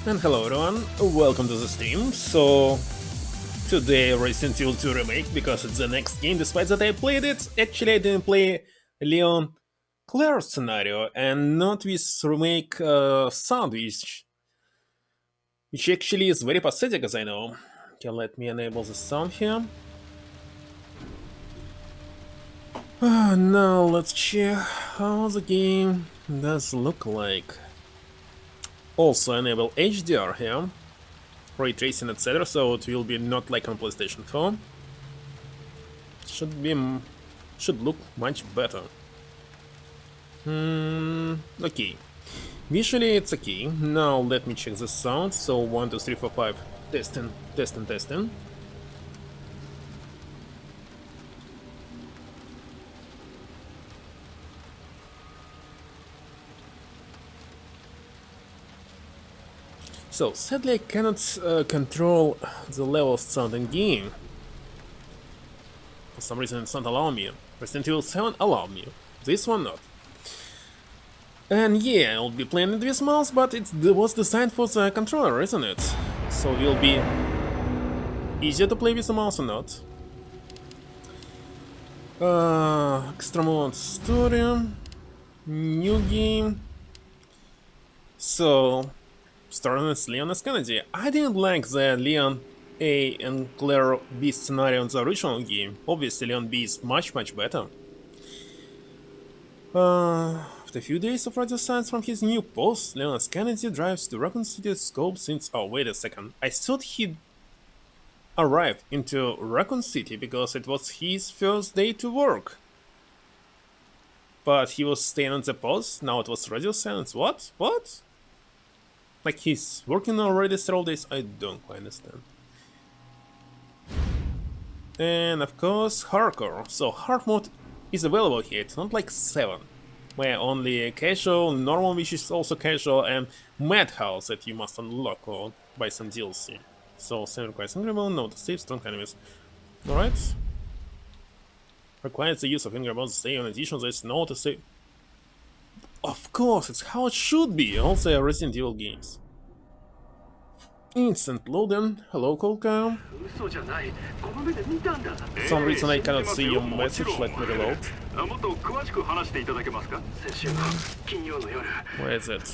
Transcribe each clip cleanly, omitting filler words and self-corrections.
And hello everyone, welcome to the stream. So today Resident Evil 2 Remake because it's the next game despite that I played it. Actually I didn't play Leon Claire scenario and not with remake sound which actually is very pathetic as I know. Okay, let me enable the sound here. Now let's check how the game does look like. Also enable HDR here, ray tracing, etc. So it will be not like on PlayStation 4. Should look much better. Okay. Visually it's okay. Now let me check the sound. So 1, 2, 3, 4, 5. Testing, testing, testing. So sadly I cannot control the level of sound in game. For some reason it's not allowing me. Resident Evil 7 allowed me. This one not. And yeah, I'll be playing it with mouse, but it was designed for the controller, isn't it? So it will be easier to play with the mouse or not. Extra mode story, new game. So, starting with Leon as Kennedy. I didn't like the Leon A and Claire B scenario in the original game. Obviously, Leon B is much better. After a few days of radio silence from his new post, Leon Kennedy drives to Raccoon City Scope since. Oh, wait a second. I thought he'd arrived into Raccoon City because it was his first day to work. But he was staying on the post, now it was radio silence. What? What? Like he's working already several days? I don't quite understand. And of course, hardcore. So hard mode is available here. It's not like 7, where only casual, normal, which is also casual, and madhouse that you must unlock or buy some DLC. So same requires incredible, no to save, strong enemies. Alright. Requires the use of incredible save. In addition, there's no to save. Of course, it's how it should be. Also Resident Evil games. Instant loading. Hello, Colca. For some reason I cannot see your message. Let me reload. Where is it?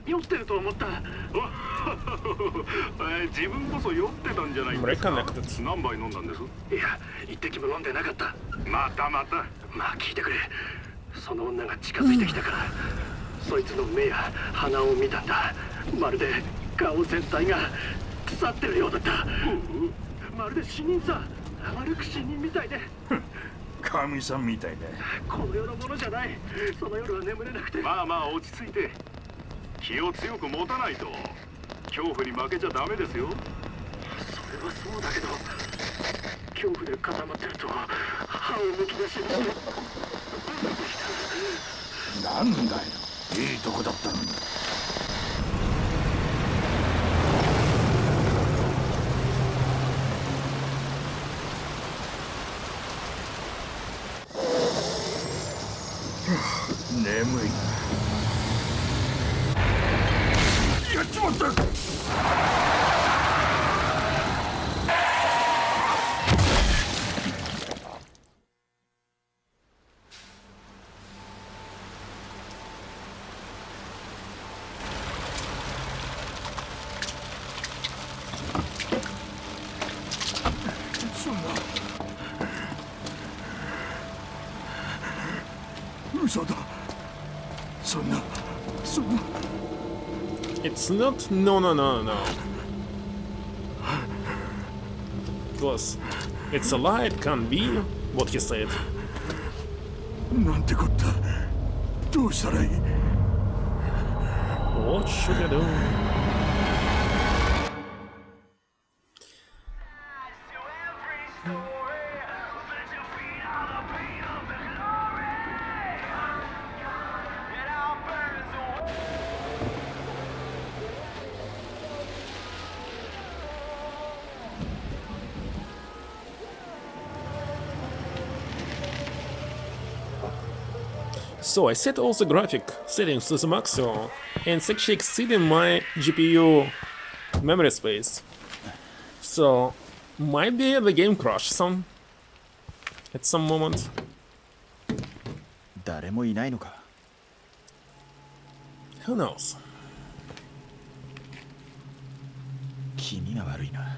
酔ってると思った。自分こそ酔ってたんじゃないですか。何杯飲んだんです？いや、一滴も飲んでなかった。また。まあ聞いてくれ。その女が近づいてきたから、そいつの目や鼻を見たんだ。まるで顔全体が腐ってるようだった。まるで死人さ。歩く死人みたいで。神さんみたいだ。この世のものじゃない。その夜は眠れなくて。まあ落ち着いて。気を強く持たないと恐怖に負けちゃダメですよ。それはそうだけど恐怖で固まってると歯をむき出しにしてなんだよ、いいとこだったのに。眠い。やっちまった。そんな嘘だ。そんな It's not. No. Plus, it's a lie. It can't be what he said. なんてこった。どうしたらいい？ What should I do? So I set all the graphic settings to the maximum, and it's actually exceeding my GPU memory space. So might be the game crashed some at some moment. 誰もいないのか。 Who knows? 気味が悪いな。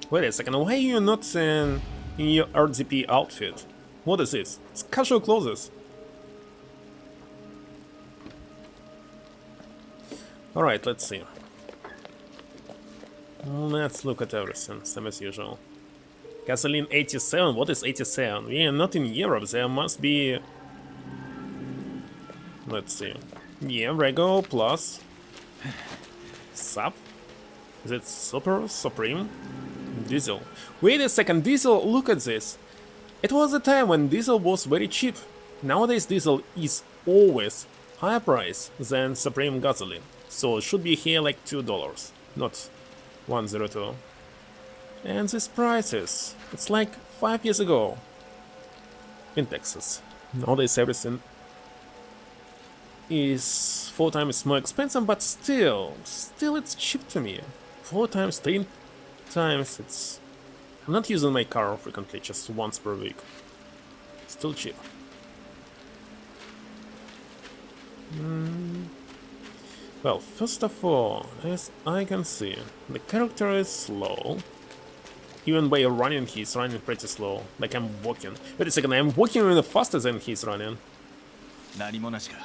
Wait a second, why are you not in your RDP outfit? What is this? It's casual clothes. Alright, let's see. Let's look at everything, same as usual. Gasoline 87, what is 87? We are not in Europe, there must be... Let's see. Yeah, regular plus... Sub? Is it Super? Supreme? Diesel. Wait a second, diesel, look at this. It was a time when diesel was very cheap. Nowadays diesel is always higher price than Supreme gasoline. So it should be here like $2, not 102. And these prices, it's like 5 years ago in Texas. Nowadays everything is 4 times more expensive, but still it's cheap to me. 4 times, 10 times, it's... I'm not using my car frequently, just once per week. Still cheap. Well, first of all, as I can see, the character is slow. Even by running, he's running pretty slow, like I'm walking. Wait a second, I'm walking even faster than he's running. 何もなしか。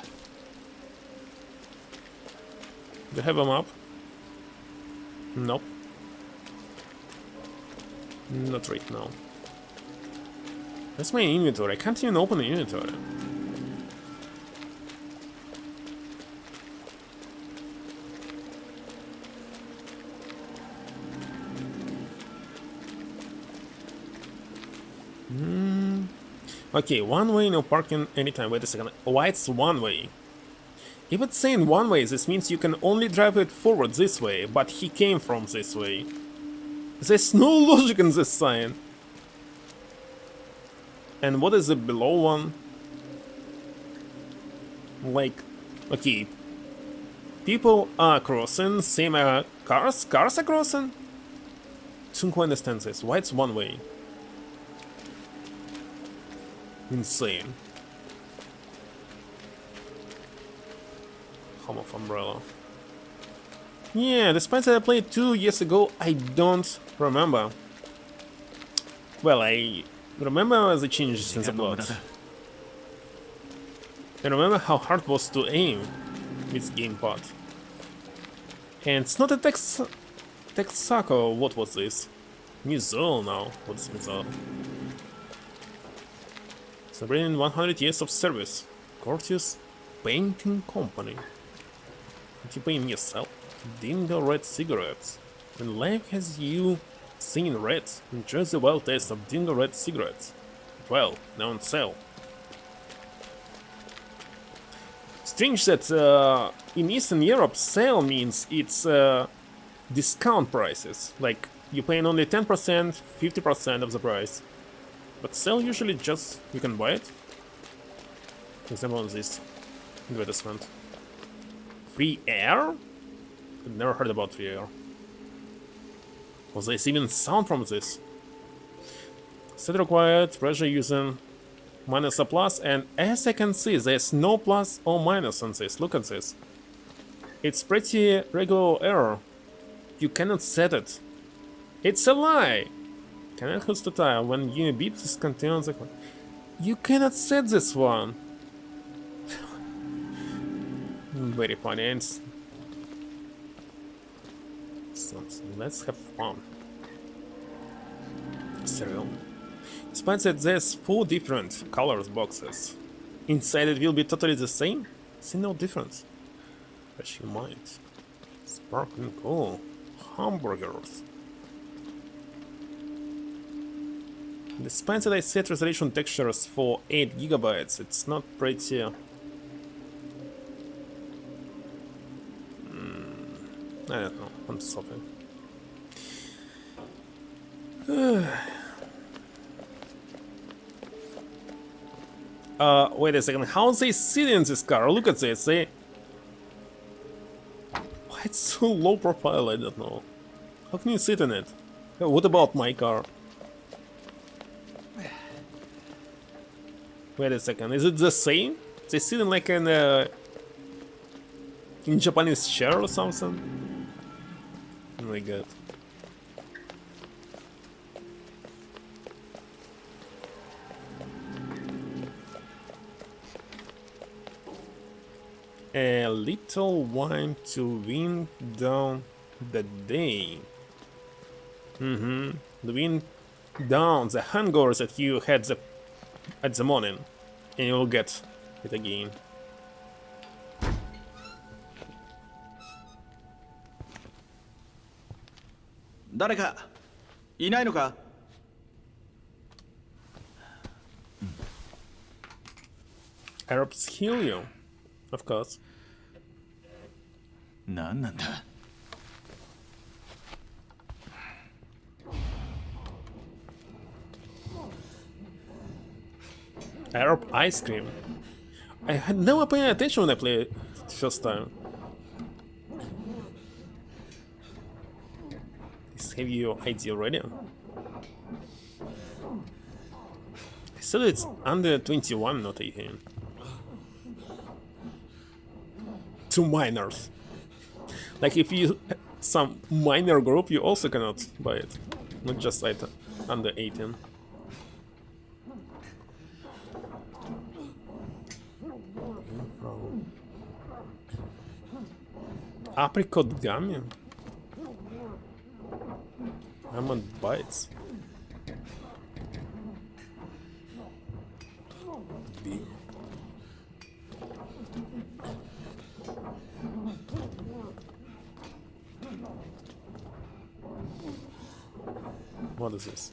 Do you have a map? Nope. Not right now. That's my inventory. I can't even open the inventory. Okay, one way, no parking anytime. Wait a second. Why it's one way? If it's saying one way, this means you can only drive it forward this way, but he came from this way. There's no logic in this sign. And what is the below one? Like, okay, people are crossing, same cars are crossing? Don't quite understand this. Why it's one way? Insane. Home of Umbrella. Yeah, despite that I played 2 years ago, I don't remember. Well, I remember the changes in the plot. I remember how hard it was to aim with gamepad. And it's not a Texaco, what was this? Missile now. What is Missile? Celebrating 100 years of service. Courteous Painting Company. What you paint yourself? Dingo Red cigarettes. When life has you seen red, enjoy the wild taste of Dingo Red cigarettes. Well, now on sale. Strange that in Eastern Europe sale means it's discount prices. Like you paying only 10%, 50% of the price. But sale usually just you can buy it. For example, on this advertisement. Free air? I've never heard about free air. Was there even sound from this? Set required, pressure using minus or plus, and as I can see, there's no plus or minus on this. Look at this. It's pretty regular error. You cannot set it. It's a lie! Cannot host the tire when you beep this contains the... You cannot set this one! Very funny, and... Let's have fun. Cereal. Despite that there's 4 different colors boxes. Inside it will be totally the same? See no difference. But you might. Sparkling cool. Hamburgers. Despite that I set resolution textures for 8 gigabytes, it's not pretty... I don't know, I'm stopping. Wait a second, how they sit in this car? Look at this, they... Why it's so low profile, I don't know. How can you sit in it? What about my car? Wait a second, is it the same? They sit in like in Japanese chair or something? Oh my god. A little wine to wind down the day. The wind down the hangers that you had at the morning, and you'll get it again. Arabs heal you, of course. 何なんだ Arab ice cream. I had never paid attention when I played it first time. Have your ID already? I said it's under 21, not 18. 2 minors. Like if you some minor group, you also cannot buy it. Not just like under 18. Apricot gummy? Almond bites. Beer. What is this?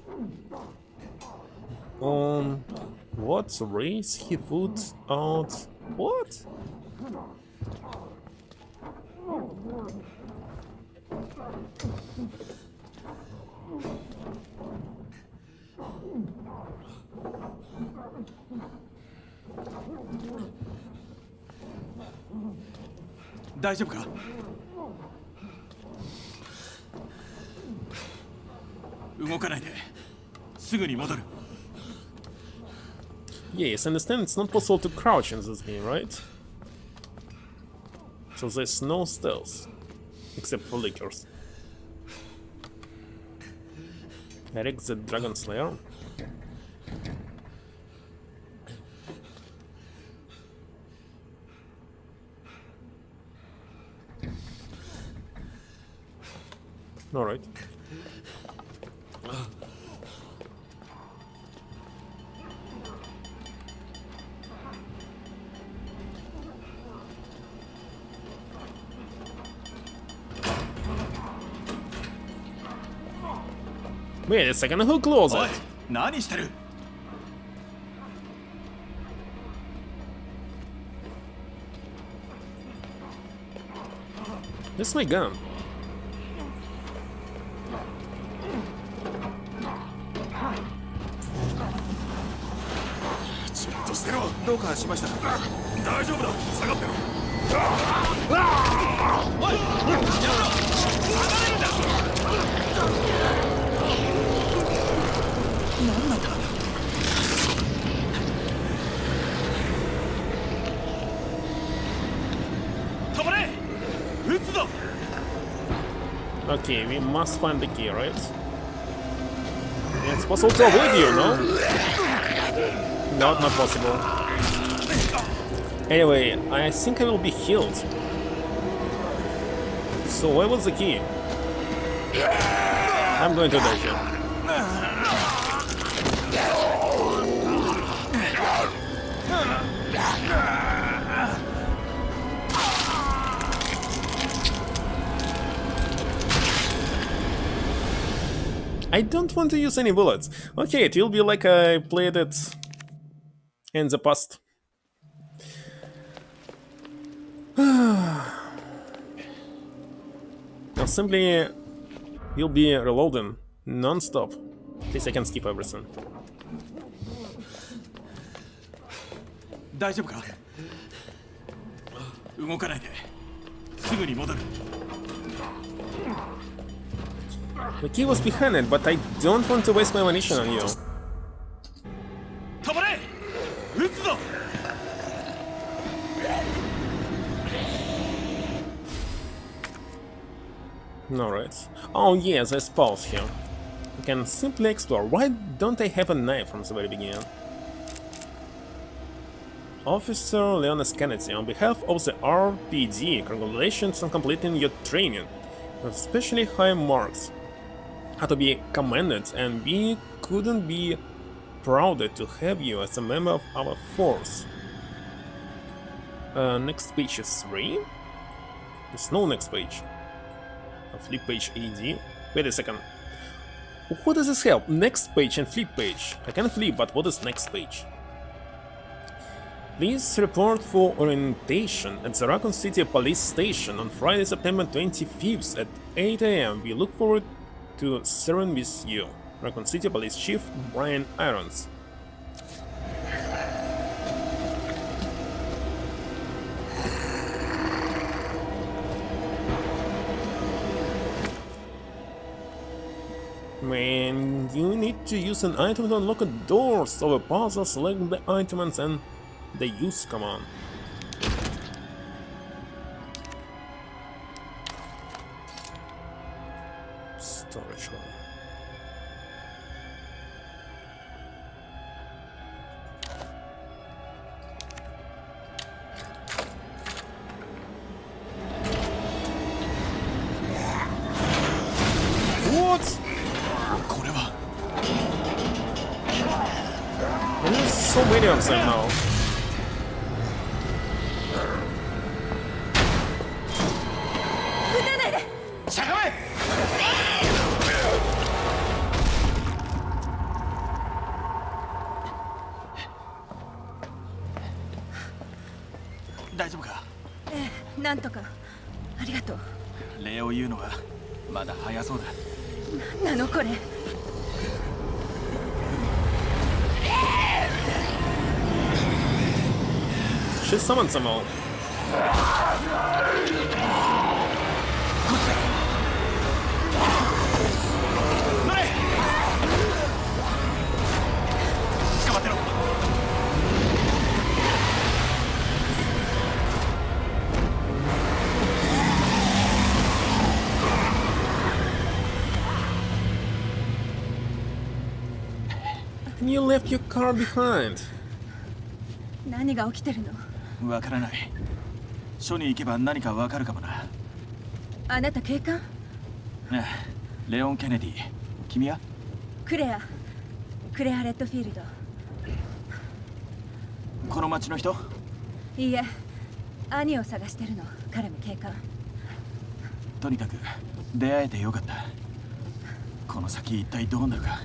What race he put out? What? Yes, I understand it's not possible to crouch in this game, right? So there's no stealth, except for lickers. Eric the Dragon Slayer? Alright. Wait a second, who closed it? 何してる This is my gun. Okay, we must find the key, right? It's possible to avoid you, no? No, not possible. Anyway, I think I will be healed. So where was the key? I'm going to die here. I don't want to use any bullets. Okay, it will be like I played it in the past. Now simply you'll be reloading non-stop. At least I can skip everything. 大丈夫か動かないですぐに戻る The key was behind it, but I don't want to waste my ammunition on you. 止まれ撃つぞ Alright. Oh yes, there's pause here. You can simply explore. Why don't I have a knife from the very beginning? Officer Leonis Kennedy, on behalf of the RPD, congratulations on completing your training. Especially high marks. Had to be commended, and we couldn't be prouder to have you as a member of our force. Next page is 3? There's no next page. Flip page AD. Wait a second. What does this help? Next page and flip page. I can flip, but what is next page? Please report for orientation at the Raccoon City Police Station on Friday, September 25th at 8 AM. We look forward to serving with you. Raccoon City Police Chief Brian Irons. Man, you need to use an item to unlock a door, so a puzzle, select the items and the use command. Storage room. What? これは There's so many of them now.かええ、なんとかありがとう。礼を言うのはまだ早そうだ。なんなのこれ。She summoned them all. 乗れ。捕まってろ。And you left your car behind. 何が起きてるの？わからない。署に行けば何かわかるかもな。あなた警官？ねえ、レオン・ケネディ。君は？クレアレッドフィールド。この町の人？いいえ、兄を探してるの。彼も警官。とにかく出会えてよかった。この先一体どうなるか。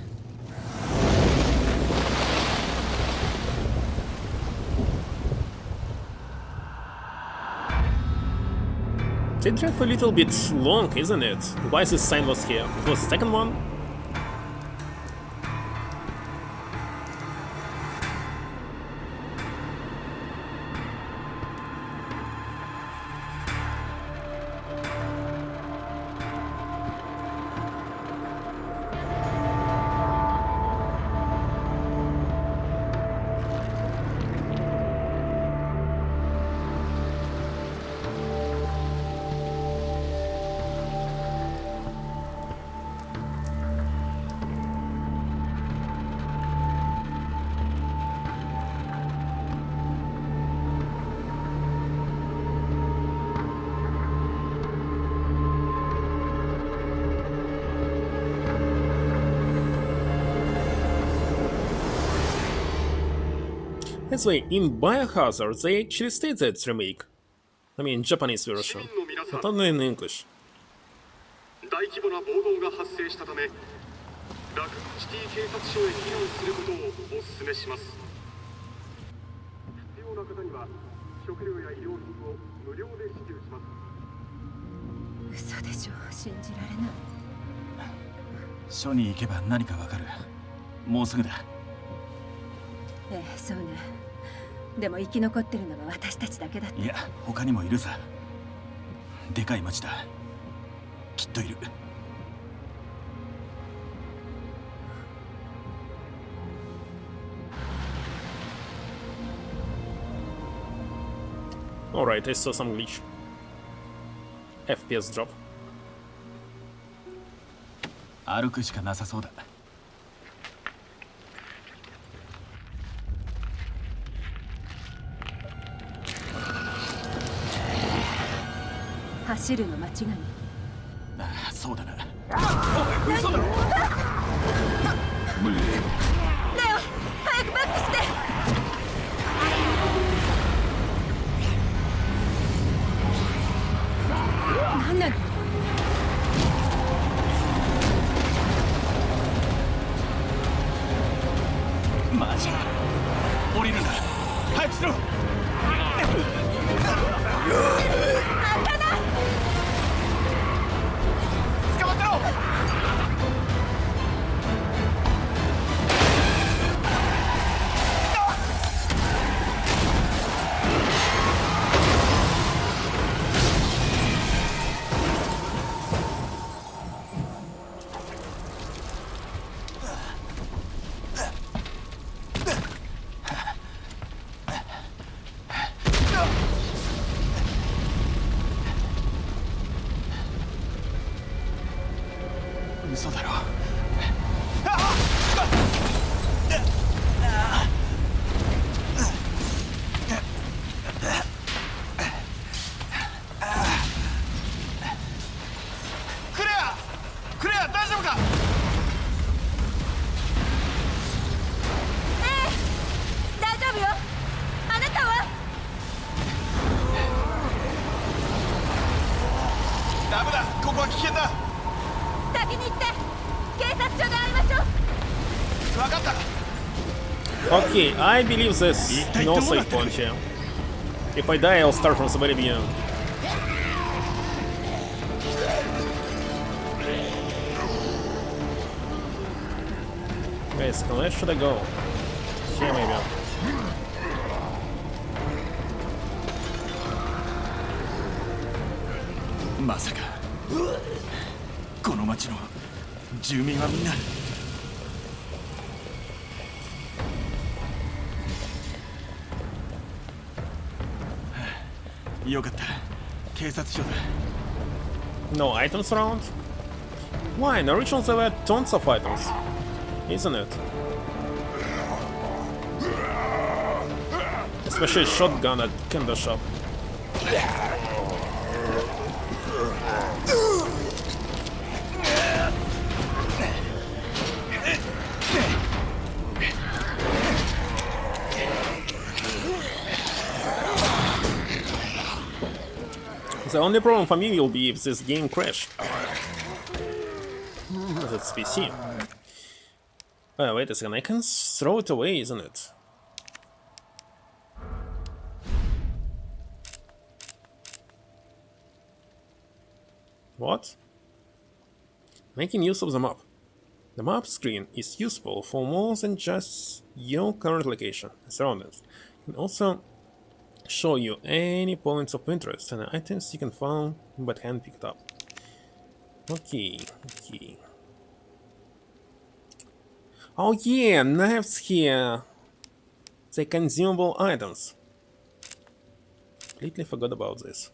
They drive a little bit long, isn't it? Why this sign was here? It was the second one? This way, in Biohazard, they actually state that it's remake. I mean, Japanese version, not only in English. 大規模な暴動が発生したためラクシティ警察署へ避難することをお勧めします。必要な方には食料や医療品を無料で支給します。嘘でしょ、信じられない。署に行けば何かわかる。もうすぐだ。ええ、そうね。でも生き残ってるのは私たちだけだって。いや、他にもいるさ。でかい町だ。きっといる。Alright, I saw some glitch. FPS drop. 歩くしかなさそうだ。走るの間違い。ああ、そうだな。嘘だろ。レオ、早くバックして。何なの。マジか。降りるんだ。早くしろ。捕まってろ。嘘だろ。クレア大丈夫か。大丈夫よ。あなたは。ダメだ、ここは危険だ。先に行って。警察署で会いましょう。分かった。Okay, I believe there's no save point here. If I die, I'll start from the very beginning. Guys, where should I go? Here maybe. まさかこの町の住民はみんな。よかった。警察署だ。 No items around? Why? In originals there were tons of items, isn't it? Especially a shotgun at Kinder Shop. The only problem for me will be if this game crashed. That's PC. Wait a second, I can throw it away, isn't it? What? Making use of the map. The map screen is useful for more than just your current location and surroundings. It can also show you any points of interest and items you can find but haven't picked up. Okay. Oh yeah, knives here! They're consumable items. Completely forgot about this.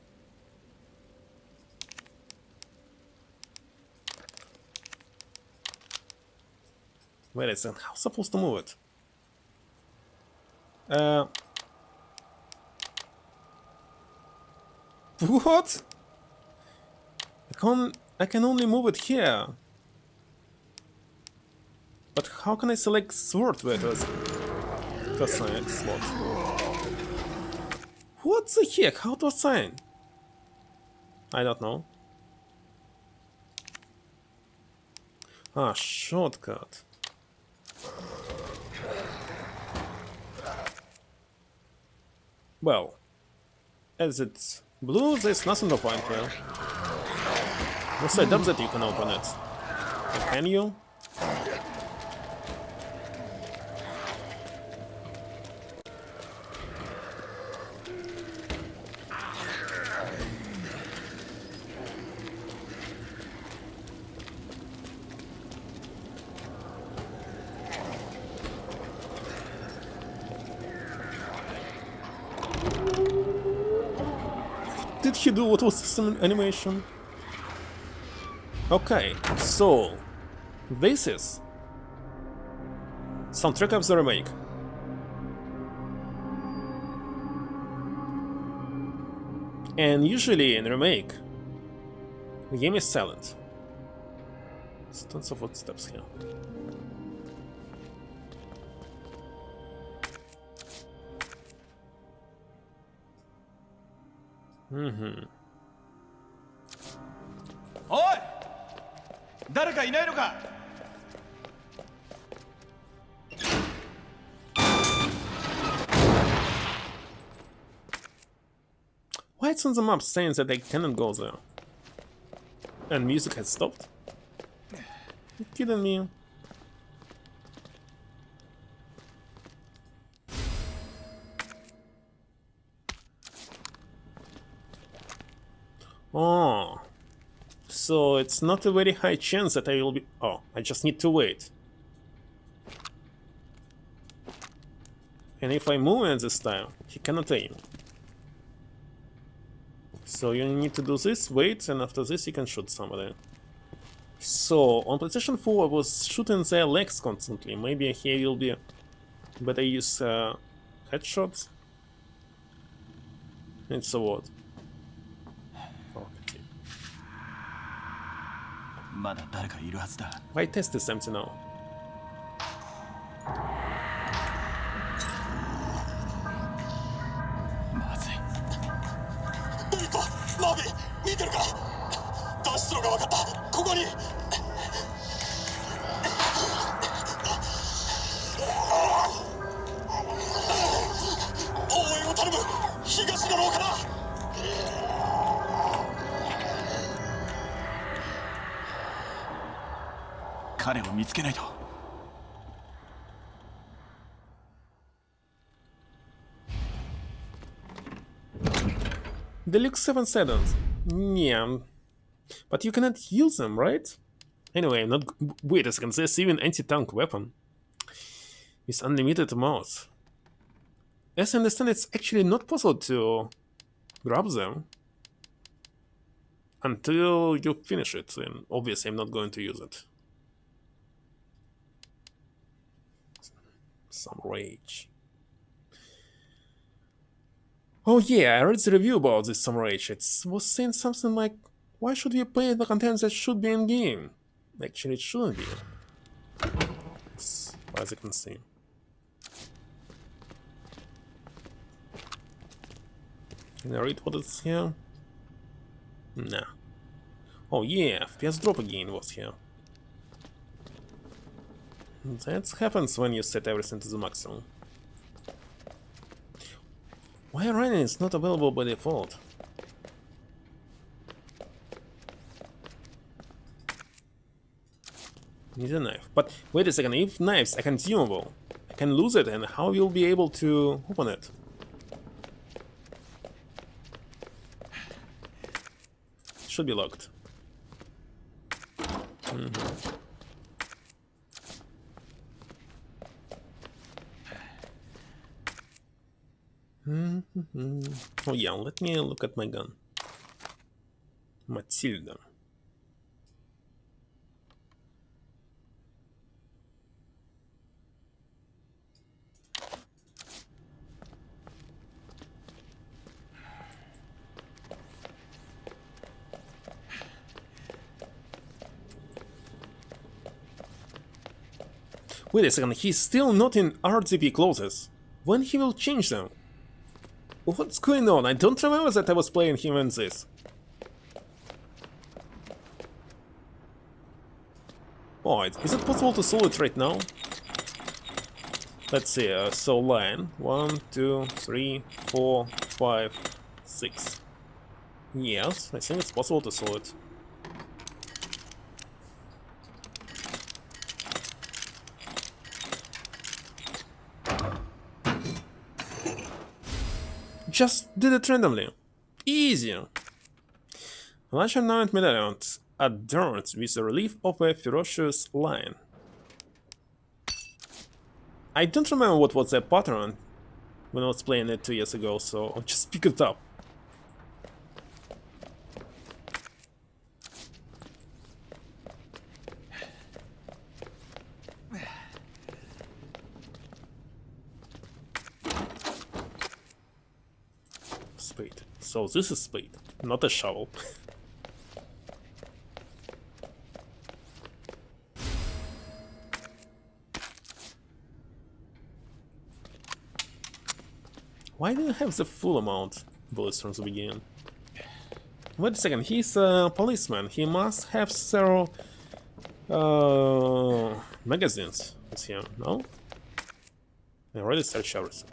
Wait a second, how am I supposed to move it? What? I can only move it here. But how can I select sword where it was? To assign slot. What the heck? How to assign? I don't know. Ah, shortcut. Well, as it's blue, there's nothing to find here. Also, I doubt that you can open it. Or can you? Did he do what was this animation? Okay, so this is soundtrack of the remake. And usually in remake, the game is silent. There's tons of footsteps here.おい、誰かいないのか。Why it's on the map saying that I cannot go there? And music has stopped? You kidding me? Oh, so it's not a very high chance that I will be... Oh, I just need to wait. And if I move at this time, he cannot aim. So you need to do this, wait, and after this you can shoot somebody. So, on PlayStation 4 I was shooting their legs constantly. Maybe here will be better use headshots. And so what? Okay. まだ誰かいるはずだ。Why test is empty now? まずい。デビット、マービー、見てるか。脱出路が分かった。ここに。応援を頼む。東の廊下だ。彼を見つけないと。Deluxe 7 seconds. Yeah. But you cannot use them, right? Anyway, not... Wait a second, there's even anti-tank weapon. With unlimited amounts. As I understand, it's actually not possible to grab them until you finish it, and obviously I'm not going to use it. Some rage. Oh yeah, I read the review about this Some Rage. It was saying something like, why should we play the content that should be in-game? Actually, it shouldn't be. As far as I can see. Can I read what is here? Nah. Oh yeah, FPS drop again was here. That happens when you set everything to the maximum. Why running is not available by default? Need a knife. But wait a second, if knives are consumable, I can lose it, and how you'll be able to open it? Should be locked. Oh yeah, let me look at my gun. Matilda. Wait a second, he's still not in RGB clothes. When he will change them? What's going on? I don't remember that I was playing him in this. Oh, is it possible to solve it right now? Let's see, so line 1, 2, 3, 4, 5, 6. Yes, I think it's possible to solve it. Just did it randomly. Easy. Launch a knight medallion adorned with a relief of a ferocious lion. I don't remember what was the pattern when I was playing it 2 years ago, so I'll just pick it up. Spade. So this is spade, not a shovel. Why do you have the full amount bullets from the beginning? Wait a second, he's a policeman. He must have several magazines with him, no? I already searched everything.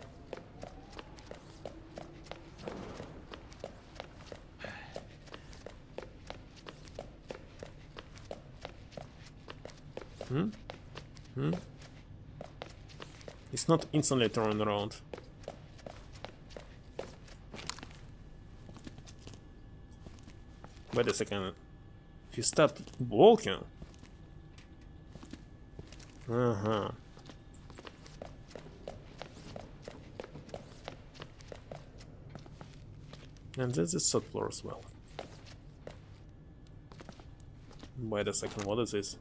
It's not instantly turning around. Wait a second. If you start walking. Uh-huh. And there's the third floor as well. Wait a second, what is this?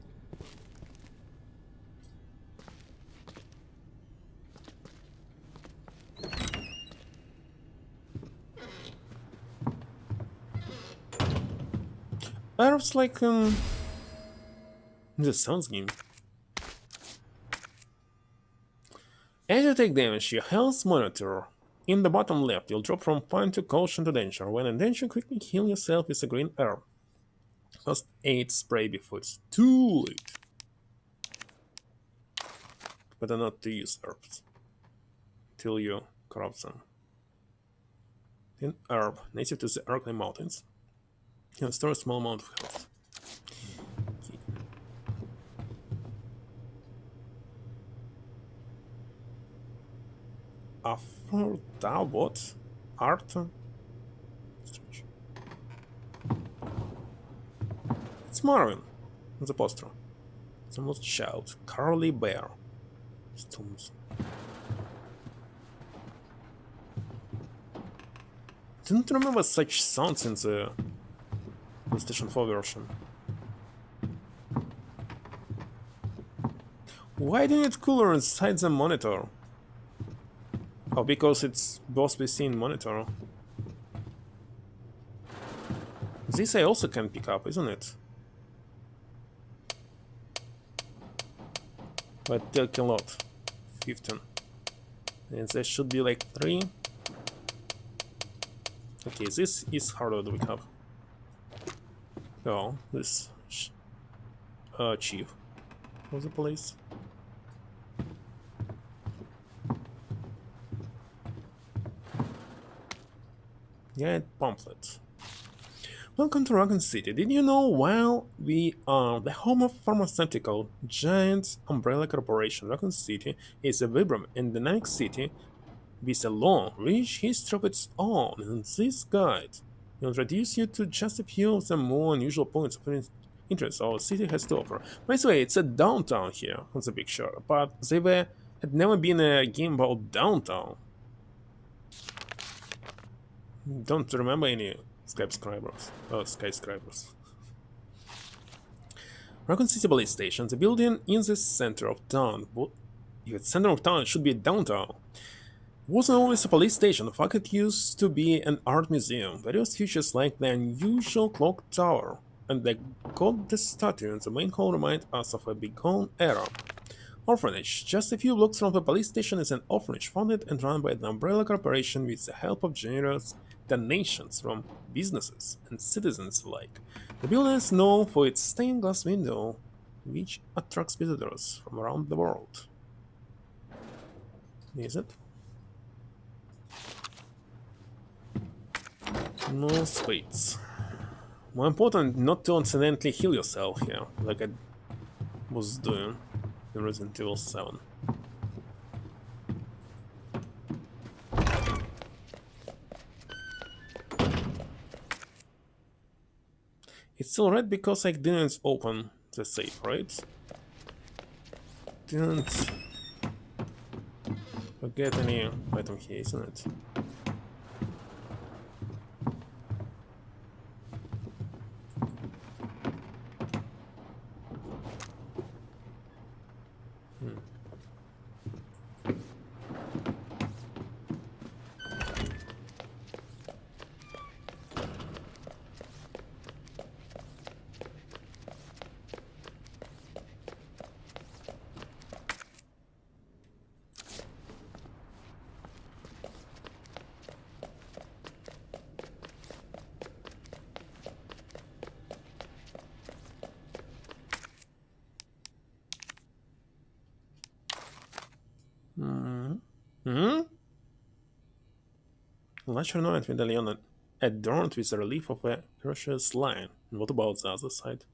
It's like the Sounds game. As you take damage, your health monitor in the bottom left will drop from fine to caution to danger. When in danger, quickly heal yourself with a green herb. First aid spray before it's too late. Better not to use herbs till you corrupt them. Then herb, native to the Arkney Mountains. Can store a small amount of health. Okay. Affordable art. Strange. It's Marvin on the poster. It's almost child. Carly Bear. Still missing. Didn't remember such sounds in the PlayStation 4 version. Why do you need cooler inside the monitor? Oh, because it's both PC and monitor. This I also can pick up, isn't it? But take a lot. 15. And there should be like 3. Okay, this is harder to pick up. Oh, this chief of the police. Yeah, pamphlet. Welcome to Raccoon City. Did you know while we are the home of pharmaceutical giant umbrella corporation, Raccoon City is a vibrant and dynamic city with a long, rich history of its own, and this guide will introduce you to just a few of the more unusual points of interest our city has to offer. By the way, it's a downtown here on the picture, but had never been a game about downtown. Don't remember any skyscrapers. Raccoon City Police Station, the building in the center of town. If it's center of town, it should be downtown. Wasn't always a police station. In fact, it used to be an art museum. Various features like the unusual clock tower and the goddess statue in the main hall remind us of a bygone era. Orphanage. Just a few blocks from the police station is an orphanage founded and run by the Umbrella Corporation with the help of generous donations from businesses and citizens alike. The building is known for its stained glass window which attracts visitors from around the world. Is it? No spades. More important not to accidentally heal yourself here, like I was doing in Resident Evil 7. It's still red because I didn't open the safe, right? Didn't forget any item here, isn't it? Large ornament medallion adorned with a relief of a precious lion. And what about the other side?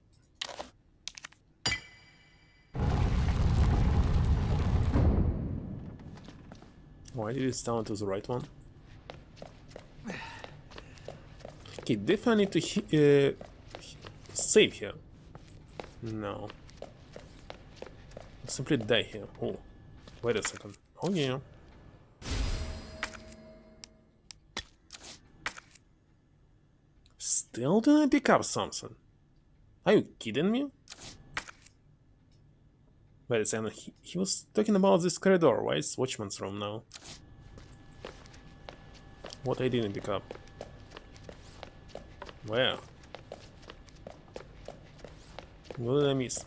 Why did it stand to the right one? Okay, definitely need to save here. No. Simply die here. Oh, wait a second. Oh yeah. Still didn't pick up something. Are you kidding me? Wait a second, he was talking about this corridor. Why is Watchman's room now? What I didn't pick up? Where? What did I miss?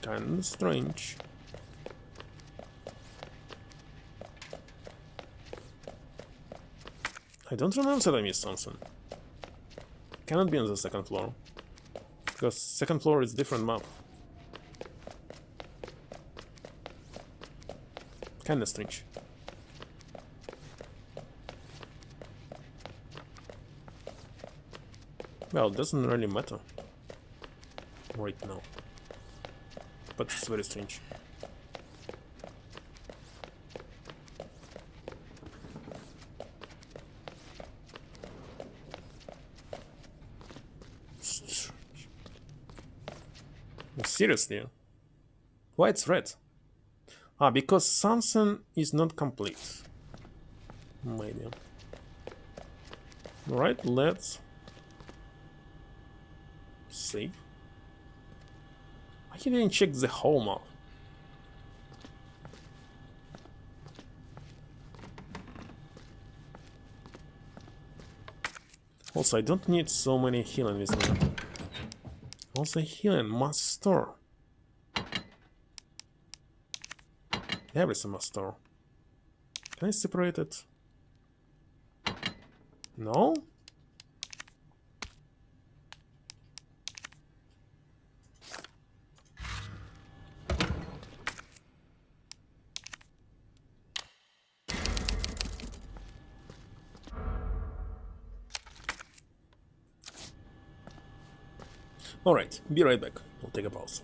Kinda strange. I don't remember that I missed something. Cannot be on the second floor. Because second floor is different map. Kinda strange. Well, it doesn't really matter right now. But it's very strange. Seriously? Why it's red? Ah, because something is not complete. Maybe. Alright, let's save. I didn't check the whole map. Also, I don't need so many healing with me. Also, healing must store. Everything must store. Can I separate it? No? Alright, be right back. We'll take a pause.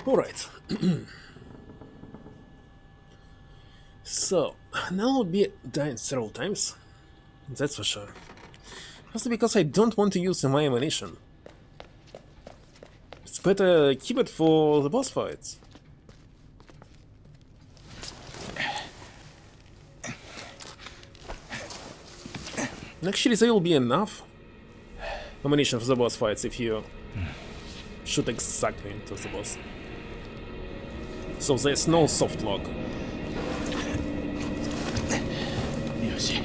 Alright. So, now I'll be dying several times. That's for sure. Mostly because I don't want to use my ammunition. It's better keep it for the boss fights. Actually, there will be enough ammunition for the boss fights if you shoot exactly into the boss. So there's no soft lock. よし。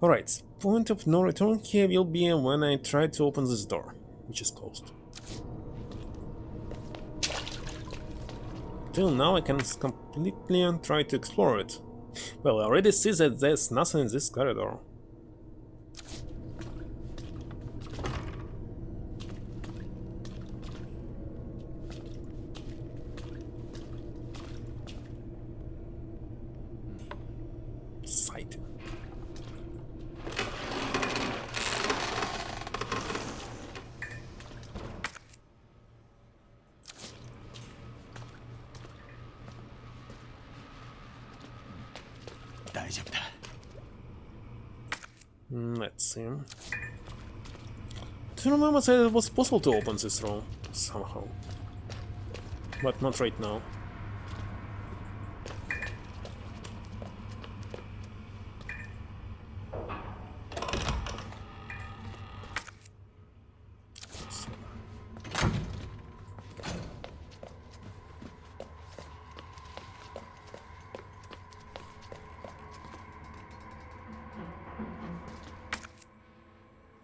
Alright, point of no return here will be when I try to open this door, which is closed. Till now I can completely try to explore it. Well, I already see that there's nothing in this corridor. Sight. Let's see. Do you remember that it was possible to open this room somehow? But not right now.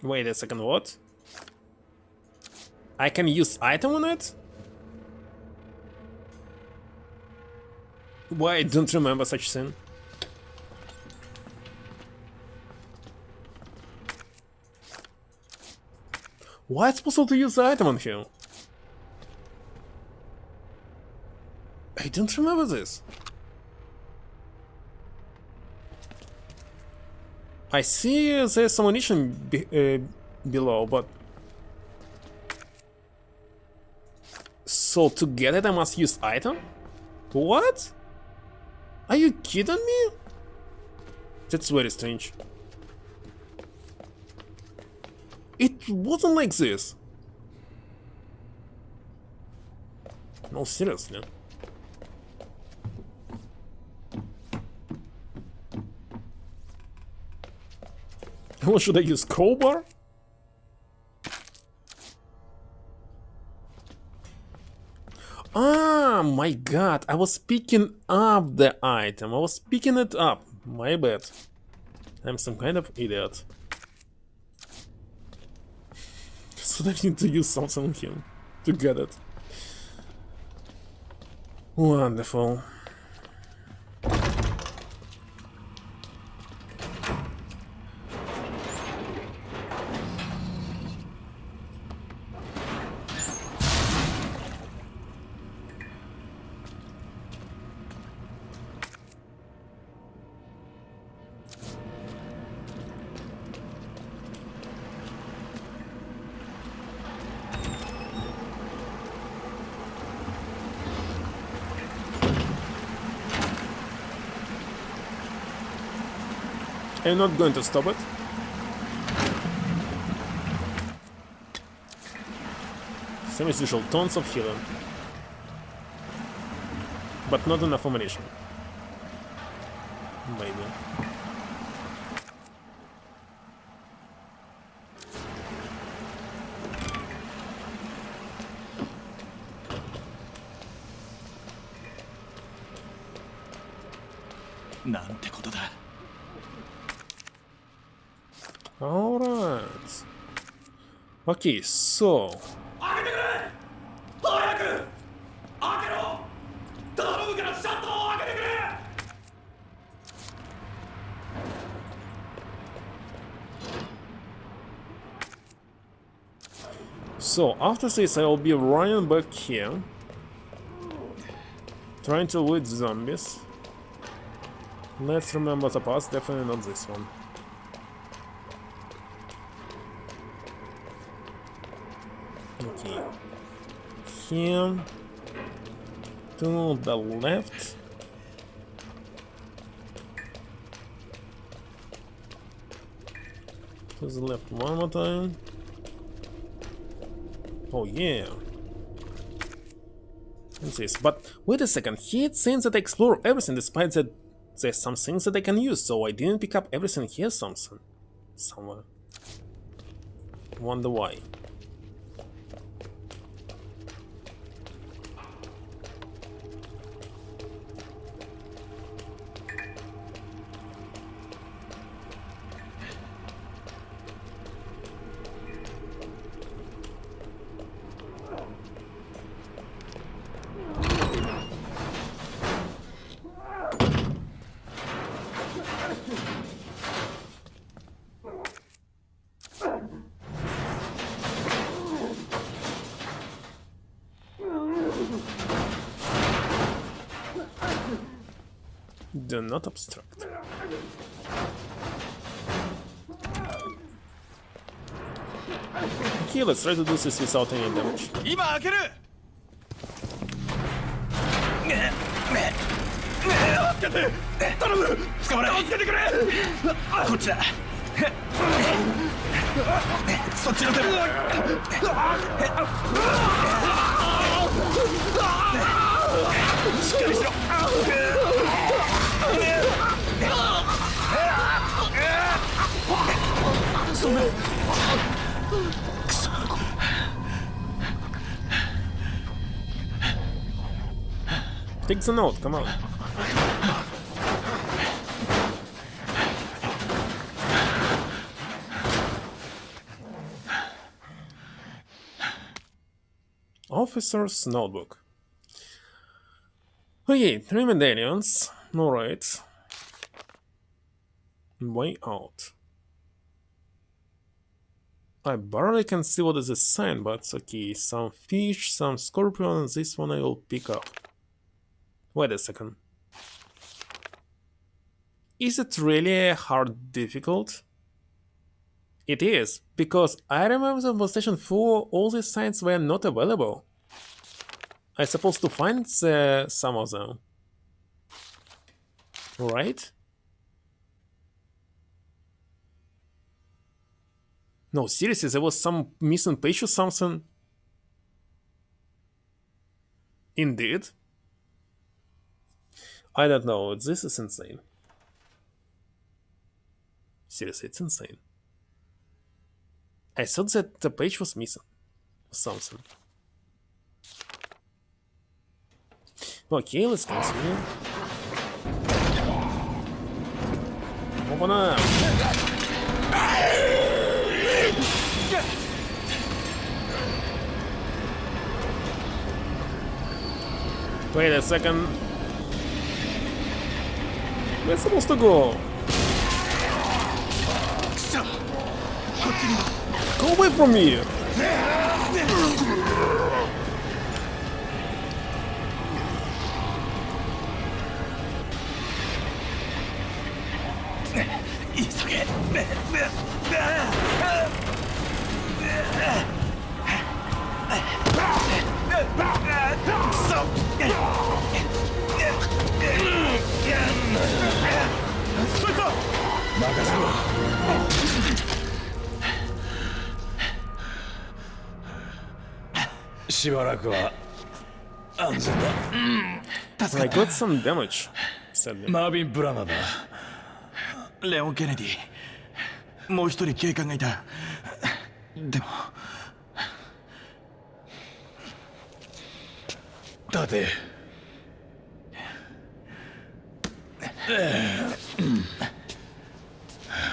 Wait a second, what? I can use item on it? Why I don't remember such thing? Why it's possible to use the item on him? I don't remember this. I see there's ammunition below, but... So to get it I must use item? What? Are you kidding me? That's very strange. It wasn't like this. No, seriously. What should I use? Crowbar? Ah, my god, I was picking up the item. I was picking it up. My bad. I'm some kind of idiot. So I need to use something on him to get it. Wonderful. I'm not going to stop it. Same as usual, tons of healing. But not enough ammunition. Maybe. Alright. Okay, so... So, after this I will be running back here, trying to avoid zombies. Let's remember the past, definitely not this one. Okay. Here. To the left. To the left one more time. Oh yeah. What's this? But wait a second, here it seems that I explore everything despite that there's some things that I can use, so I didn't pick up everything here something. Somewhere. Wonder why. Do not obstruct. Okay, let's try to do this without any damage. 今開ける。助けて。頼む。捕まれ。助けてくれ。こっちだ。そっちの手。しっかりしろ。そんな。くそ。Take the note, come on. Officer's notebook. Okay, 3 medallions. Alright. Way out. I barely can see what is the sign, but it's okay. Some fish, some scorpion, and this one I will pick up. Wait a second. Is it really hard difficult? It is, because I remember that on Station 4 all these signs were not available. I supposed to find some of them. Right? No, seriously, there was some missing page or something? Indeed. I don't know, this is insane. Seriously, it's insane. I thought that the page was missing. Something. Okay, let's continue. Open up! Wait a second. We're supposed to go. Go away from me! I got some damage, sadly. マービン・ブラナだ。レオン・ケネディ。もう一人警官がいた。でも。立て。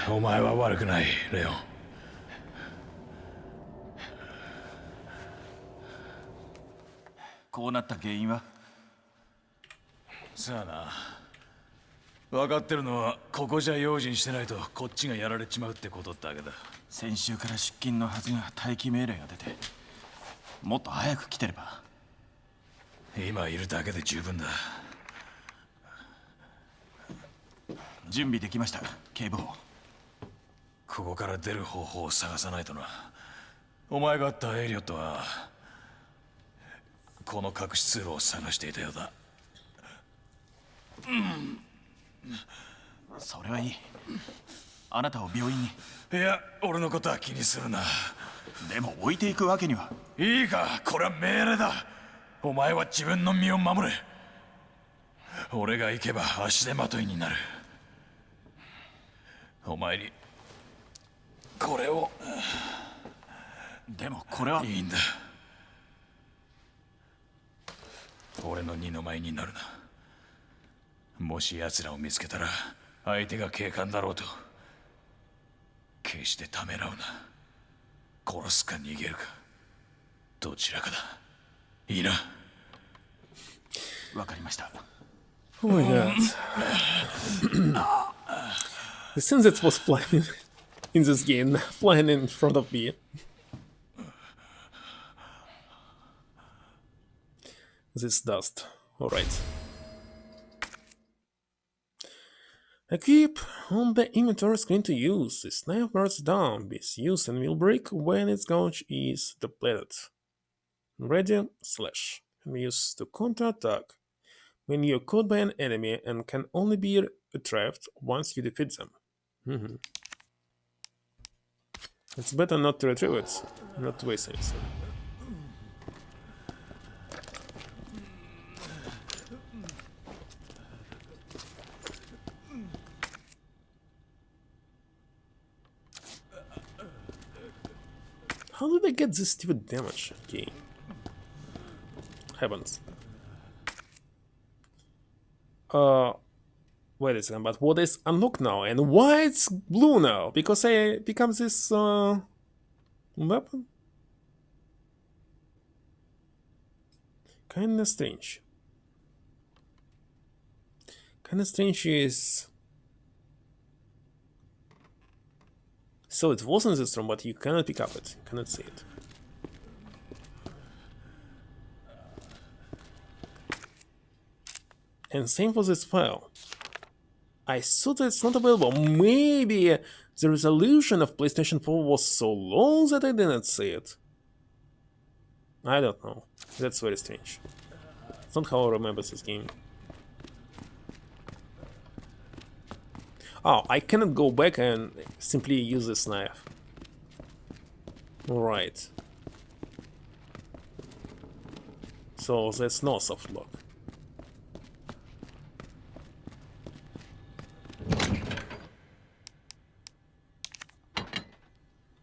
お前は悪くない、レオン。こうなった原因は？さあな。分かってるのはここじゃ用心してないとこっちがやられちまうってことってわけだ。先週から出勤のはずが待機命令が出て、もっと早く来てれば。今いるだけで十分だ。準備できました、警部補。ここから出る方法を探さないとな。お前が会ったエリオットはこの隠し通路を探していたようだ。それはいい。あなたを病院に。いや、俺のことは気にするな。でも置いていくわけには。いいか、これは命令だ。お前は自分の身を守れ。俺が行けば足手まといになる。お前にこれを。でもこれは。いいんだ。俺の二の舞になるな。もし奴らを見つけたら相手が警官だろうと決してためらうな。殺すか逃げるか、どちらかだ。いいな。わかりました。 Oh my god. Since it was flying in this game, flying in front of me. This dust. Alright. Equip on the inventory screen to use. The sniper bursts down, is used and will break when its gauge is depleted. Ready, slash. Can be used to counterattack when you're caught by an enemy and can only be retrieved once you defeat them. It's better not to retrieve it, not to waste anything. How did I get this stupid damage? Okay. Heavens. Wait a second, but what is unlocked now? And why it's blue now? Because I become this weapon? Kinda strange. Kinda strange is... So it was in this room, but you cannot pick up it, you cannot see it. And same for this file. I thought that it's not available. Maybe the resolution of PlayStation 4 was so low that I didn't see it. I don't know. That's very strange. It's not how I remember this game. Oh, I cannot go back and simply use this knife. Right. So there's no soft lock.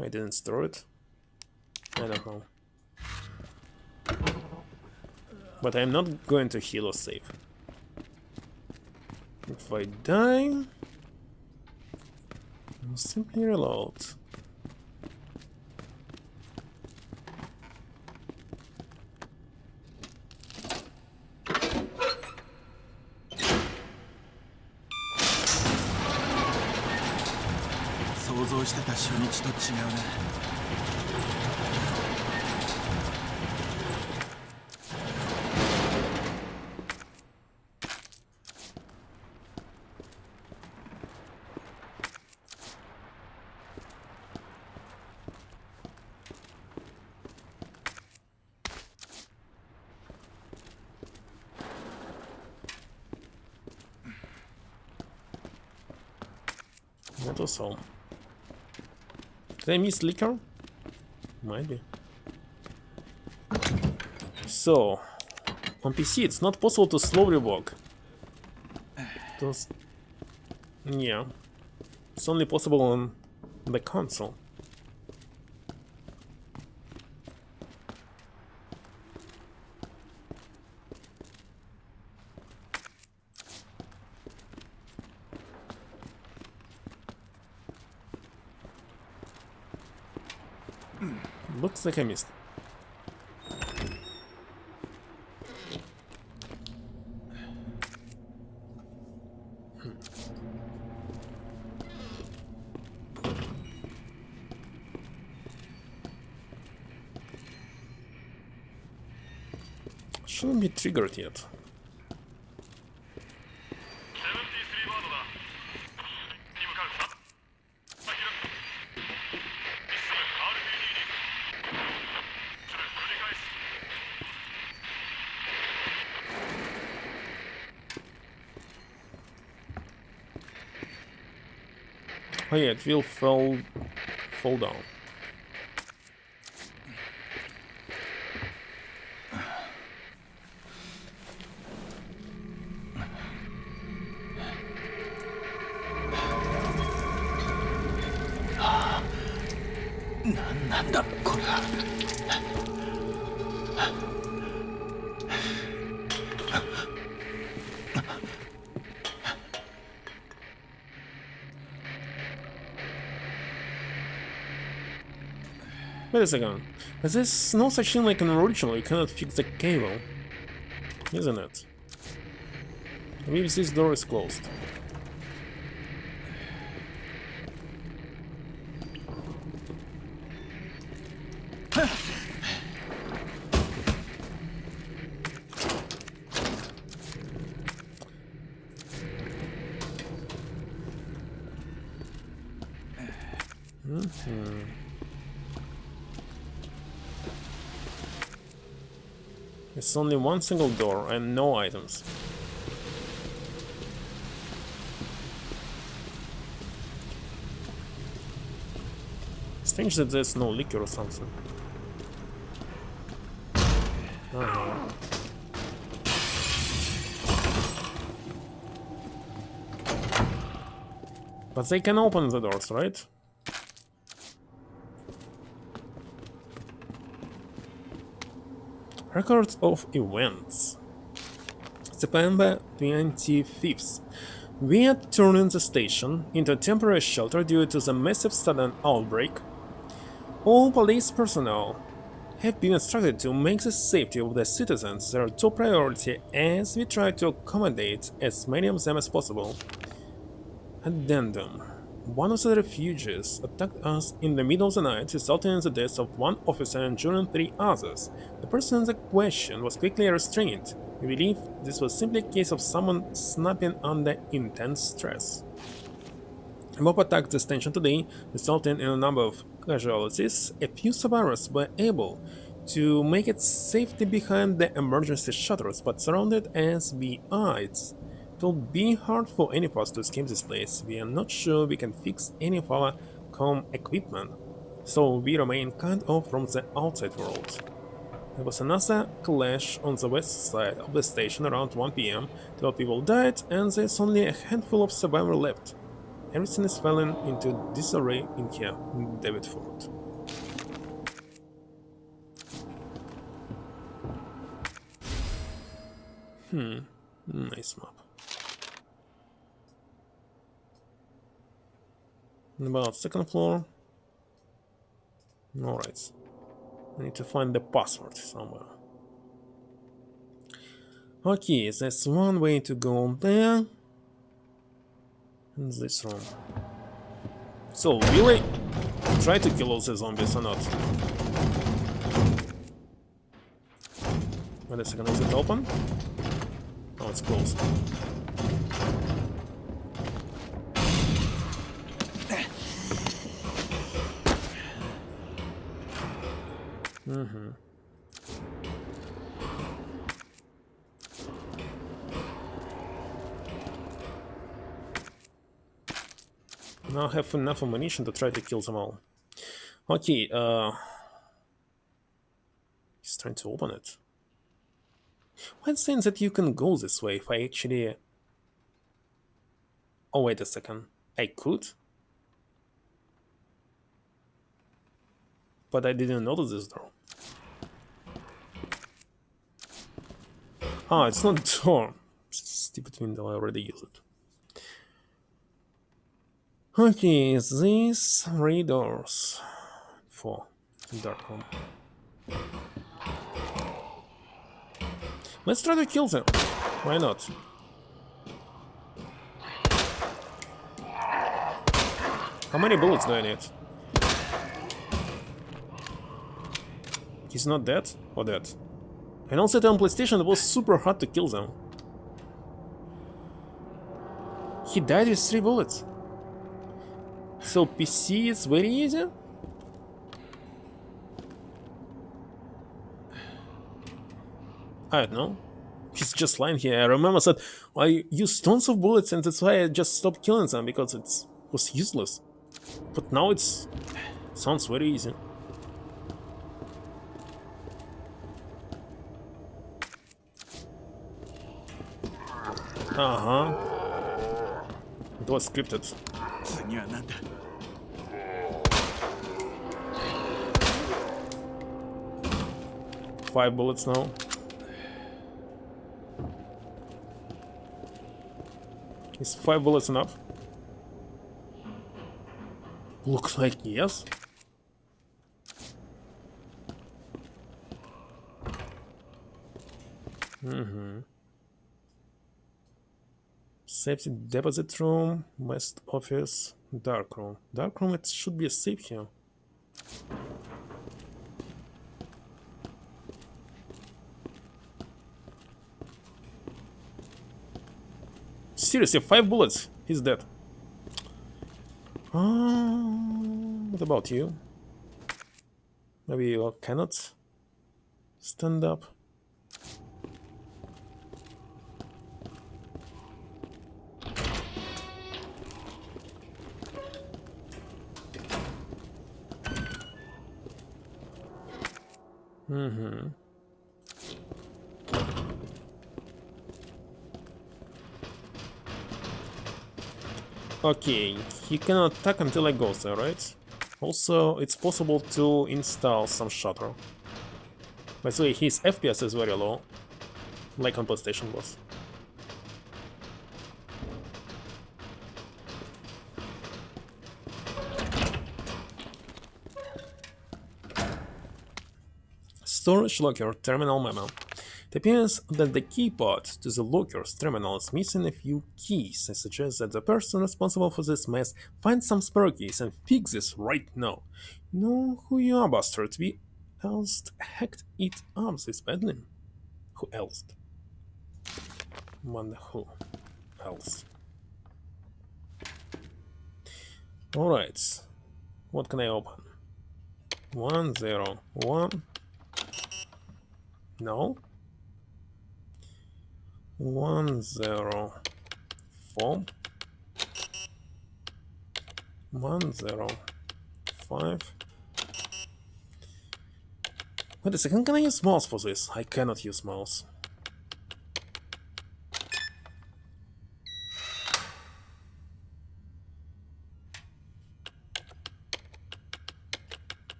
I didn't store it. I don't know. But I'm not going to heal or save. If I die, I'll simply reload. What was home? Did I miss liquor? Might be. So, on PC it's not possible to slowly walk. Yeah. It's only possible on the console. Looks like I missed. Shouldn't be triggered yet. Oh yeah, it will fall down. Wait a second. There's no such thing like an original, you cannot fix the cable. Isn't it? I believe this door is closed. It's only one single door and no items. Strange that there's no liquor or something. But they can open the doors, right? Records of events. September 25th. We are turning the station into a temporary shelter due to the massive sudden outbreak. All police personnel have been instructed to make the safety of the citizens their top priority as we try to accommodate as many of them as possible. Addendum. One of the refugees attacked us in the middle of the night, resulting in the death of one officer and injuring 3 others. The person in the question was quickly restrained. We believe this was simply a case of someone snapping under intense stress. A mob attacked the station today, resulting in a number of casualties. A few survivors were able to make it safely behind the emergency shutters, but surrounded as we are, it will be hard for any of us to escape this place. We are not sure we can fix any of our comm equipment, so we remain cut off from the outside world. There was another clash on the west side of the station around 1 PM. 12 people died, and there's only a handful of survivors left. Everything is falling into disarray in here, David Ford. Nice map. And about second floor. Alright. I need to find the password somewhere. Okay, that's one way to go there. In this room. So, really? Try to kill all the zombies or not? Wait a second, is it open? Oh, it's closed. Now I have enough ammunition to try to kill them all. Okay, he's trying to open it. Why it's saying that you can go this way if I actually... Oh, wait a second. I could? But I didn't notice this door. Ah, it's not a door. Stupid window, I already used it. Okay, these 3 doors. 4. Dark room. Let's try to kill them. Why not? How many bullets do I need? He's not dead? Or dead? I know that on PlayStation it was super hard to kill them. He died with 3 bullets. So PC is very easy? I don't know. He's just lying here. I remember that I used tons of bullets and that's why I just stopped killing them, because it was useless. But now it's sounds very easy. Uh-huh. It was scripted. 次はなんだ 5 bullets now. Is 5 bullets enough? Looks like yes. Safety deposit room, west office, dark room. Dark room, it should be a safe here. Seriously, 5 bullets. He's dead. What about you? Maybe you cannot stand up. Okay, he cannot attack until I go there, right? Also, it's possible to install some shutter. By the way, his FPS is very low, like on PlayStation was. Storage locker terminal memo. It appears that the keypad to the locker's terminal is missing a few keys. I suggest that the person responsible for this mess find some spare keys and fix this right now. You know who you are, bastard? We else hacked it up this badly. Who else? Wonder who else. Alright. What can I open? 101. No. 104. 105. Wait a second, can I use mouse for this? I cannot use mouse.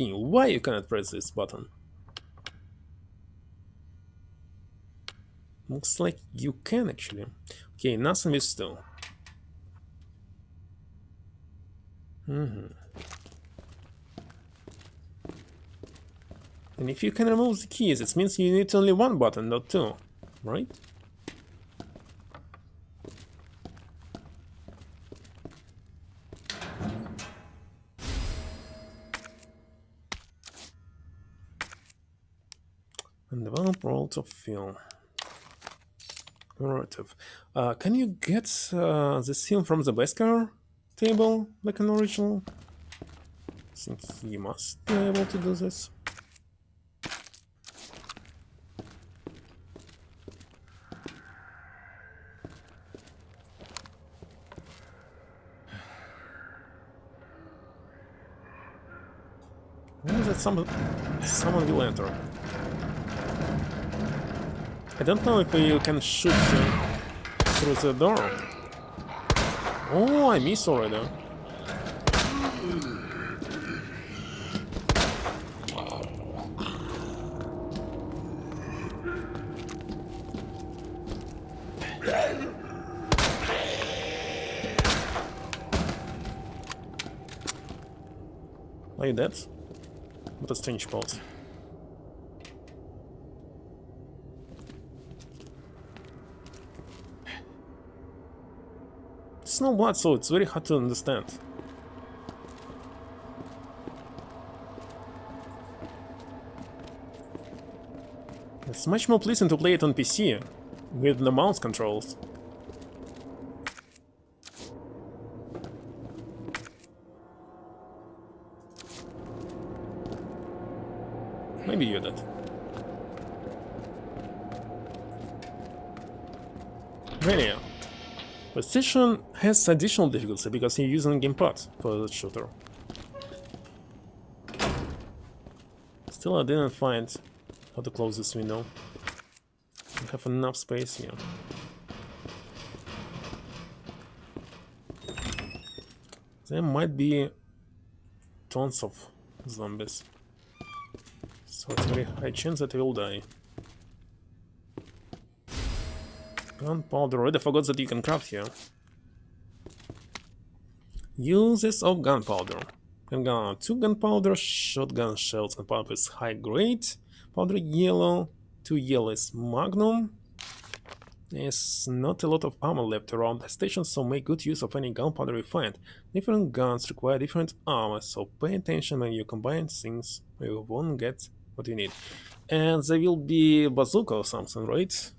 Why you cannot press this button? Looks like you can actually. Okay, nothing is still. And if you can remove the keys, it means you need only one button, not two, right? And develop roles of film. Narrative. Can you get this film from the Beskar table like an original? I think he must be able to do this. Why is that someone will enter? I don't know if you can shoot through the door. Oh, I missed already. Are you dead? What a strange pose. It's no blood, so it's very hard to understand. It's much more pleasant to play it on PC with the mouse controls. Maybe you did. Radio. PlayStation has additional difficulty because you're using gamepad for the shooter. Still, I didn't find how to close this window. I have enough space here. There might be tons of zombies, so it's a very high chance that I will die. Gunpowder. Already forgot that you can craft here. Uses of gunpowder. Handgun 2 gunpowder, shotgun shells and powder is high grade. Powder yellow, 2 yellow is magnum. There's not a lot of ammo left around the station, so make good use of any gunpowder you find. Different guns require different armor, so pay attention when you combine things, or you won't get what you need. And there will be bazooka or something, right?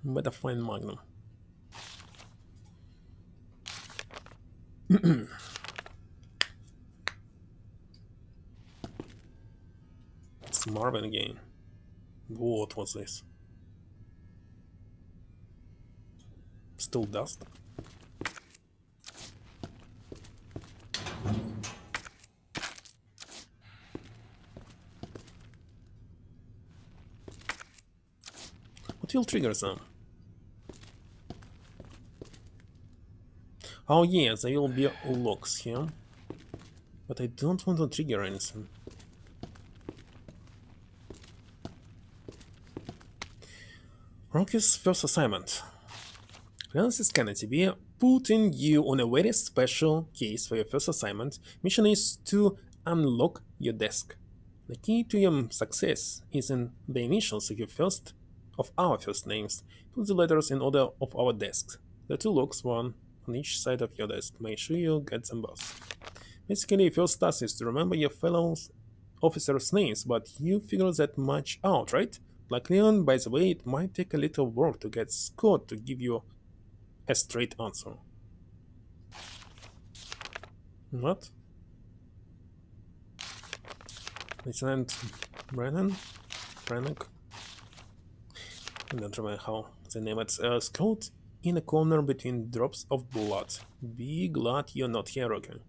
Better find magnum. It's Marvin again. What was this? Still dust? What will trigger them? Oh yeah, there will be locks here. But I don't want to trigger anything. Rocky's first assignment. Francis Kennedy, putting you on a very special case for your first assignment. Mission is to unlock your desk. The key to your success is in the initials of our first names. Put the letters in order of our desks. The 2 locks, one on each side of your desk. Make sure you get them both. Basically, your first task is to remember your fellow officers' names, but you figure that much out, right? Like Leon, by the way, it might take a little work to get Scott to give you a straight answer. What? Lieutenant Brennan? Brennan? I don't remember how the name is. Scott in a corner between drops of blood. Be glad you're not here, Rocky.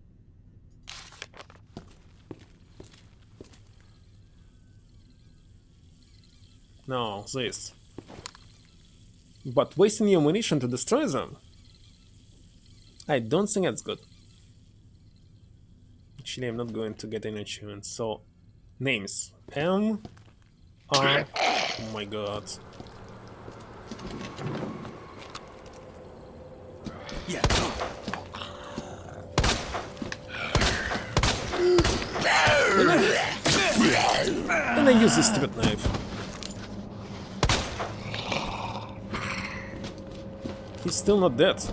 No, this. But wasting your ammunition to destroy them? I don't think that's good. Actually, I'm not going to get any achievements. So, names. M. R. Oh my god. Yeah. And I use this stupid knife. He's still not dead.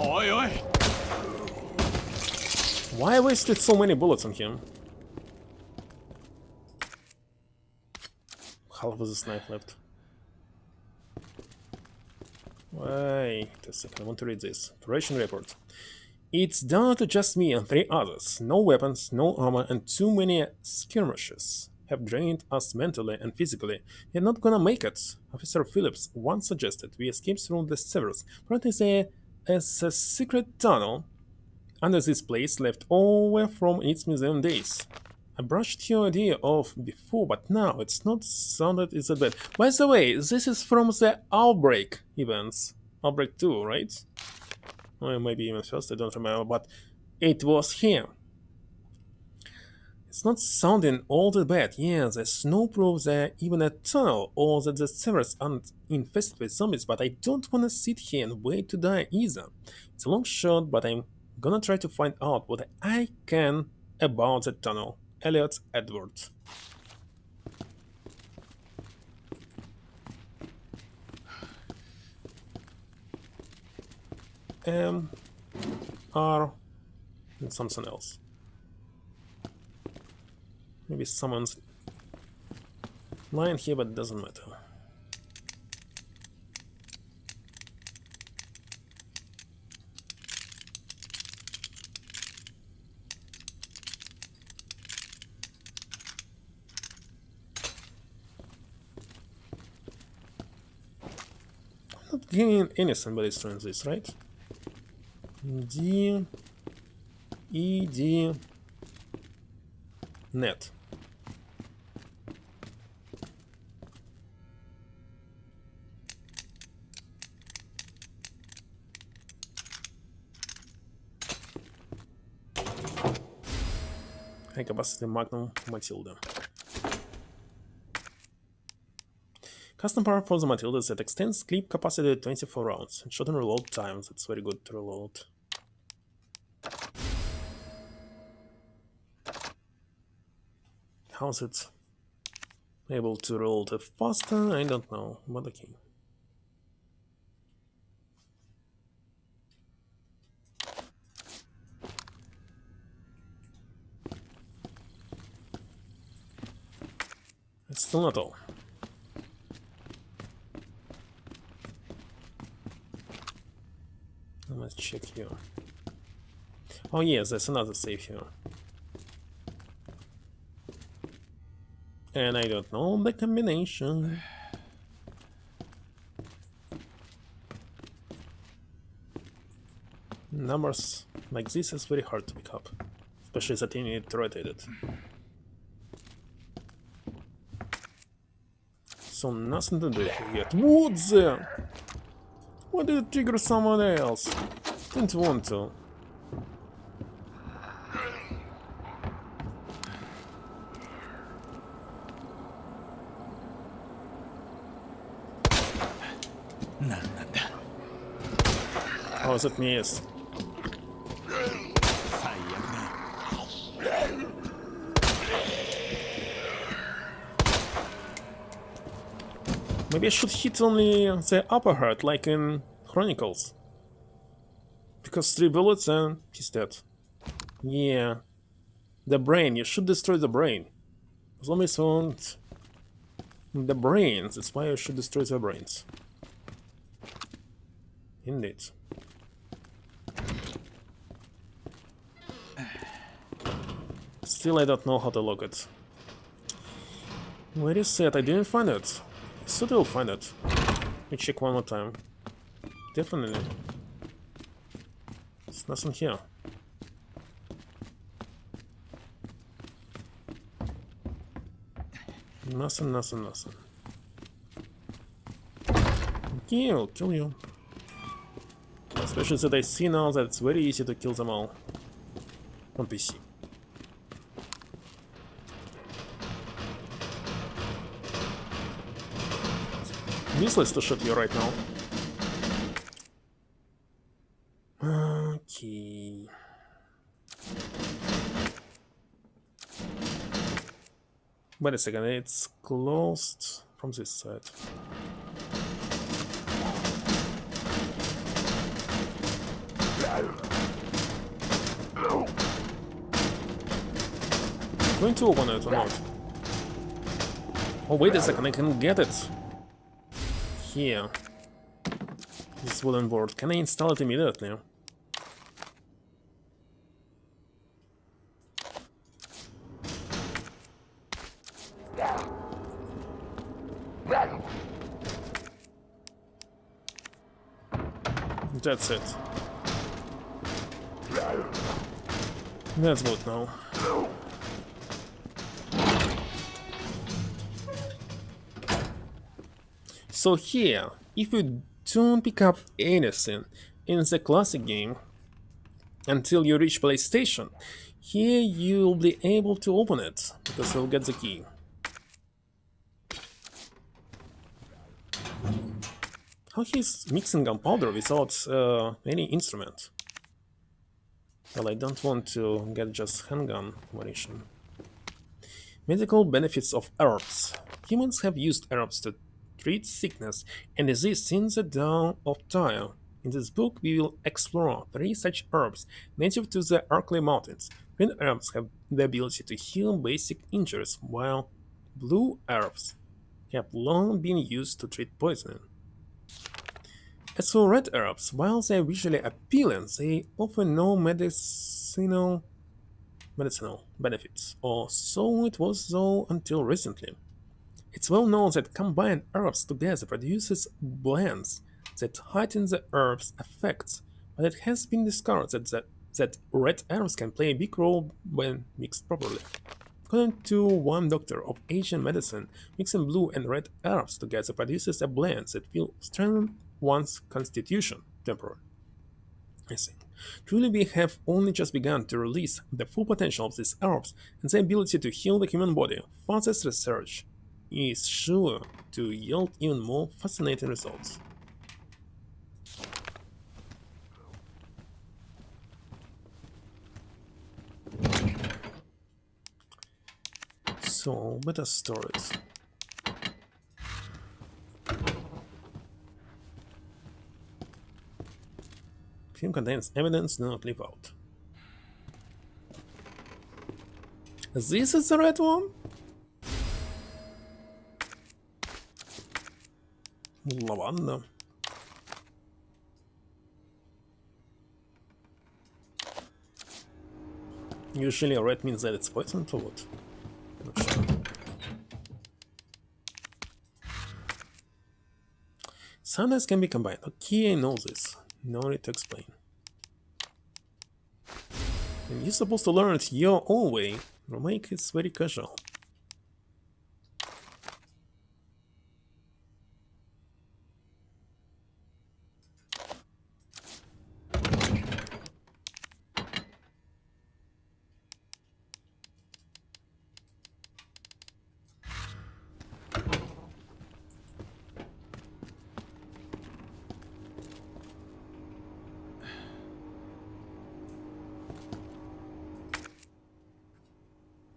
Oi, oi. Why I wasted so many bullets on him? Half of this knife left. Wait a second, I want to read this. Operation report. It's down to just me and 3 others. No weapons, no armor, and too many skirmishes have drained us mentally and physically. We're not gonna make it. Officer Phillips once suggested we escape through the sewers. Apparently there is a secret tunnel under this place left over from its museum days. I brushed your idea off before, but now it's not sounded is that bad. By the way, this is from the Outbreak events. Outbreak 2, right? Or maybe even first, I don't remember, but it was here. It's not sounding all that bad. Yeah, there's no proof there even a tunnel or that the sewers aren't infested with zombies, but I don't want to sit here and wait to die either. It's a long shot, but I'm gonna try to find out what I can about the tunnel. Elliot Edwards. M. R. and something else. Maybe someone's lying here, but it doesn't matter. cannot gain anything by destroying this, right? D ED net. High capacity Magnum Matilda. Custom power for the Matildas that extends clip capacity to 24 rounds and shorten reload times. It's very good to reload. How's it able to reload faster? I don't know, but okay. It's still not all. Let's check here. Oh yes, there's another save here. And I don't know the combination. Numbers like this is very hard to pick up, especially that you need to rotate it. So nothing to do here yet. What the? Why did it trigger someone else? Didn't want to. How's it missed? Maybe I should hit only the upper heart, like in Chronicles. Because 3 bullets and he's dead. Yeah. The brain, you should destroy the brain. Zombies want the brains, that's why you should destroy the brains. Indeed. Still I don't know how to lock it. Where is it? I didn't find it. I thought I'll find it. Let me check one more time. Definitely. There's nothing here. Nothing. Okay, I'll kill you. Especially that I see now that it's very easy to kill them all on PC. Useless to shoot you right now. Okay. Wait a second, it's closed from this side. Going to open it or not? Oh, wait a second, I can get it. Here. This wooden board. Can I install it immediately? That's it. That's good now. So here, if you don't pick up anything in the classic game until you reach PlayStation, here you'll be able to open it, because you'll get the key. How he's mixing gunpowder without any instrument? Well, I don't want to get just handgun ammunition. Medical benefits of herbs. Humans have used herbs to treat sickness and disease since the dawn of time. In this book, we will explore 3 such herbs native to the Arklay Mountains. Green herbs have the ability to heal basic injuries, while blue herbs have long been used to treat poisoning. As for red herbs, while they are visually appealing, they offer no medicinal benefits, or so it was though until recently. It's well known that combined herbs together produces blends that heighten the herb's effects, but it has been discovered that red herbs can play a big role when mixed properly. According to one doctor of Asian medicine, mixing blue and red herbs together produces a blend that will strengthen one's constitution temporarily. I think. Truly, we have only just begun to release the full potential of these herbs and their ability to heal the human body. Further research is sure to yield even more fascinating results. So, better store it. Film contains evidence, do not leave out. This is the red one? Lavanda. Usually red means that it's poison or what? Not sure. Sometimes can be combined. Okay, I know this. No need to explain. And you're supposed to learn it your own way. Remake is very casual.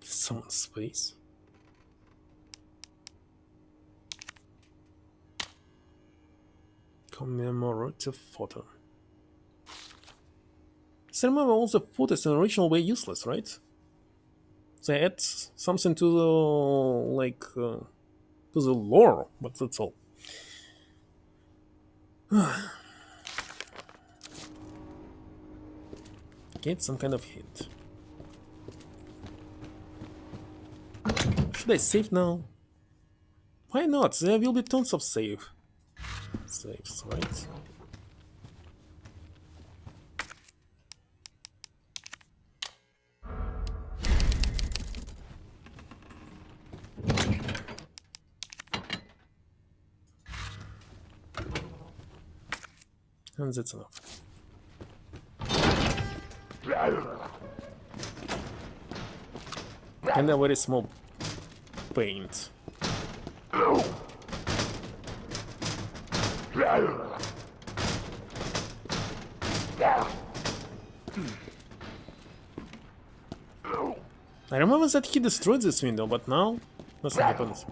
Someone's face. Commemorative photo. So remember, all the photos in the original were useless, right? They add something to the to the lore, but that's all. Get some kind of hint. Should I save now? Why not? There will be tons of saves, right? And that's enough. And a very small paint. I remember that he destroyed this window, but now nothing happens.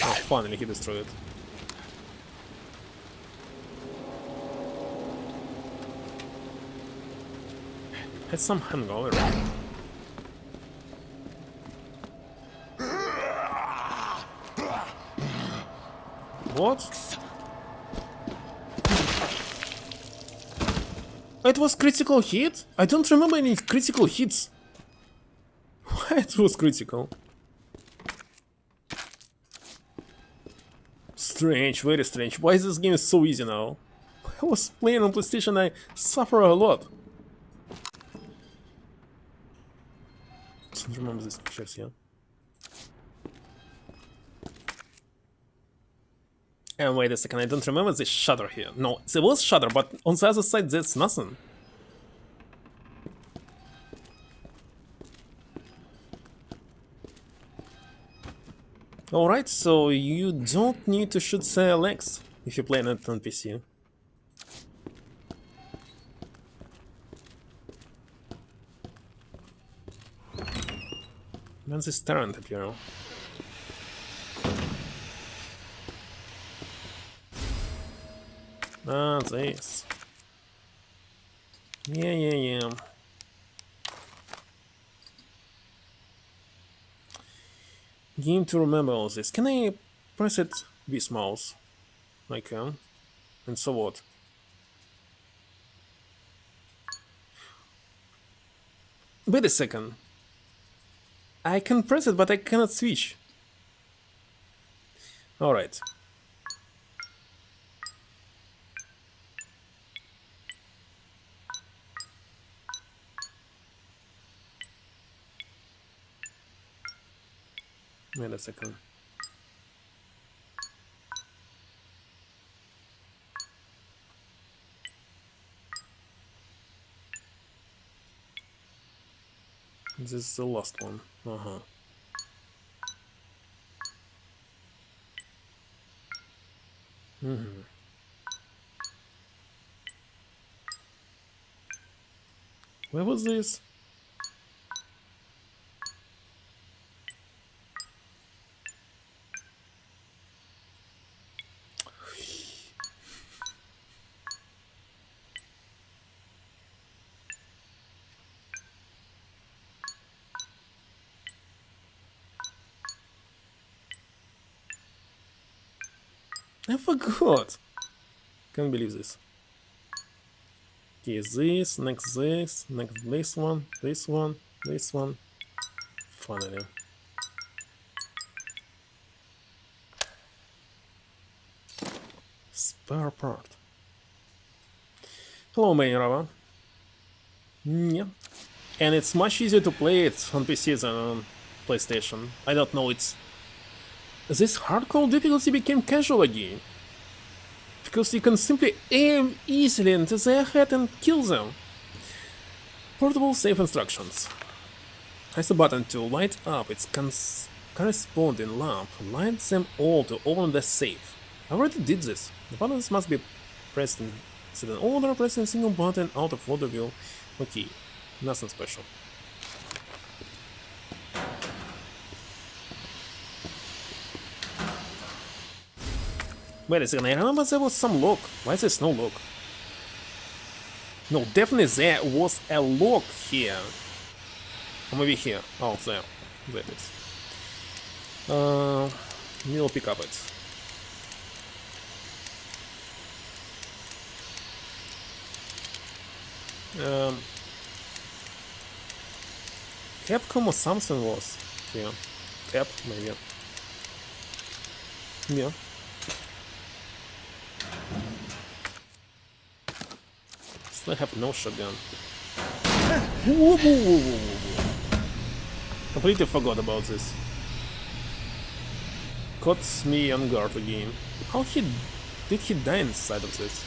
Oh, finally he destroyed it. Had some hangover. What? It was critical hit? I don't remember any critical hits. Why it was critical? Strange, very strange. Why is this game so easy now? I was playing on PlayStation, I suffer a lot. Don't remember these pictures, yeah. And wait a second, I don't remember the shutter here. No, there was shutter, but on the other side there's nothing. Alright, so you don't need to shoot the legs if you play it on PC. When's this turret appear? Ah, this. Yeah. Game to remember all this. Can I press it with mouse? I can. And so what? Wait a second. I can press it, but I cannot switch. Alright. a second. This is the last one. Where was this? I forgot. Can't believe this. Okay, this, next this, next this one, this one, this one. Finally. Spare part. Hello, Mayorava. Yeah. And it's much easier to play it on PC than on PlayStation. I don't know, it's... This hardcore difficulty became casual again. Because you can simply aim easily into their head and kill them. Portable save instructions. Press a button to light up its corresponding lamp. Light them all to open the safe. I already did this. The buttons must be pressed in certain order, pressing a single button out of order will... Okay, nothing special. Wait a second, I remember there was some lock. Why is there no lock? No, definitely there was a lock here. Or maybe here. Oh, there. There it is. We'll pick up it. Capcom or something was here. Cap, maybe. Yeah. Still have no shotgun. Whoa, whoa, whoa, whoa, whoa. Completely forgot about this. Caught me on guard again. How did he die inside of this?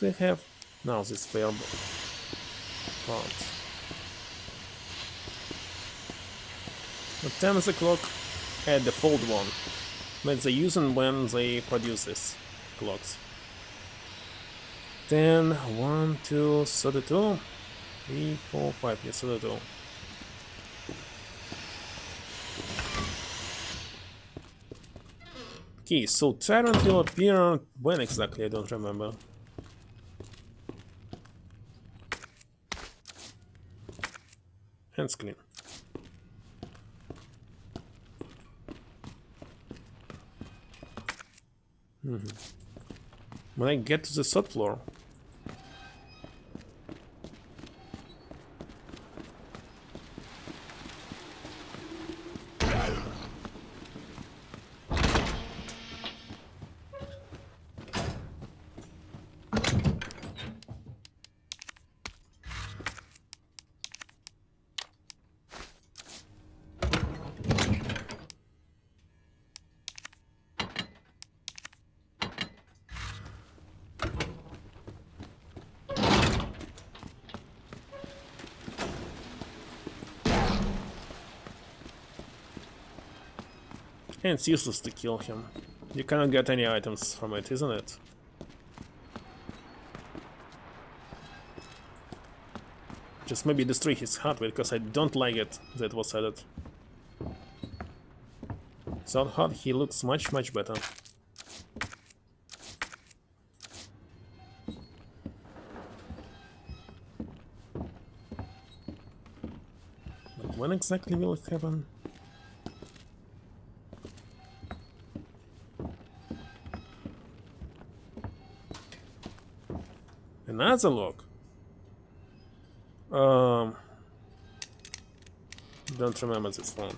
They have now this spare part. The 10 o'clock at the default one that they use when they produce these clocks. 10, 1, 2, 32, 3, 4, 5, yes, 32. Okay, so Tyrant will appear when exactly, I don't remember. Hands clean. When I get to the third floor. And it's useless to kill him. You cannot get any items from it, isn't it? Just maybe destroy his hardware, because I don't like it that was added. Without HUD, he looks much better. But when exactly will it happen? Another lock. Don't remember this one.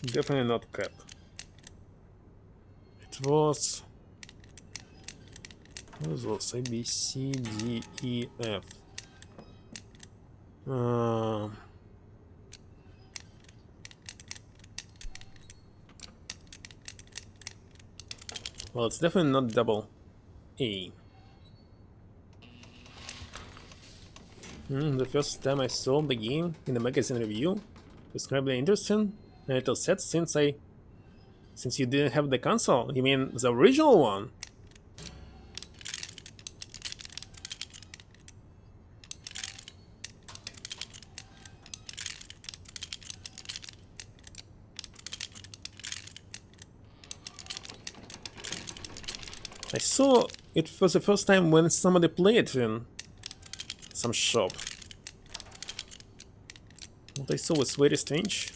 Definitely not cap. It was What is this? A, B, C, D, E, F. Well, it's definitely not double A. The first time I saw the game in a magazine review, it was incredibly interesting, and it was sad since you didn't have the console. You mean the original one? I saw it for the first time when somebody played it in some shop. What I saw was very strange.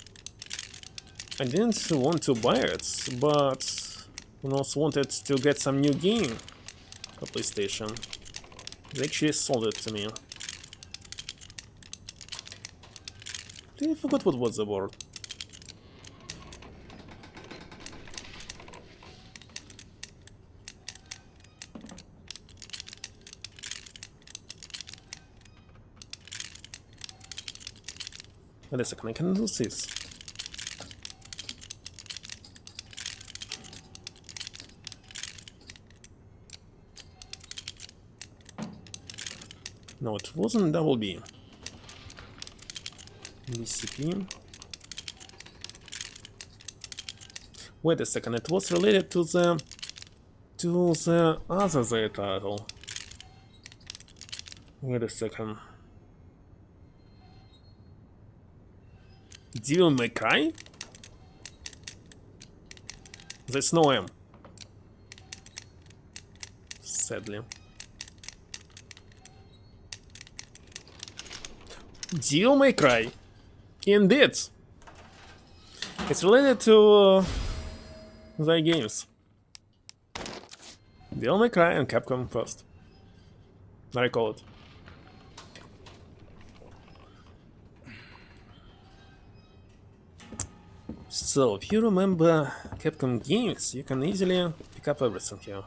I didn't want to buy it, but I also wanted to get some new game for PlayStation. They actually sold it to me. I forgot what was the word. Wait a second, I can do this. No, it wasn't double B. BCP. Wait a second, it was related to the other Z title. Wait a second. Devil May Cry? There's no M. Sadly. Devil May Cry. Indeed. It's related to their games. Devil May Cry and Capcom first. I recall it. So, if you remember Capcom games, you can easily pick up everything here.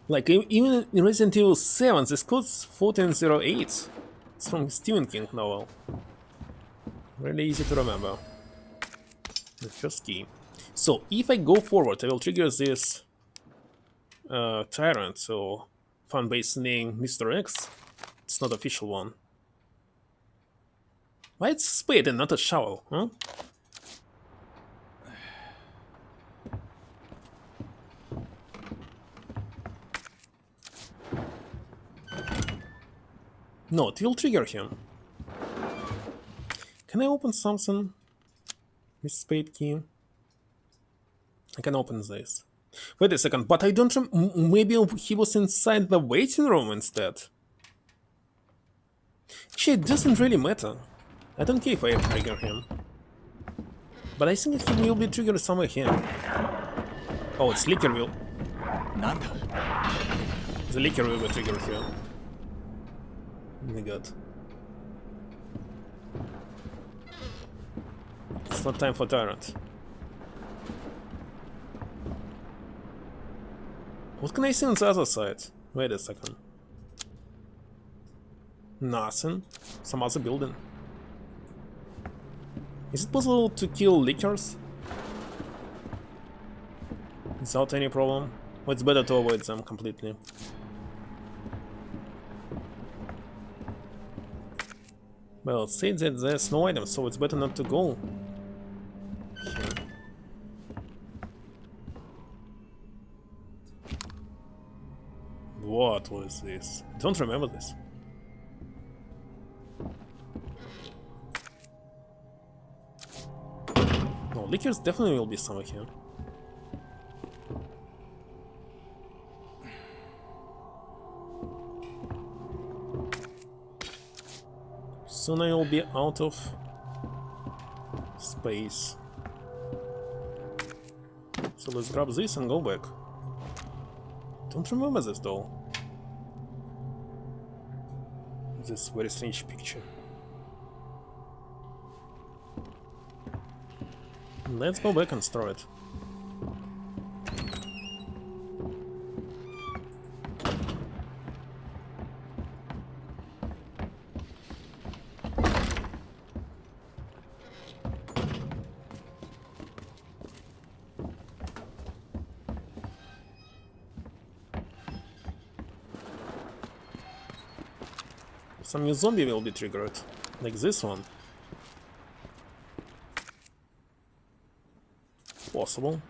Like, even in Resident Evil 7, this code's 1408. It's from Stephen King novel. Really easy to remember. The first key. So, if I go forward, I will trigger this Tyrant, so fan-based name Mr. X. It's not official one. Why it's a spade and not a shovel, huh? No, it will trigger him. Can I open something with spade key? I can open this. Wait a second, but I don't maybe he was inside the waiting room instead. Actually, it doesn't really matter. I don't care if I trigger him. But I think he will be triggered somewhere here. Oh, it's Licker wheel. The Licker will be triggered here. Oh my god. It's not time for Tyrant. What can I see on the other side? Wait a second. Nothing. Some other building. Is it possible to kill Lickers without any problem? Or it's better to avoid them completely? Well, it said that there's no items, so it's better not to go here. What was this? I don't remember this. No, Lickers definitely will be somewhere here. Soon I will be out of space. So let's grab this and go back. Don't remember this though. This very strange picture. Let's go back and store it. some new zombie will be triggered, like this one. Possible.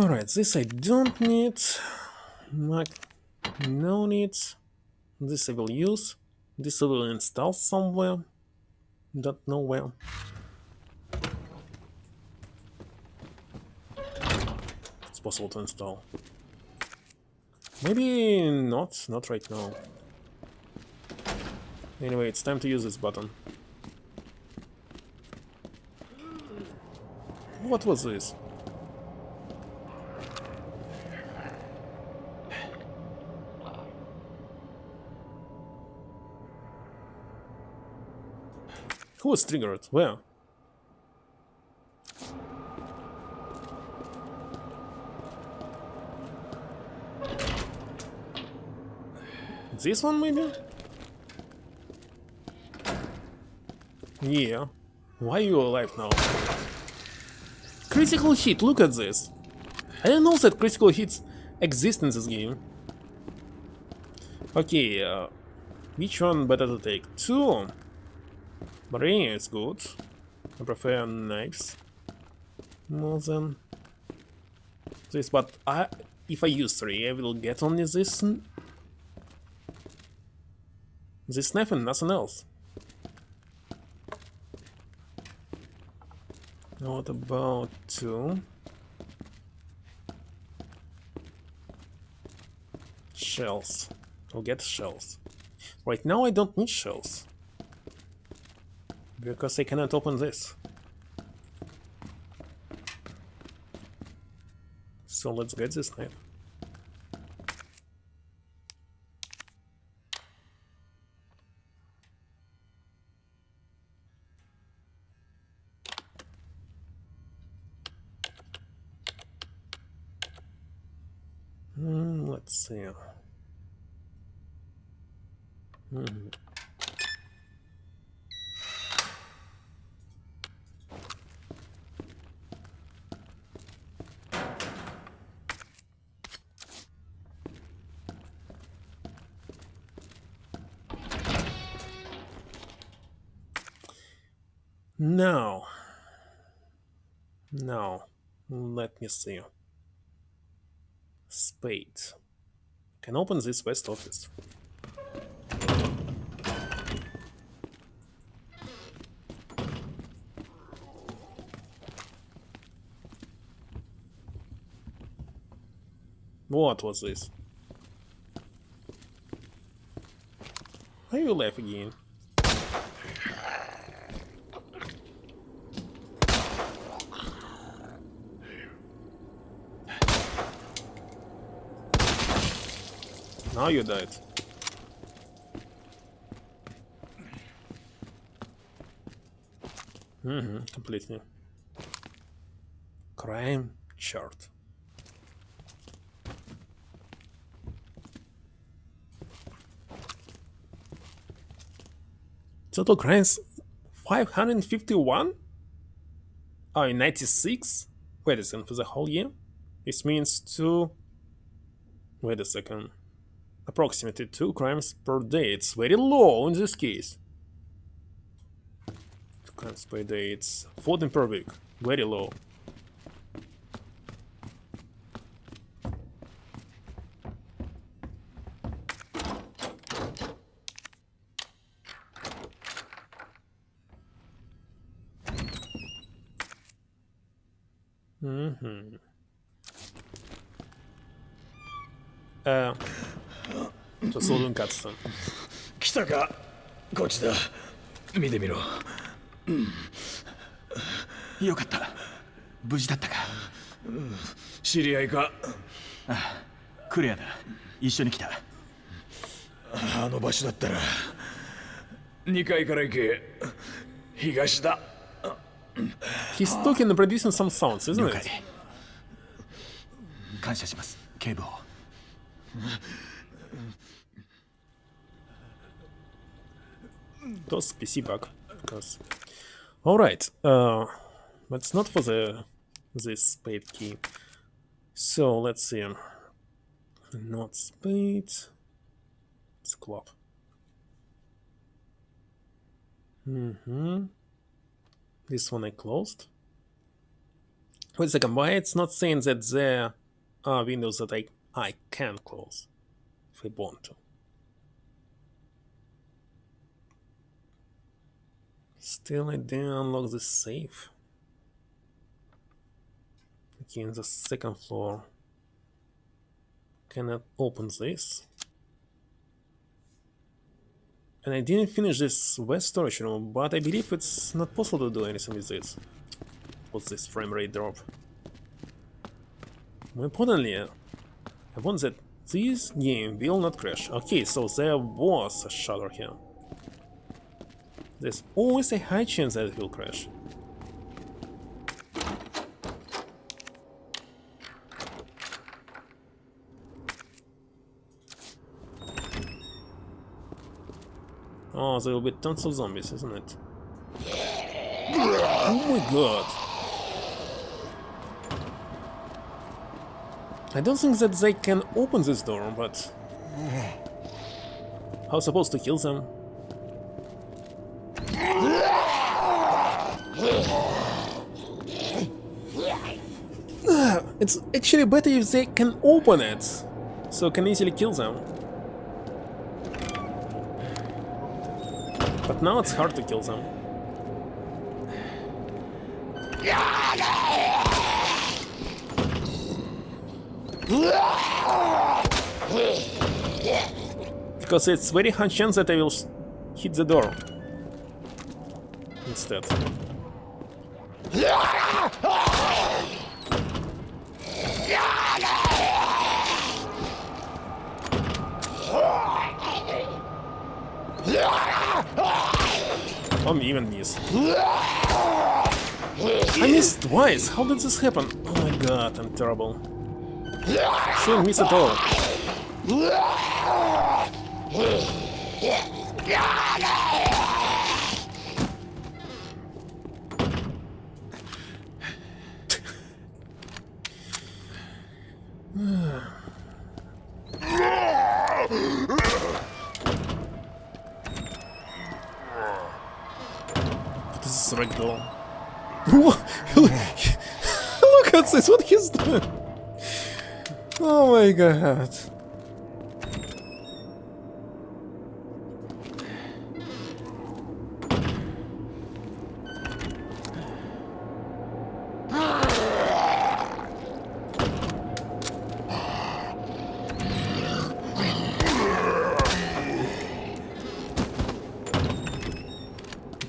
Alright, this I don't need. No need. This I will use. This I will install somewhere. Don't know where. It's possible to install. Maybe not right now. Anyway, it's time to use this button. What was this? Who was triggered? Where? This one, maybe? Yeah. Why are you alive now? Critical hit, look at this. I didn't know that critical hits exist in this game. Okay, which one better to take? Two. Brain is good. I prefer knives more than this, but if I use three, I will get only this knife and nothing else. What about two? Shells. I'll get shells. Right now I don't need shells, because I cannot open this. So let's get this knife. Let's see. Now, let me see. Spade. Can open this west office. What was this? Are you alive again? Now you died. Completely. Crime chart. Total crimes 551? Oh, 96? Wait a second, for the whole year? This means two... Wait a second. Approximately 2 crimes per day. It's very low in this case. 2 crimes per day, it's 14 per week. Very low. Just holding cutscene. 来たか、こっちだ。見てみろ。よかった。無事だったか。知り合いか。クレアだ。一緒に来た。あの場所だったら2階から行け。東だ。 He's talking and producing some sounds, isn't 了解 it? 感謝します警部補 It was PC bug. Because... Alright, but not for this spade key. So let's see. Not spade. It's club. This one I closed. Wait a second, why it's not saying that there are windows that I can close if I want to? Still, I didn't unlock the safe. Okay, in the second floor. Cannot open this. And I didn't finish this west storage room, but I believe it's not possible to do anything with it. What's this frame rate drop? More importantly, I want that this game will not crash. Okay, so there was a shutter here. There's always a high chance that it will crash. Oh, there will be tons of zombies, isn't it? Oh my god! I don't think that they can open this door, but... How am I supposed to kill them? It's actually better if they can open it, so I can easily kill them. But now it's hard to kill them. Because it's very high chance that I will hit the door instead. Even miss. I missed twice. How did this happen? Oh my god, I'm terrible. Shouldn't miss at all. This is ragdoll. Look at this, what he's doing. Oh my god.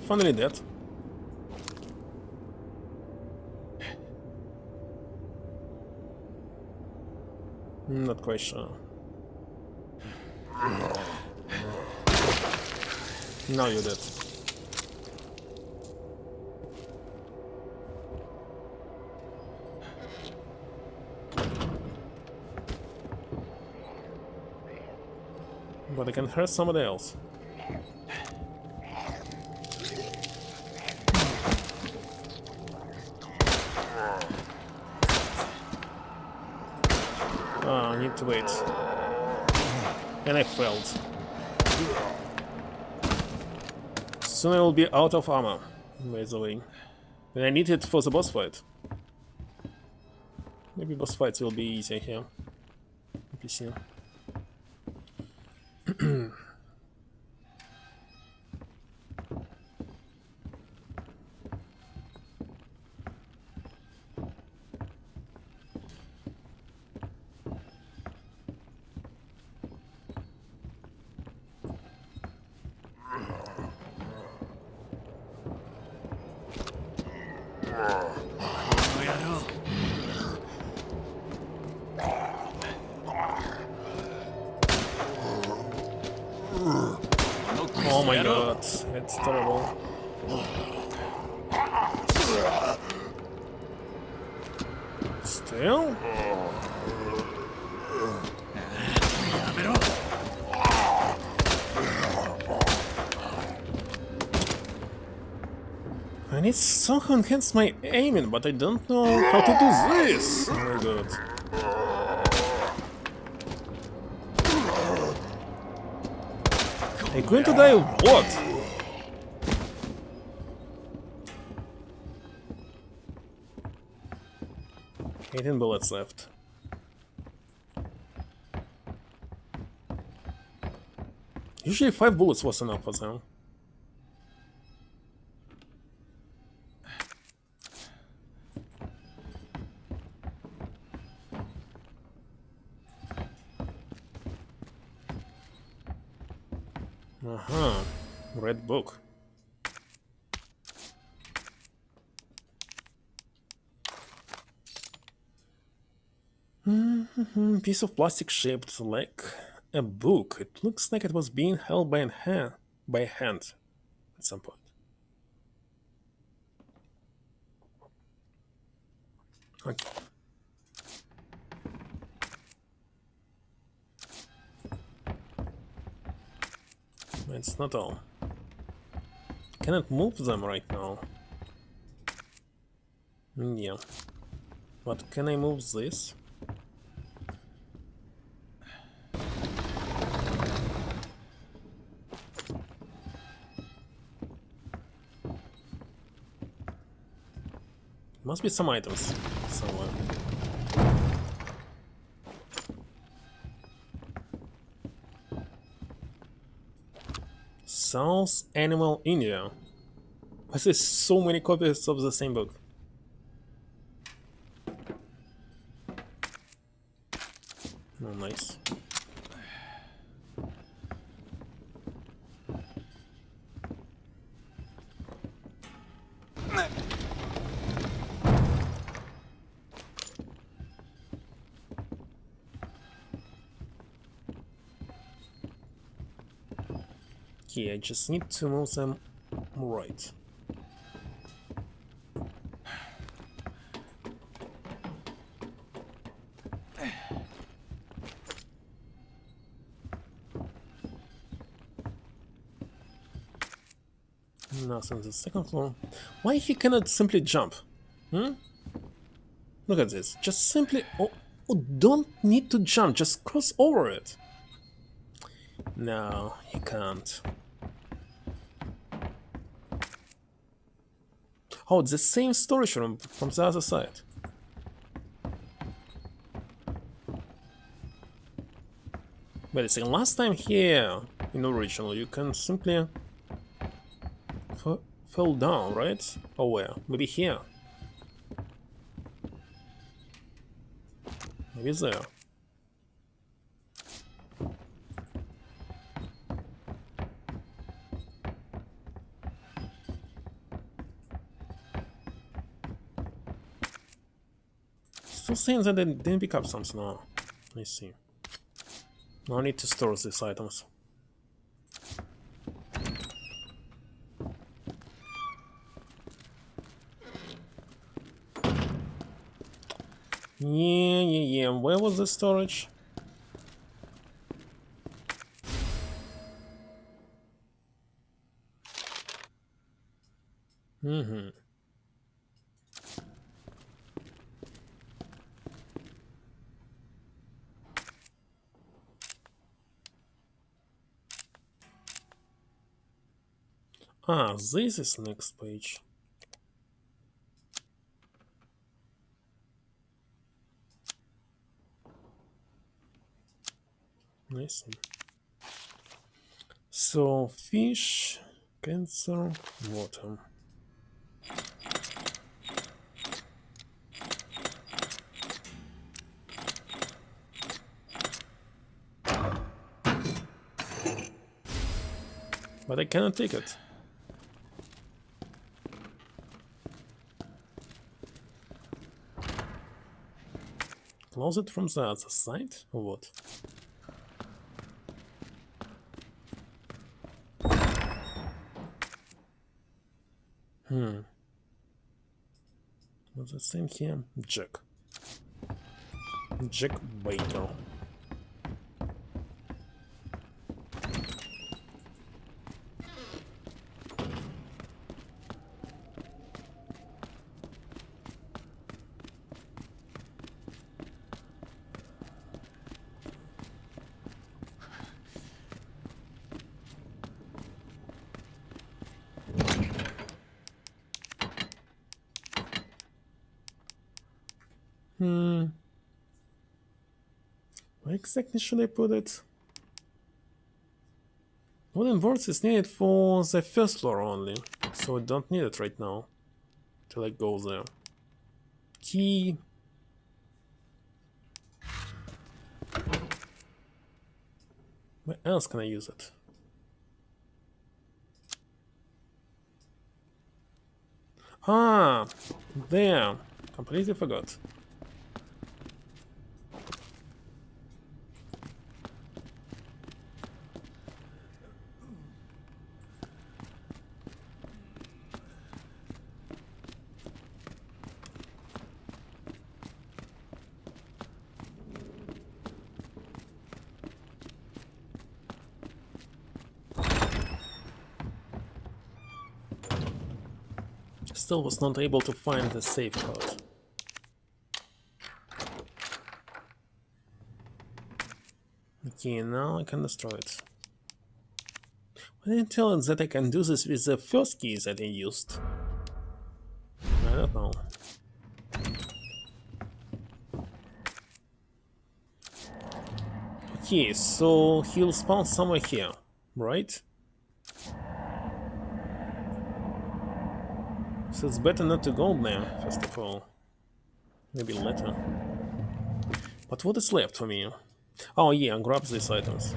Finally dead. Not quite sure. Now you're dead. But I can hurt somebody else. I need to wait. And I failed. Soon I will be out of armor, by the way. And I need it for the boss fight. Maybe boss fights will be easier here. PC. my god, it's terrible. Still? I need somehow enhance my aiming, but I don't know how to do this. Oh my god. I'm going to die of what? 18 bullets left. Usually 5 bullets was enough for them. Aha, red book. Piece of plastic shaped like a book. It looks like it was being held by a hand at some point. Okay. It's not all. Cannot move them right now. Yeah. But can I move this? Must be some items somewhere. South Animal India. I see so many copies of the same book. Oh, nice. Okay, I just need to move them right. Nothing on the second floor. Why he cannot simply jump? Hmm? Look at this. Just simply... Oh, don't need to jump. Just cross over it. No, he can't. Oh, it's the same storage room from the other side. Wait a second. Last time here in original, you can simply... fell down, right? Oh, where? Maybe here. Maybe there. Still saying that they didn't pick up something now. I see. Now I need to store these items. Yeah. Where was the storage? Ah, this is next page. I see. So, fish, cancer, water. But I cannot take it. Close it from the other side, or what? What's the same here? Jack. Jack Baker. Where exactly should I put it? Wooden boards is needed for the first floor only, so I don't need it right now. Till I go there. Key. Where else can I use it? Ah, there. Completely forgot. Still was not able to find the safe code. Okay, now I can destroy it. Why didn't tell it that I can do this with the first key that I used? I don't know. Okay, so he'll spawn somewhere here, right? So it's better not to go there, first of all. Maybe later. But what is left for me? Oh yeah, grab these items.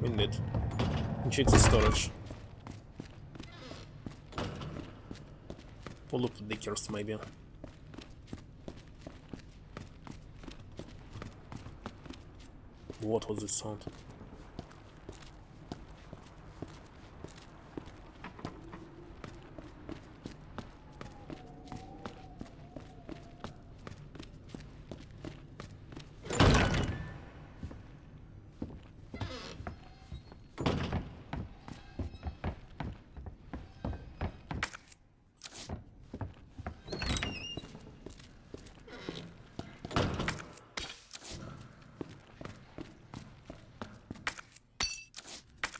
Indeed. And check the storage. Full of liquors, maybe. What was this sound?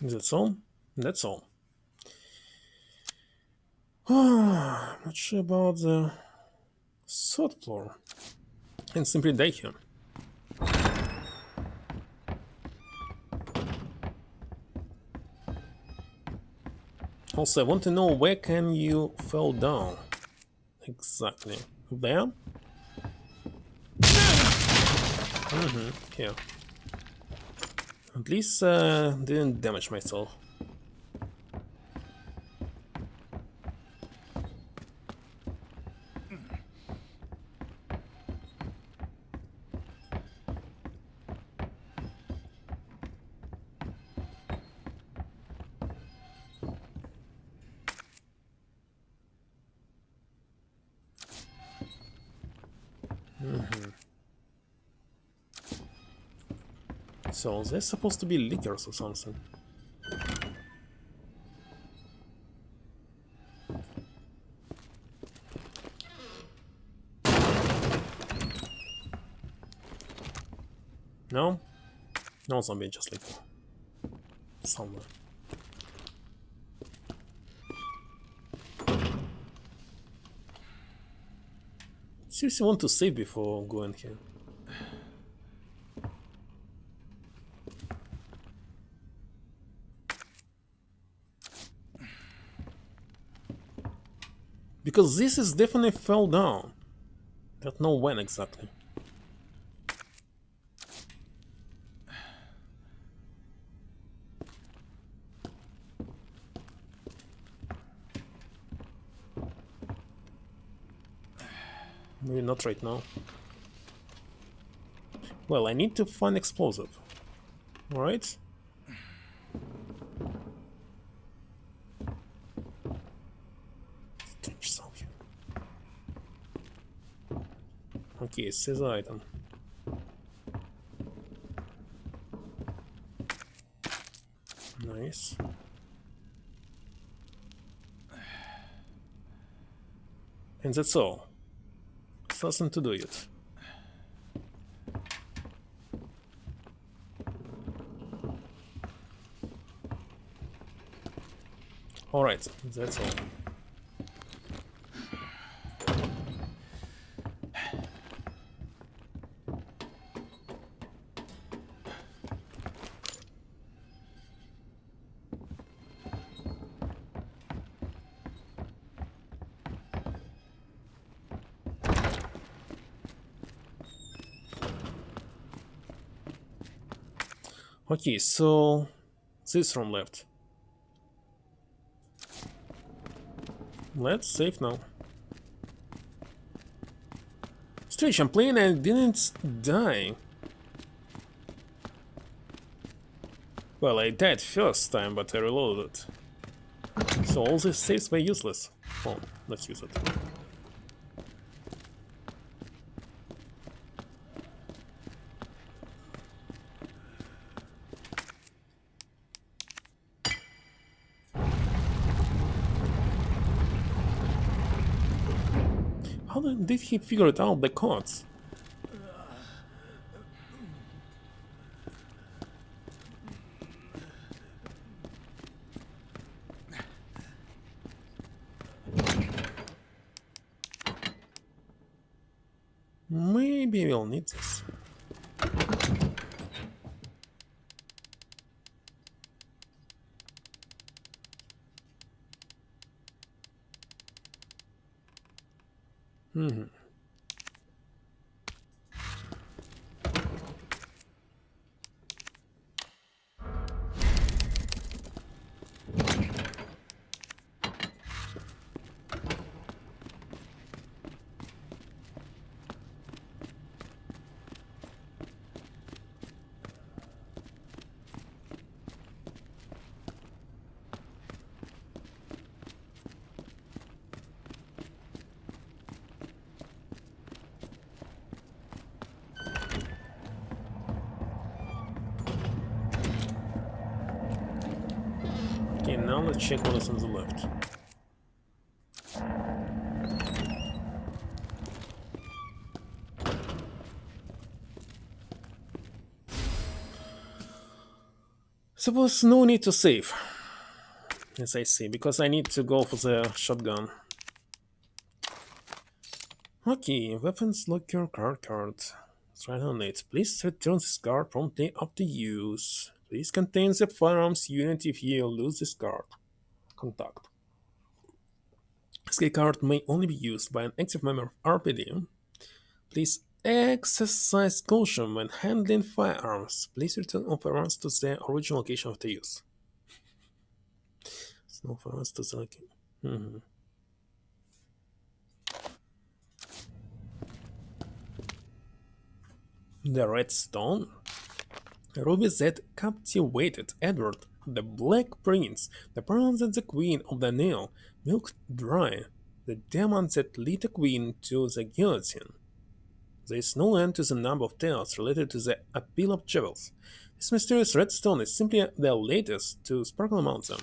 That's all? That's all. Not sure about the third floor. And simply die here. Also, I want to know where can you fall down? Exactly. There? Here. At least didn't damage myself. So there's supposed to be liquors or something. No? No zombie, just liquor. Somewhere. Seriously want to save before going here. Because this is definitely fell down. Don't know when exactly. Maybe not right now. Well, I need to find explosive. Alright. Strange Okay, seize item. Nice. And that's all. There's nothing to do yet. Alright, that's all. Okay, so this room left. Let's save now. Strange, I'm playing and I didn't die. Well, I died first time, but I reloaded. So all these saves were useless. Oh, let's use it. How did he figure it out, the codes? Maybe we'll need this. Okay, now let's check what is on the left. Suppose no need to save. As I see, because I need to go for the shotgun. Okay, weapons locker card. Let's write on it. Please return this card promptly after use. Please contain the firearms unit if you lose this card. Contact. This card may only be used by an active member of RPD. Please exercise caution when handling firearms. Please return all firearms to their original location after use. No firearms to the location. The Redstone. Ruby that captivated Edward, the Black Prince, the pearl that the Queen of the Nile milked dry, the diamond that led the Queen to the guillotine. There is no end to the number of tales related to the appeal of jewels. This mysterious redstone is simply the latest to sparkle among them.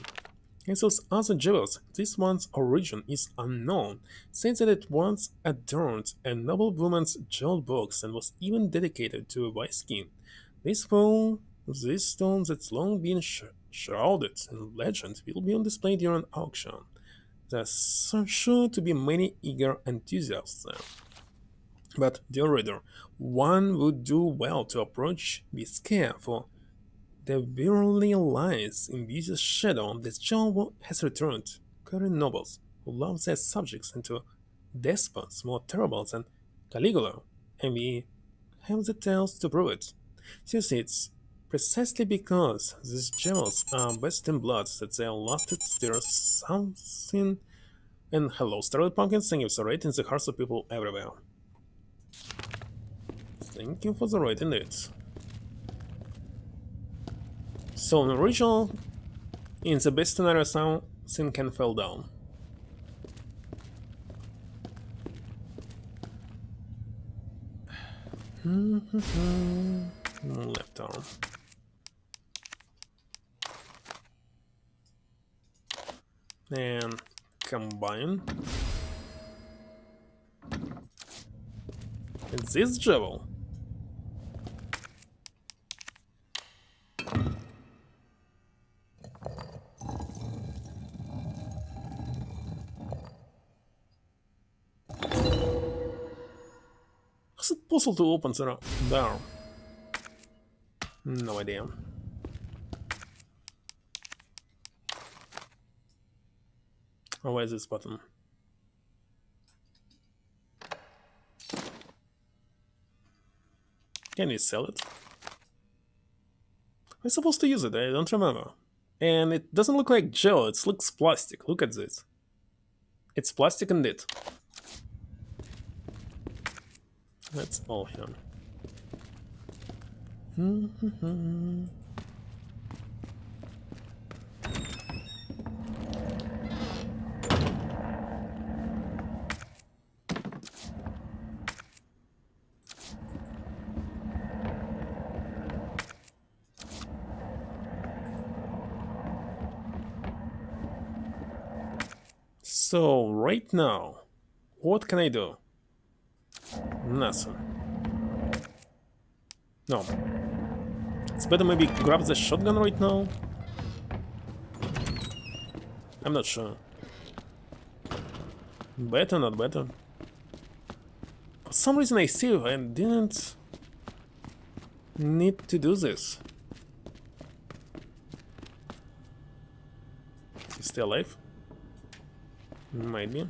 As those other jewels, this one's origin is unknown, since that it once adorned a noble woman's jewel box and was even dedicated to a wise king. This stone that's long been shrouded in legend will be on display during auction. There's sure to be many eager enthusiasts there. But, dear reader, one would do well to approach with care, for there verily lies in beauty's shadow that John has returned, carrying nobles who love their subjects into despots more terrible than Caligula, and we have the tales to prove it. Since it's precisely because these jewels are best in blood that they lasted stirs something. And hello, Starlight Pumpkins, thank you for rating the hearts of people everywhere. Thank you for the raid indeed. So in the original, in the best scenario, something can fall down. Left arm. And combine. And this javel. Is it possible to open the door? No idea. Oh, where's this button? Can you sell it? I'm supposed to use it, I don't remember. And it doesn't look like gel, it looks plastic. Look at this. It's plastic indeed. That's all here. So, right now, what can I do? Nothing. No. It's better maybe grab the shotgun right now? I'm not sure. Better, not better. For some reason I see I didn't need to do this. Is still alive? Might be.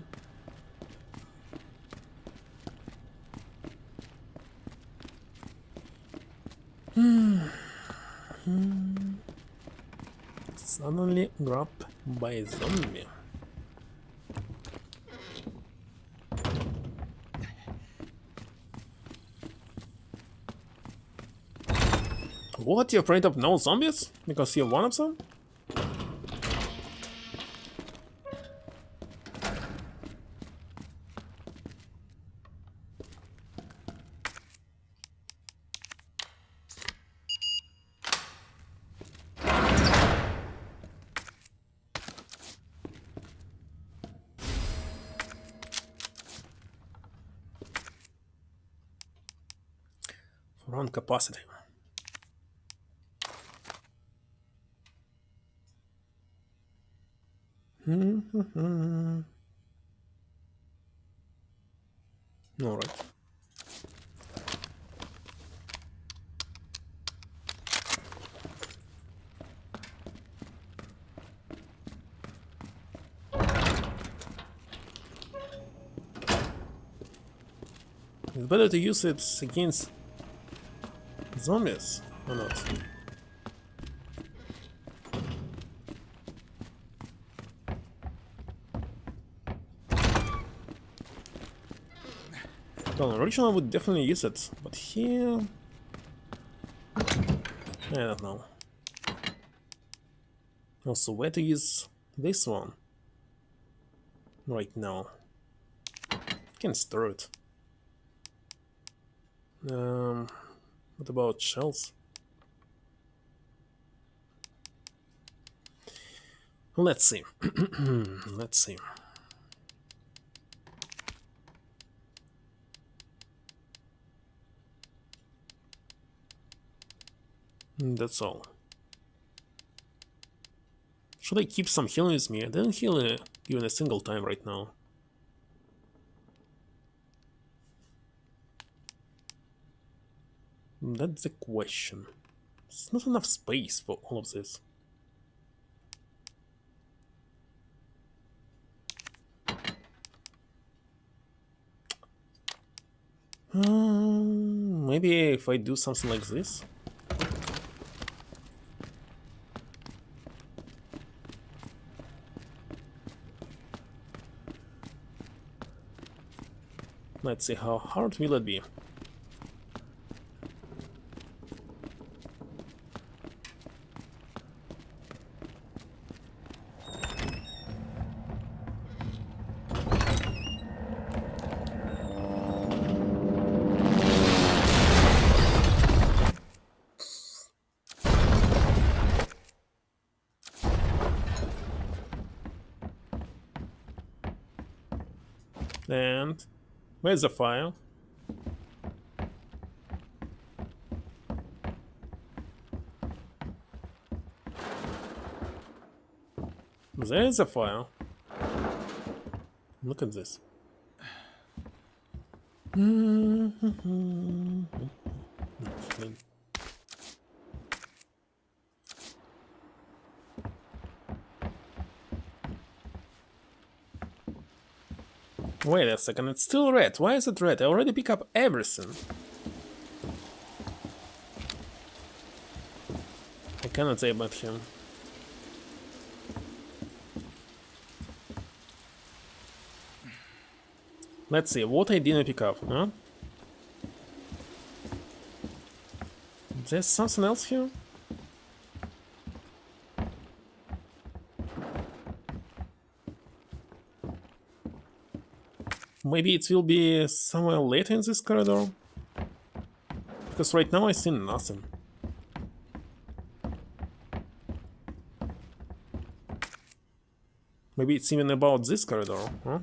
Suddenly grabbed by a zombie. What? You're afraid of no zombies? Because you're one of them? Run capacity. All right. It's better to use it against zombies or not? Well, originally I would definitely use it, but here I don't know. Also, where to use this one right now? Can store it. What about shells? Let's see. Let's see. That's all. Should I keep some healing with me? I didn't heal even a single time right now. That's the question. There's not enough space for all of this. Maybe if I do something like this. Let's see, how hard will it be? And where's the fire? There's a fire. Look at this. Wait a second, it's still red. Why is it red? I already pick up everything. I cannot say about him. Let's see, what I didn't pick up, huh? There's something else here? Maybe it will be somewhere later in this corridor? Because right now I see nothing. Maybe it's even about this corridor, huh?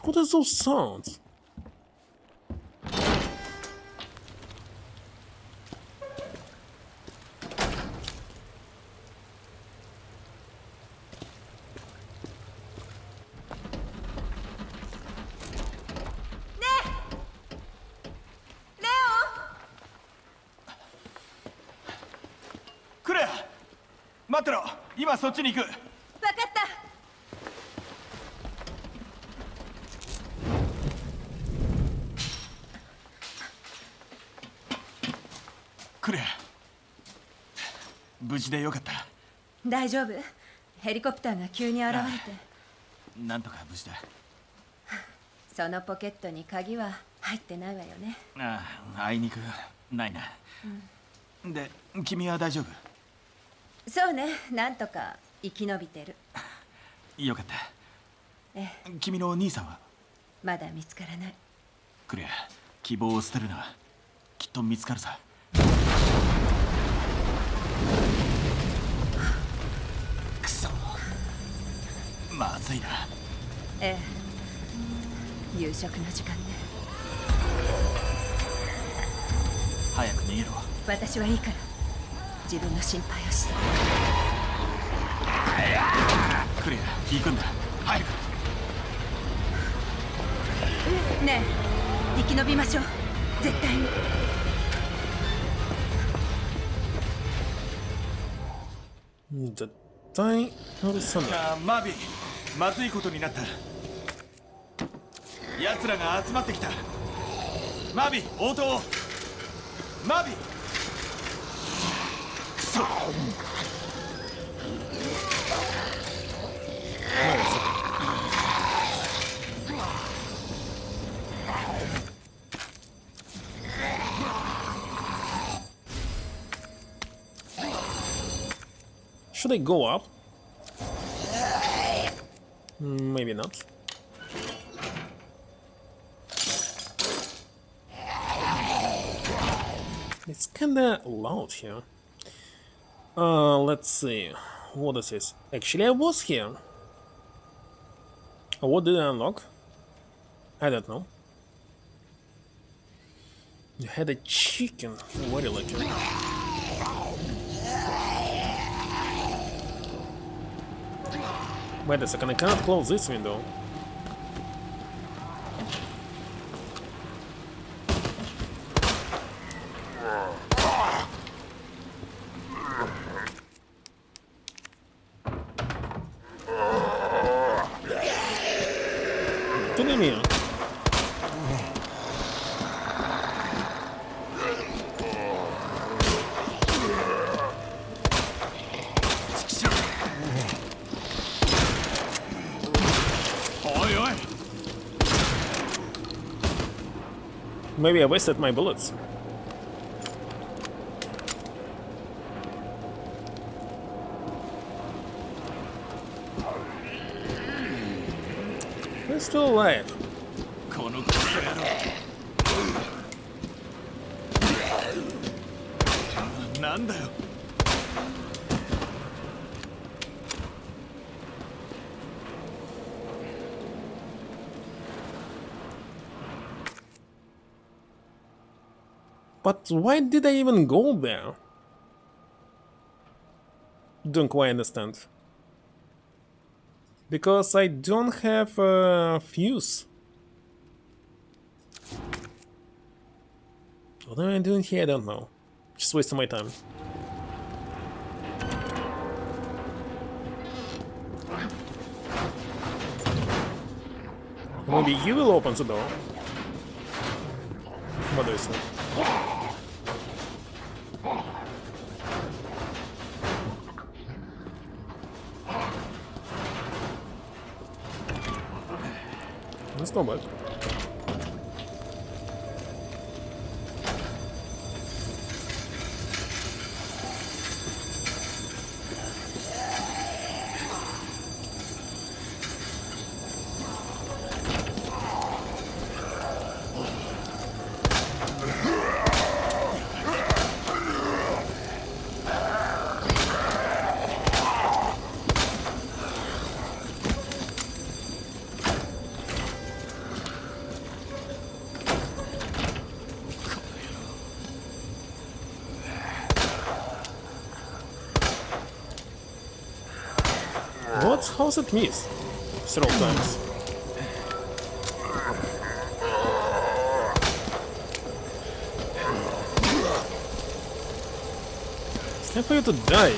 What are those sounds?クレア待ってろ、今そっちに行く。分かった。クレア、無事でよかった。大丈夫。ヘリコプターが急に現れて。なんとか無事だ。そのポケットに鍵は入ってないわよね。ああ、あいにくないな。で、君は大丈夫？そうね、なんとか生き延びてる。よかった。ええ、君のお兄さんは？まだ見つからない。クレア、希望を捨てるな。きっと見つかるさ。くそ、まずいな。ええ、夕食の時間ね。早く逃げろ。私はいいから自分の心配をして。クレア、行くんだ。早く。ねえ、生き延びましょう。絶対に。絶対許さない。マービー、まずいことになった。奴らが集まってきた。マービー、応答を。マービー。くそ。Should I go up? Maybe not. It's kinda loud here. Let's see. What is this? Actually, I was here. What did I unlock? I don't know. You had a chicken. Very lucky. Wait a second, I cannot close this window. What do you mean? Maybe I wasted my bullets. They're still alive. このクソ野郎。なんだよ。 But why did I even go there? Don't quite understand. Because I don't have a fuse. What am I doing here? I don't know. Just wasting my time. Maybe you will open the door. What do you say? Let's go back. What? How's it missed? Several times. It's time for you to die.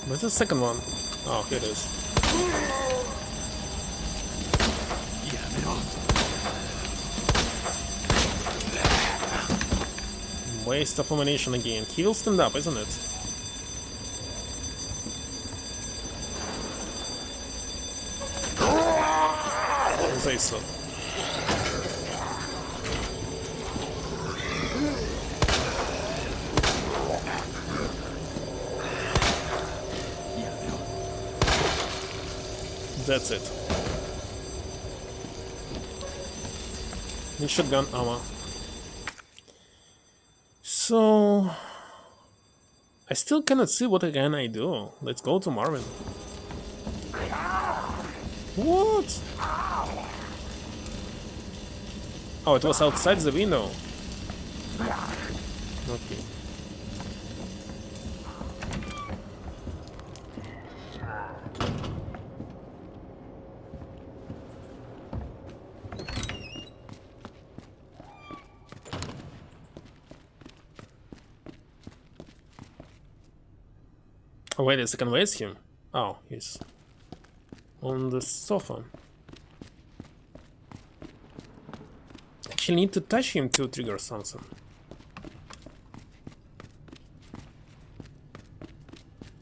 Where's the second one? Oh, here it is. Waste of ammunition again. He will stand up, isn't it? As I said. That's it. Need shotgun ammo. So I still cannot see what can I do. Let's go to Marvin. What? Oh, it was outside the window. Okay. Oh, wait a second, where's him? Oh, he's on the sofa. Actually need to touch him to trigger something.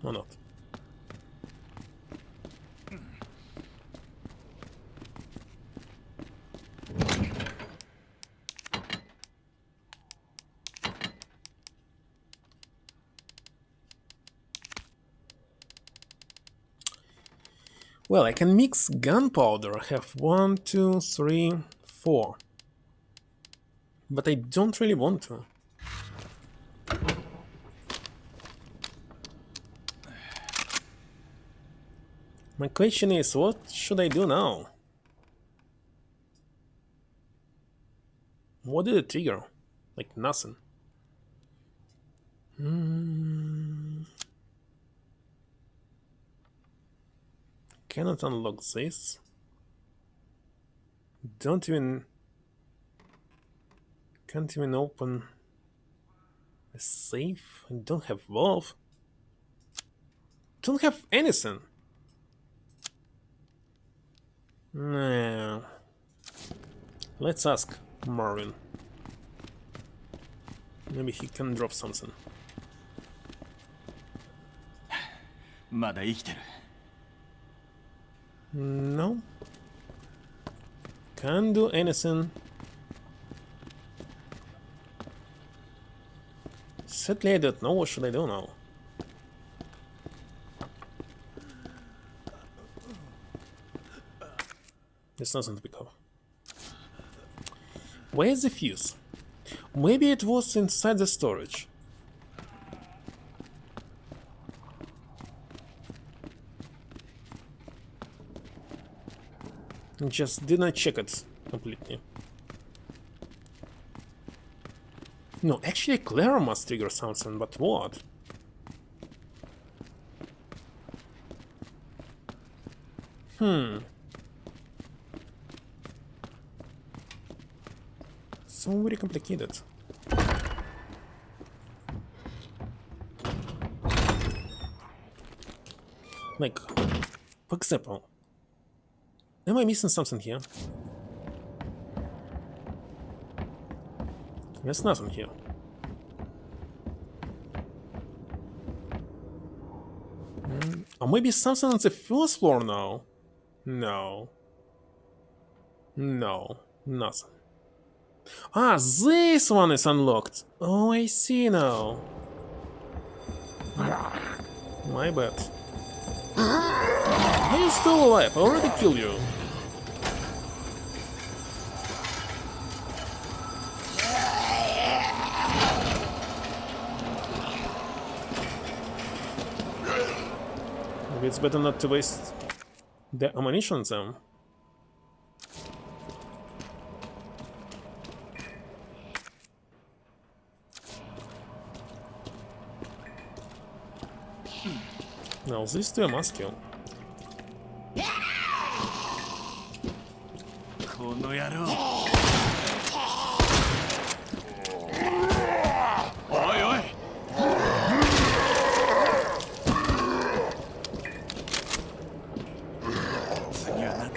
Or not. Well, I can mix gunpowder. I have 1, 2, 3, 4. But I don't really want to. My question is, what should I do now? What did it trigger? Like nothing. Cannot unlock this. Can't even open a safe. I don't have valve. Don't have anything. Nah. Let's ask Marvin. Maybe he can drop something. まだ生きてる。 No. Can't do anything. Sadly, I don't know. What should I do now? There's nothing to pick up. Where's the fuse? Maybe it was inside the storage. Just didn't check it completely. No, actually Clara must trigger something, but what? So very complicated. Like, for example, am I missing something here? There's nothing here. Or maybe something on the first floor now? No. No, nothing. Ah, this one is unlocked. Oh, I see now. My bad. Are you still alive? I already killed you. Maybe it's better not to waste the ammunition on them. Now these two I must kill. この野郎。おいおい。次は何だ。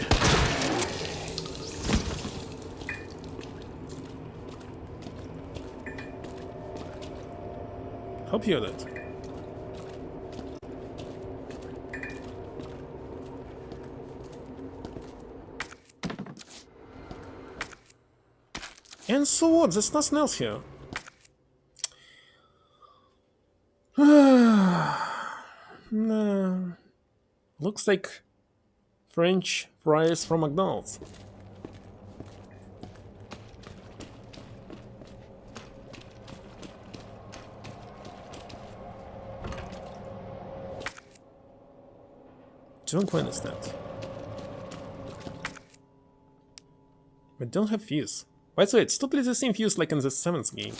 Hope you did. And so what? There's nothing else here. No. Looks like French fries from McDonald's. Don't quite understand. We don't have fuse. By the way, it's totally the same fuse like in the 7th game.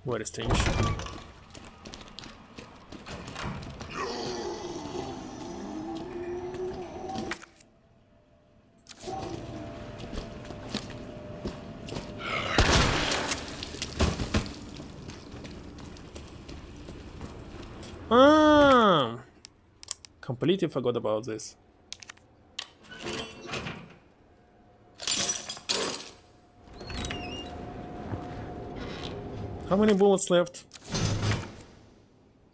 Very strange. Completely forgot about this. How many bullets left?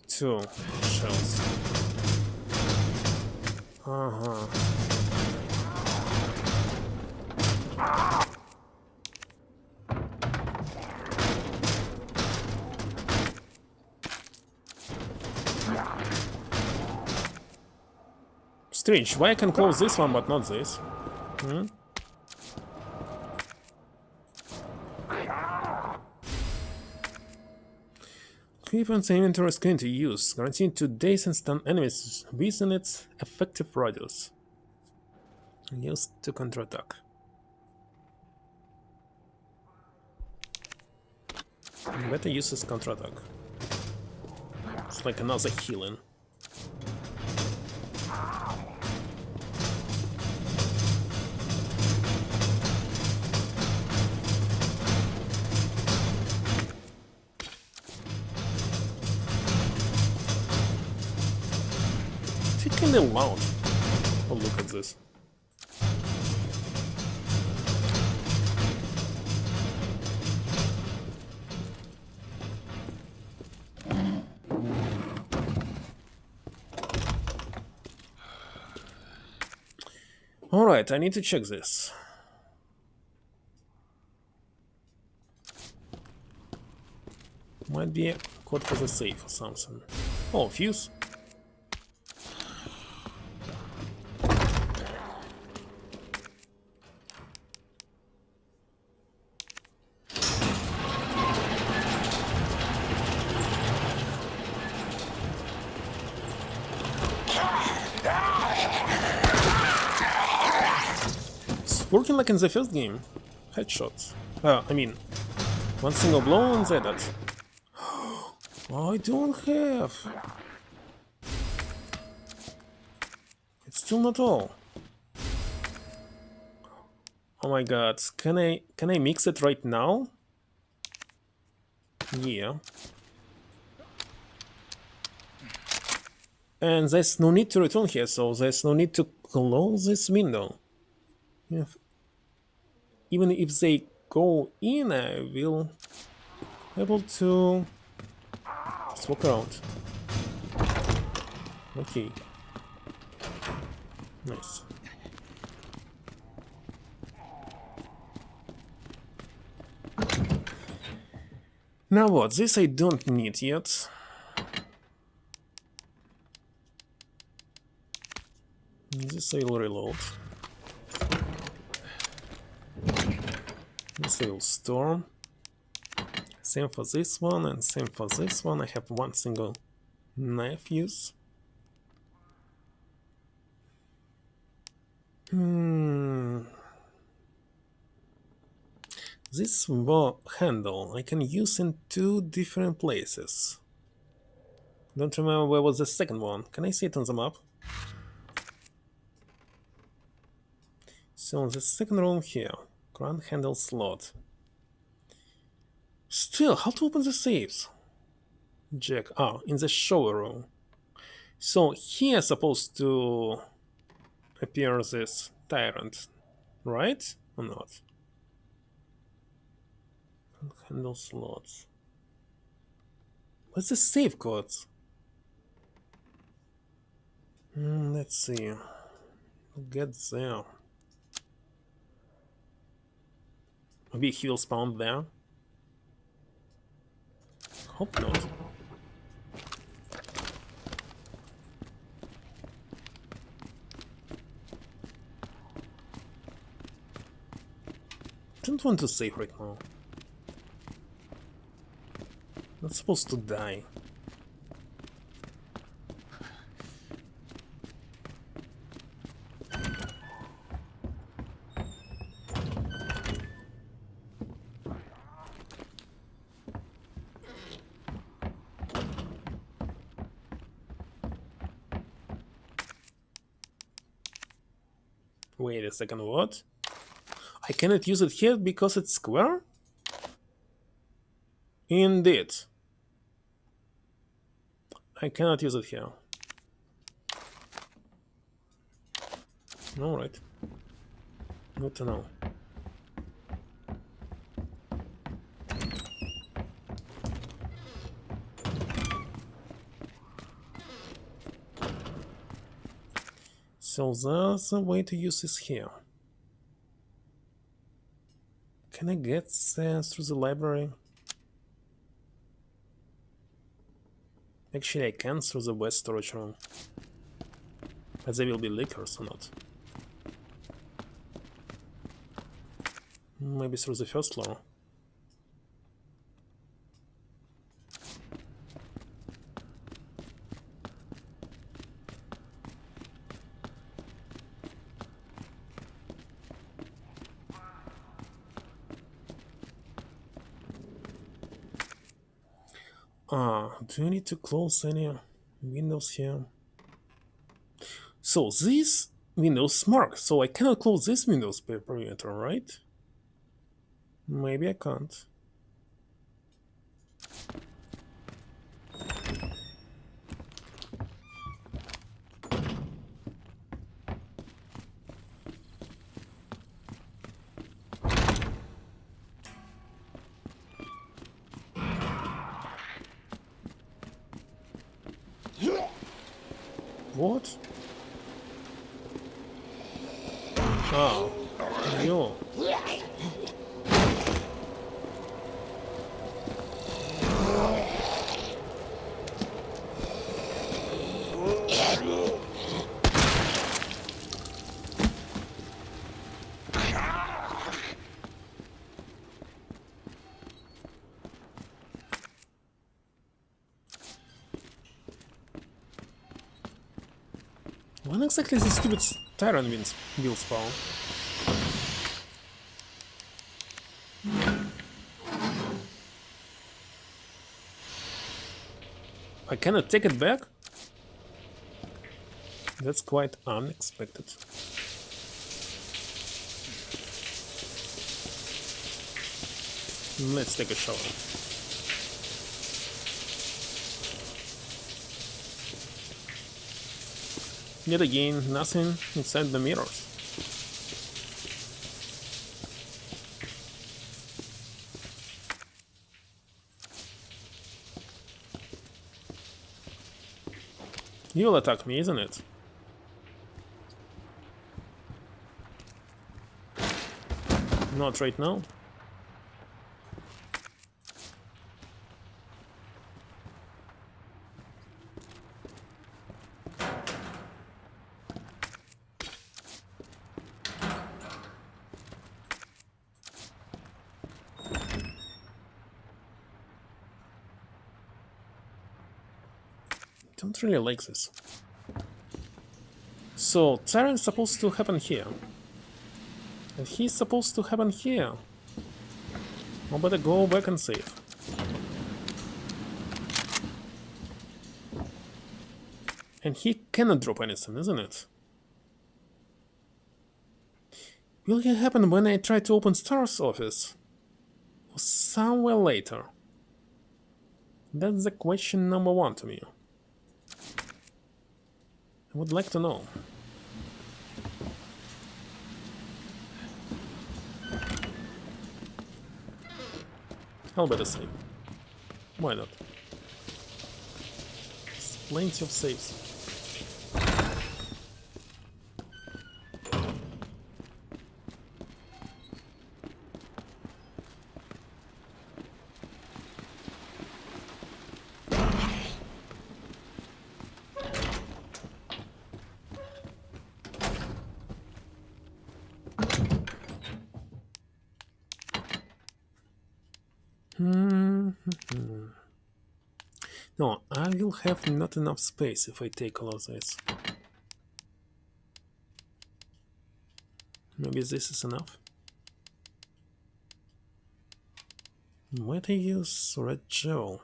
2 shells. Strange, why I can close this one but not this? Weapons inventory is going to use, guaranteed to daze and stun enemies within its effective radius. Used to counterattack. Better use as counterattack. It's like another healing. It's kinda loud. Oh, look at this. Alright, I need to check this. Might be a code for the safe or something. Oh, fuse. It's working like in the first game. Headshots. I mean, one single blow and that. I don't have. It's still not all. Oh my god, can I mix it right now? Yeah. And there's no need to return here, so there's no need to close this window. Even if they go in, I will able to just walk around. Okay. Nice. Now what? This I don't need yet. This I will reload. This I will store. Same for this one and same for this one. I have one single knife use. This handle I can use in two different places. Don't remember where was the second one. Can I see it on the map? So the second room here. Grand handle slot. Still, how to open the safes? Jack. Ah, in the shower room. So here supposed to appear this tyrant, right? Or not? Handle slots. What's the safe codes? Let's see. Get there. Maybe he will spawn there. Hope not. Don't want to save right now. Not supposed to die. Wait a second, what? I cannot use it here because it's square? Indeed. I cannot use it here. Alright. Good to know. So there's a way to use this here. Can I get through the library? Actually, I can through the west storage room. But there will be liquors or not. Maybe through the first floor. Do you need to close any windows here? So this Windows marked, so I cannot close this Windows perimeter, right? Maybe I can't. What? Oh, you. When exactly is this stupid Tyrant will spawn? I cannot take it back? That's quite unexpected. Let's take a shower. Yet again, nothing inside the mirrors. You'll attack me, isn't it? Not right now. Don't really like this. So, Tyrant's supposed to happen here. And he's supposed to happen here. I better go back and save. And he cannot drop anything, isn't it? Will it happen when I try to open Star's office? Or somewhere later? That's the question number one to me. I would like to know. I'll better save. Why not? There's plenty of saves. No, I will have not enough space if I take all of this. Maybe this is enough. Might I use red gel?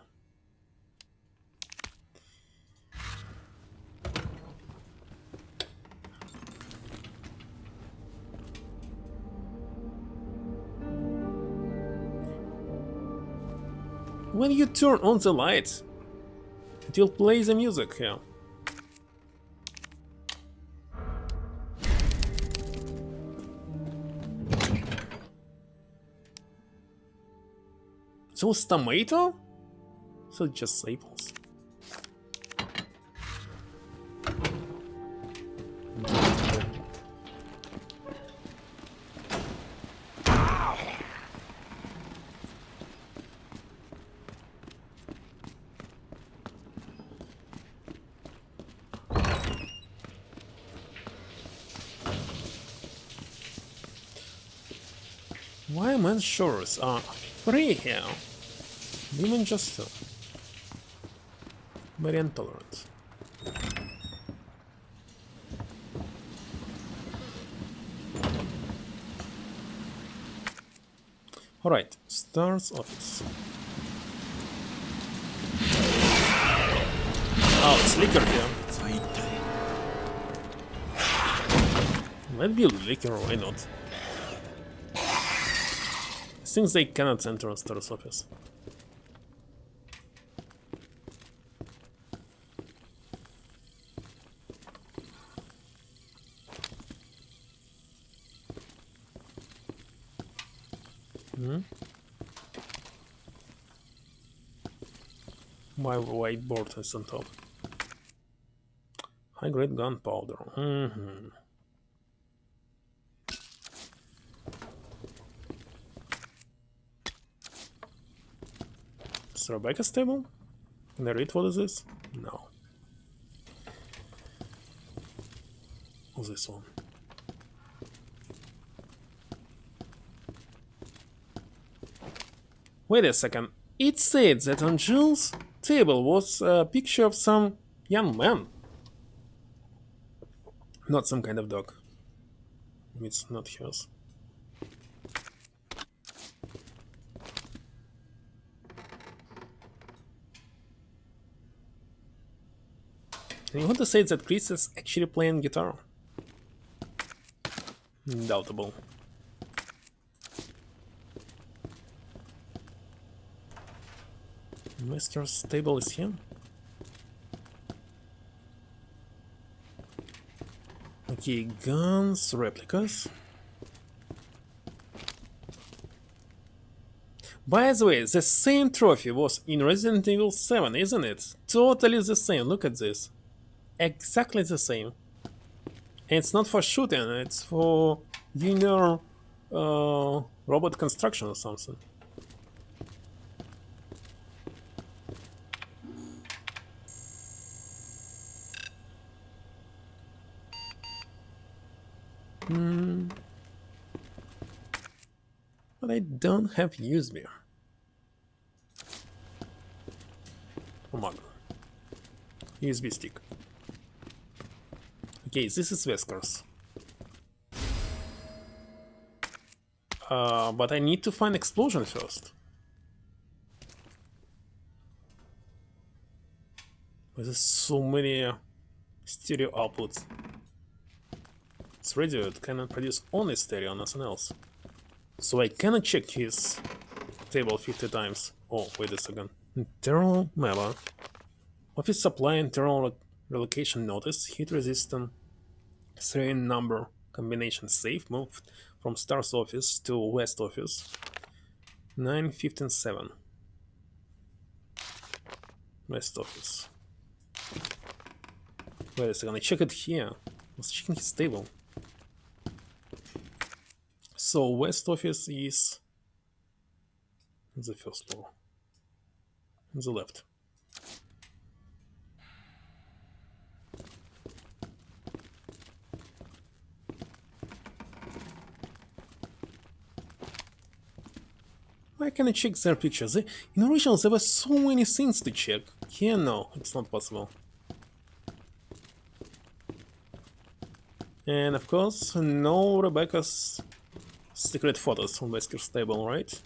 When you turn on the lights, it will play the music here. So it's tomato? So it's just apples. Why men's shorts are free here? Women just very intolerant. Alright, Star's office. Oh, it's liquor here. Might be liquor, why not? Since they cannot enter on Star's office. My whiteboard is on top. High grade gunpowder. Is Rebecca's table? Can I read what is this? No. What's this one? Wait a second. It said that on Jules' table was a picture of some young man. Not some kind of dog. It's not hers. And you want to say that Chris is actually playing guitar? Doubtable. Master's table is here. Okay, guns, replicas. By the way, the same trophy was in Resident Evil 7, isn't it? Totally the same, look at this. Exactly the same. And it's not for shooting, it's for linear robot construction or something. But I don't have USB. Come on. USB stick. Okay, this is Vesker's. But I need to find explosion first. There's so many stereo outputs. It's radio, it cannot produce only stereo, nothing else. So I cannot check his table 50 times. Oh, wait a second. Internal memo. Office supply internal relocation notice. Heat resistant serial number combination safe moved from Star's office to West office. 9:157. West office. Wait a second, I checked it here. I was checking his table. So West office is the first floor. On the left. Why can I check their pictures? In original there were so many things to check. Here no, it's not possible. And of course, no Rebecca's secret photos on Wesker's table, right?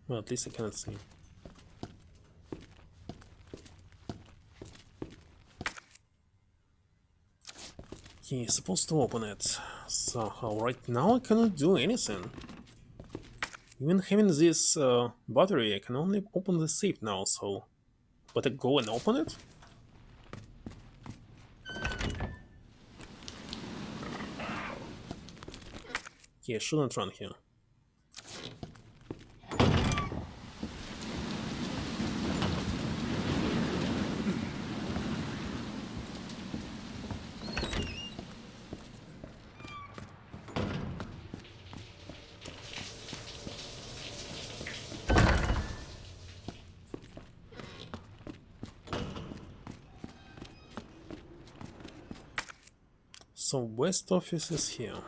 Well, at least I cannot see. He's supposed to open it somehow. Right now I cannot do anything. Even having this battery, I can only open the safe now, so... But I go and open it? Yeah, I shouldn't run here. So West office is here.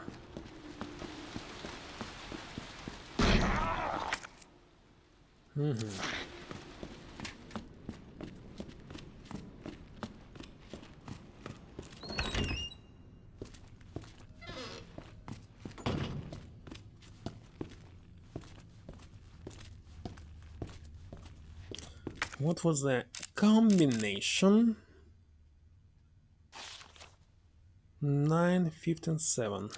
What was the combination? 9, 15, 7.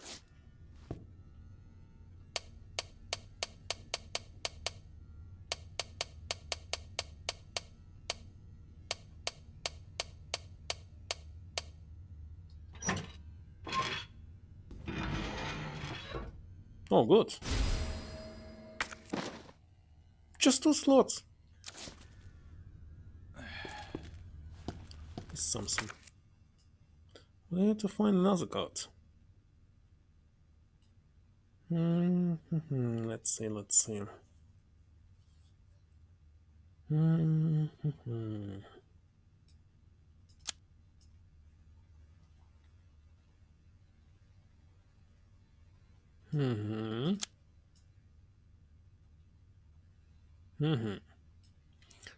Oh, good. Just 2 slots. It's something. We need to find another card. Let's see, let's see.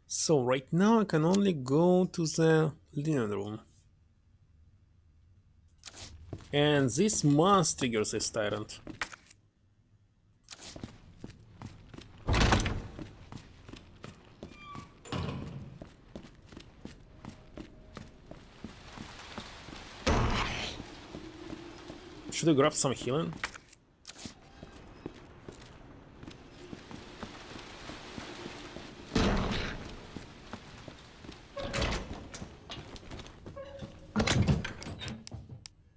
So right now I can only go to the living room. And this must trigger this tyrant. Should I grab some healing?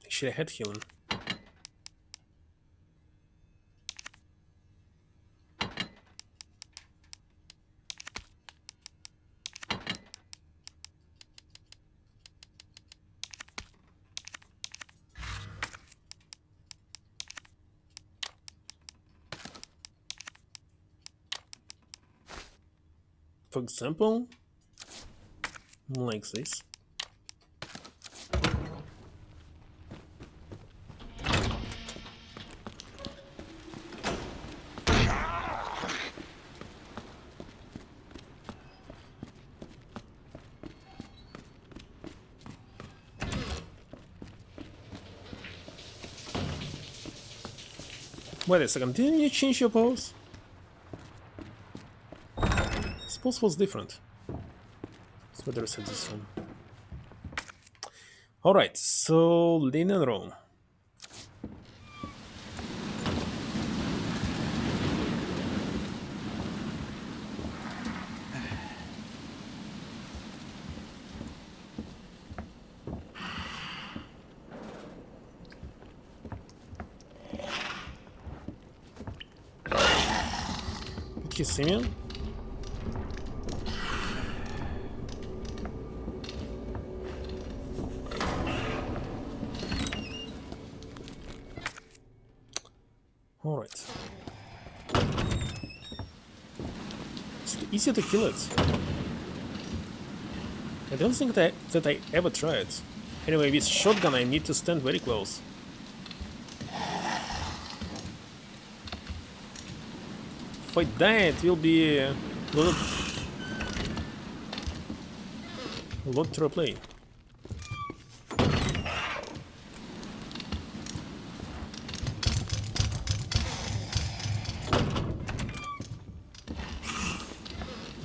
Actually, I had healing. For example, like this. Wait a second, didn't you change your pose? This pose was different. Let's better reset this one. Alright, so linen room. Did he see me? Alright. It's easy to kill it. I don't think that I ever tried. Anyway, with shotgun I need to stand very close. If I die, it will be a lot to replay.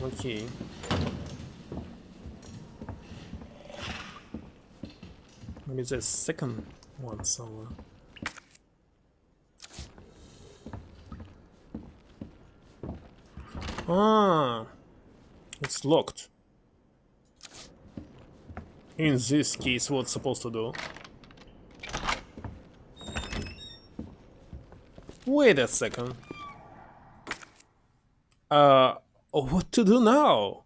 Okay. Maybe there's a second one somewhere. Ah, it's locked. In this case, what's supposed to do? Wait a second. What to do now?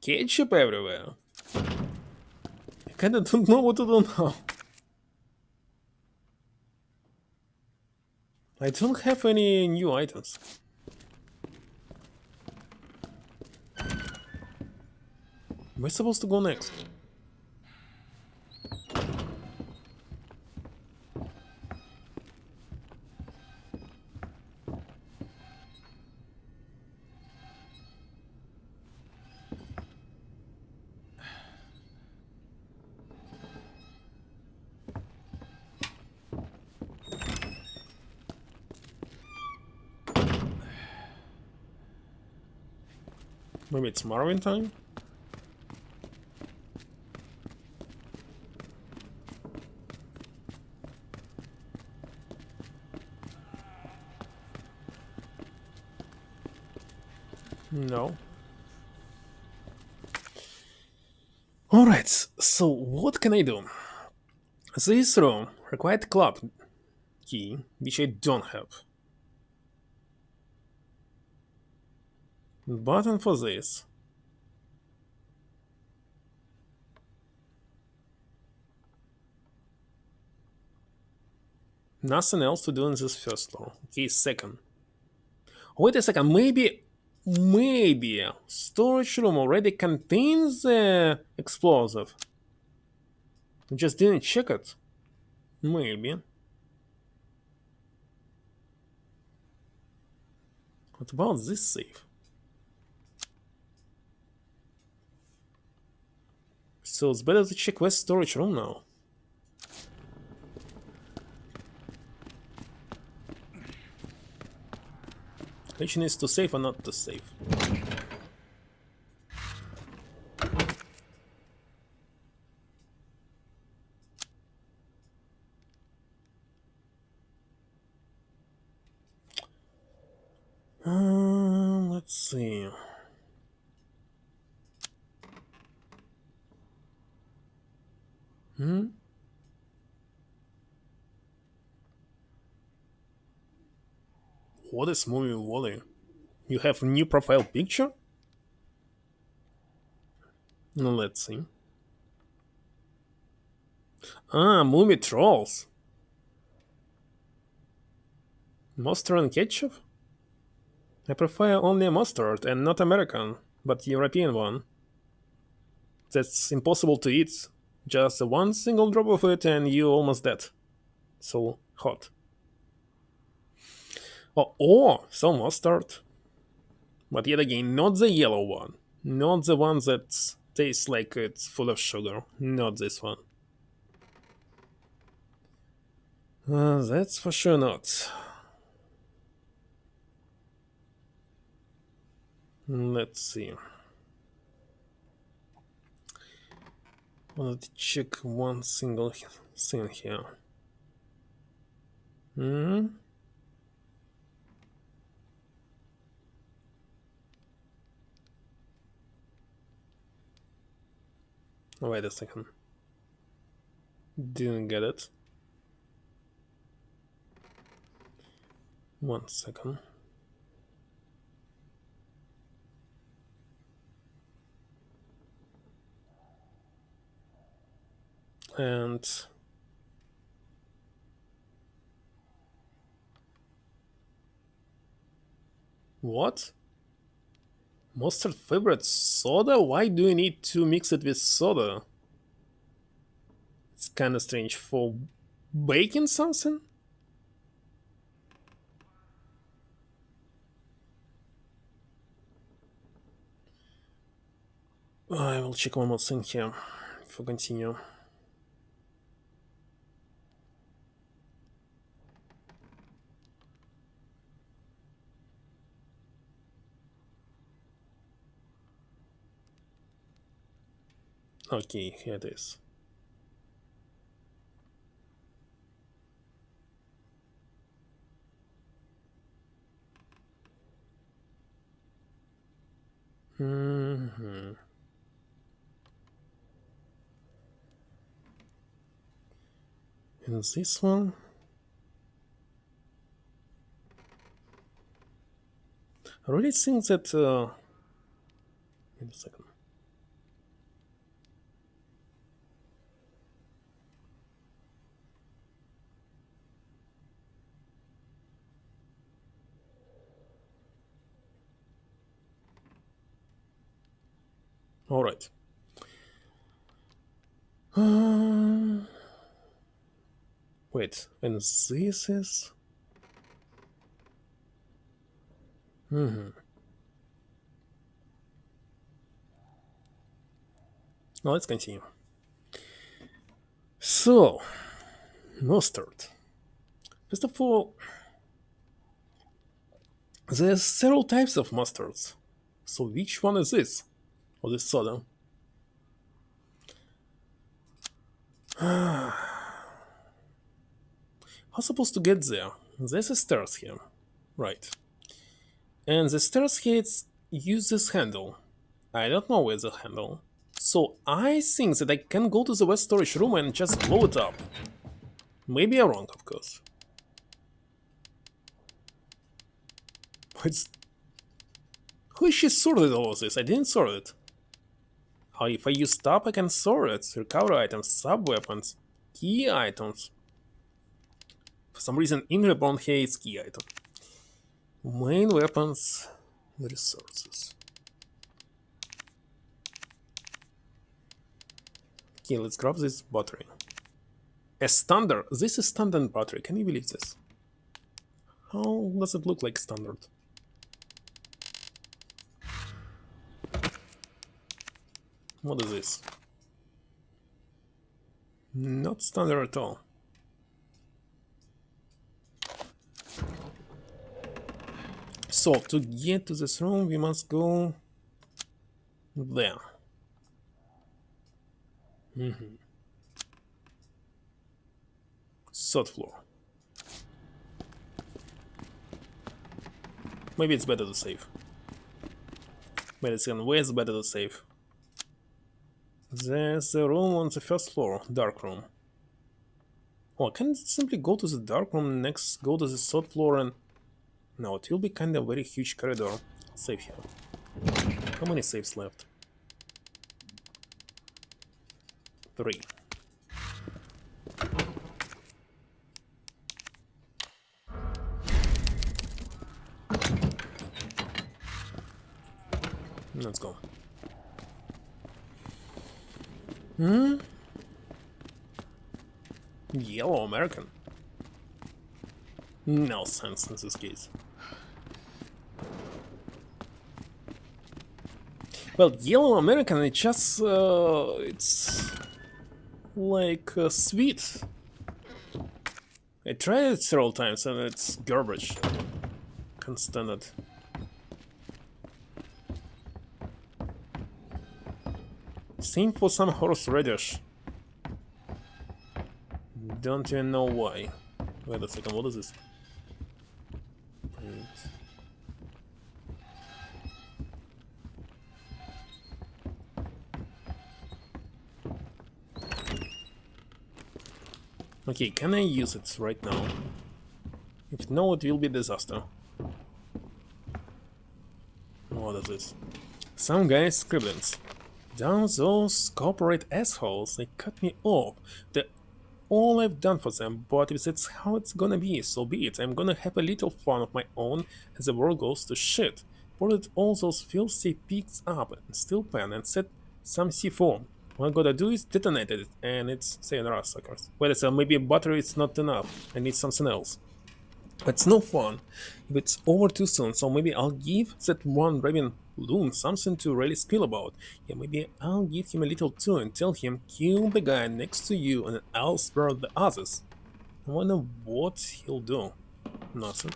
Ketchup everywhere. I kinda don't know what to do now. I don't have any new items. Where am I supposed to go next? Maybe it's Marvin time? No. Alright, so what can I do? This room required club key, which I don't have. Button for this. Nothing else to do in this first floor. Okay, second. Wait a second, maybe storage room already contains the explosive. We just didn't check it. Maybe. What about this safe? So it's better to check West storage room now. Question is to save or not to save. Let's see. What is movie Wally? You have a new profile picture? No, let's see. Ah, movie trolls. Mustard and ketchup? I prefer only mustard and not American, but European one. That's impossible to eat. Just one single drop of it and you almost dead. So hot. Oh, some mustard. But yet again, not the yellow one. Not the one that tastes like it's full of sugar. Not this one. That's for sure not. Let's see. I want to check one single thing here. Wait a second. Didn't get it. 1 second. And what? Mustard favorite soda? Why do you need to mix it with soda? It's kinda strange. For baking something? I will check one more thing here if we continue. Okay, here it is. And this one? I really think that... wait a second. Alright. Wait, and this is... Now let's continue. So, mustard. First of all, there's several types of mustards. So which one is this? Or this soda? How supposed to get there? There's a stairs here. Right. And the stairs here use this handle. I don't know where's the handle. So I think that I can go to the west storage room and just blow it up. Maybe I'm wrong, of course. It's... Who is she sorted all of this? I didn't sort it. Oh, if I use tab, I can sort it. Recover items, sub-weapons, key items. For some reason, in Reborn here is key item. Main weapons, resources. Okay, let's grab this battery. A standard. This is standard battery. Can you believe this? How does it look like standard? What is this? Not standard at all. So, to get to this room, we must go there. Third floor. Maybe it's better to save. Medicine, where is better to save? There's a room on the first floor, dark room. Oh, I can simply go to the dark room, next go to the third floor and... No, it will be kind of very huge corridor. I'll save here. How many saves left? 3. Let's go. Yellow American. No sense in this case. Well, Yellow American, it just, it's like sweet. I tried it several times and it's garbage. Can't stand it. Same for some horseradish. Don't even know why. Wait a second, what is this? Okay, can I use it right now? If no, it will be disaster. What is this? Some guys scribblings. Down those corporate assholes, they cut me off. They're all I've done for them, but if that's how it's gonna be, so be it. I'm gonna have a little fun of my own as the world goes to shit. Boarded all those filthy pigs up in steel pan and set some C4. What I gotta do is detonate it, and it's sayonara, suckers. Wait a second, maybe a battery is not enough. I need something else. It's no fun if it's over too soon, so maybe I'll give that one Raven loon something to really squeal about. Yeah, maybe I'll give him a little tune and tell him, kill the guy next to you and I'll spare the others. I wonder what he'll do. Nothing.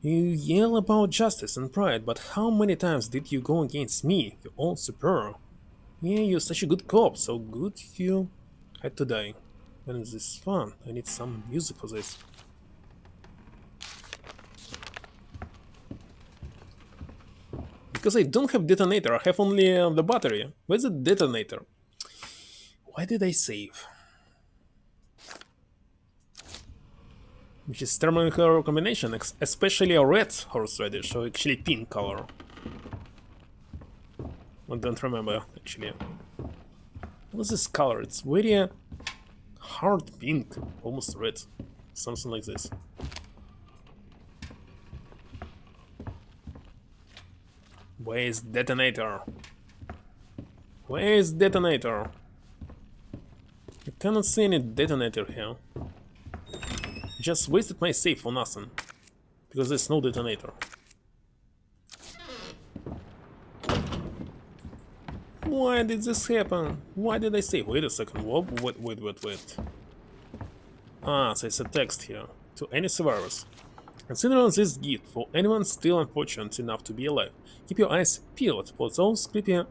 You yell about justice and pride, but how many times did you go against me, your own superior? Yeah, you're such a good cop, so good you had to die. When is this fun? I need some music for this. Because I don't have detonator, I have only the battery. Where's the detonator? Why did I save? Which is thermal color combination, especially a red horseradish, or actually pink color. I don't remember, actually. What's this color? It's very hard pink, almost red. Something like this. Where is detonator? Where is detonator? I cannot see any detonator here. Just wasted my save for nothing. Because there's no detonator. Why did this happen? Why did I save? Wait a second. Wait. Ah, so it's a text here. To any survivors. Consider this gift for anyone still unfortunate enough to be alive. Keep your eyes peeled for those creepy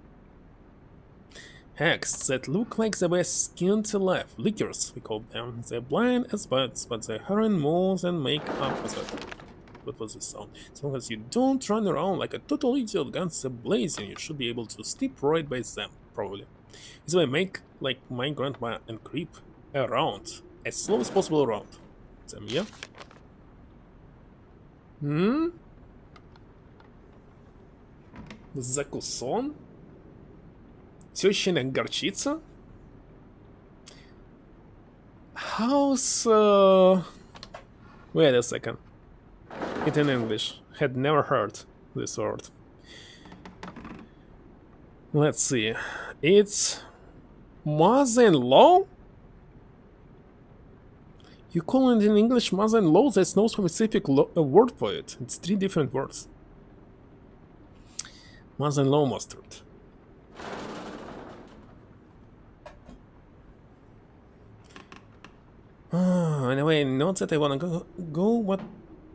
hacks that look like they were skinned alive. Lickers, we call them. They're blind as bats, but they hurry more than make up for that. What was this sound? As long as you don't run around like a total idiot, guns are blazing, you should be able to sleep right by them, probably. This way, make like my grandma and creep around as slow as possible around them, yeah? Закусон? Тещина горчица? How's Wait a second. It in English. Had never heard this word. Let's see. It's mother-in-law? You call it in English mother-in-law? There's no specific word for it. It's 3 different words. Mother-in-law mustard. Anyway, not that I wanna go what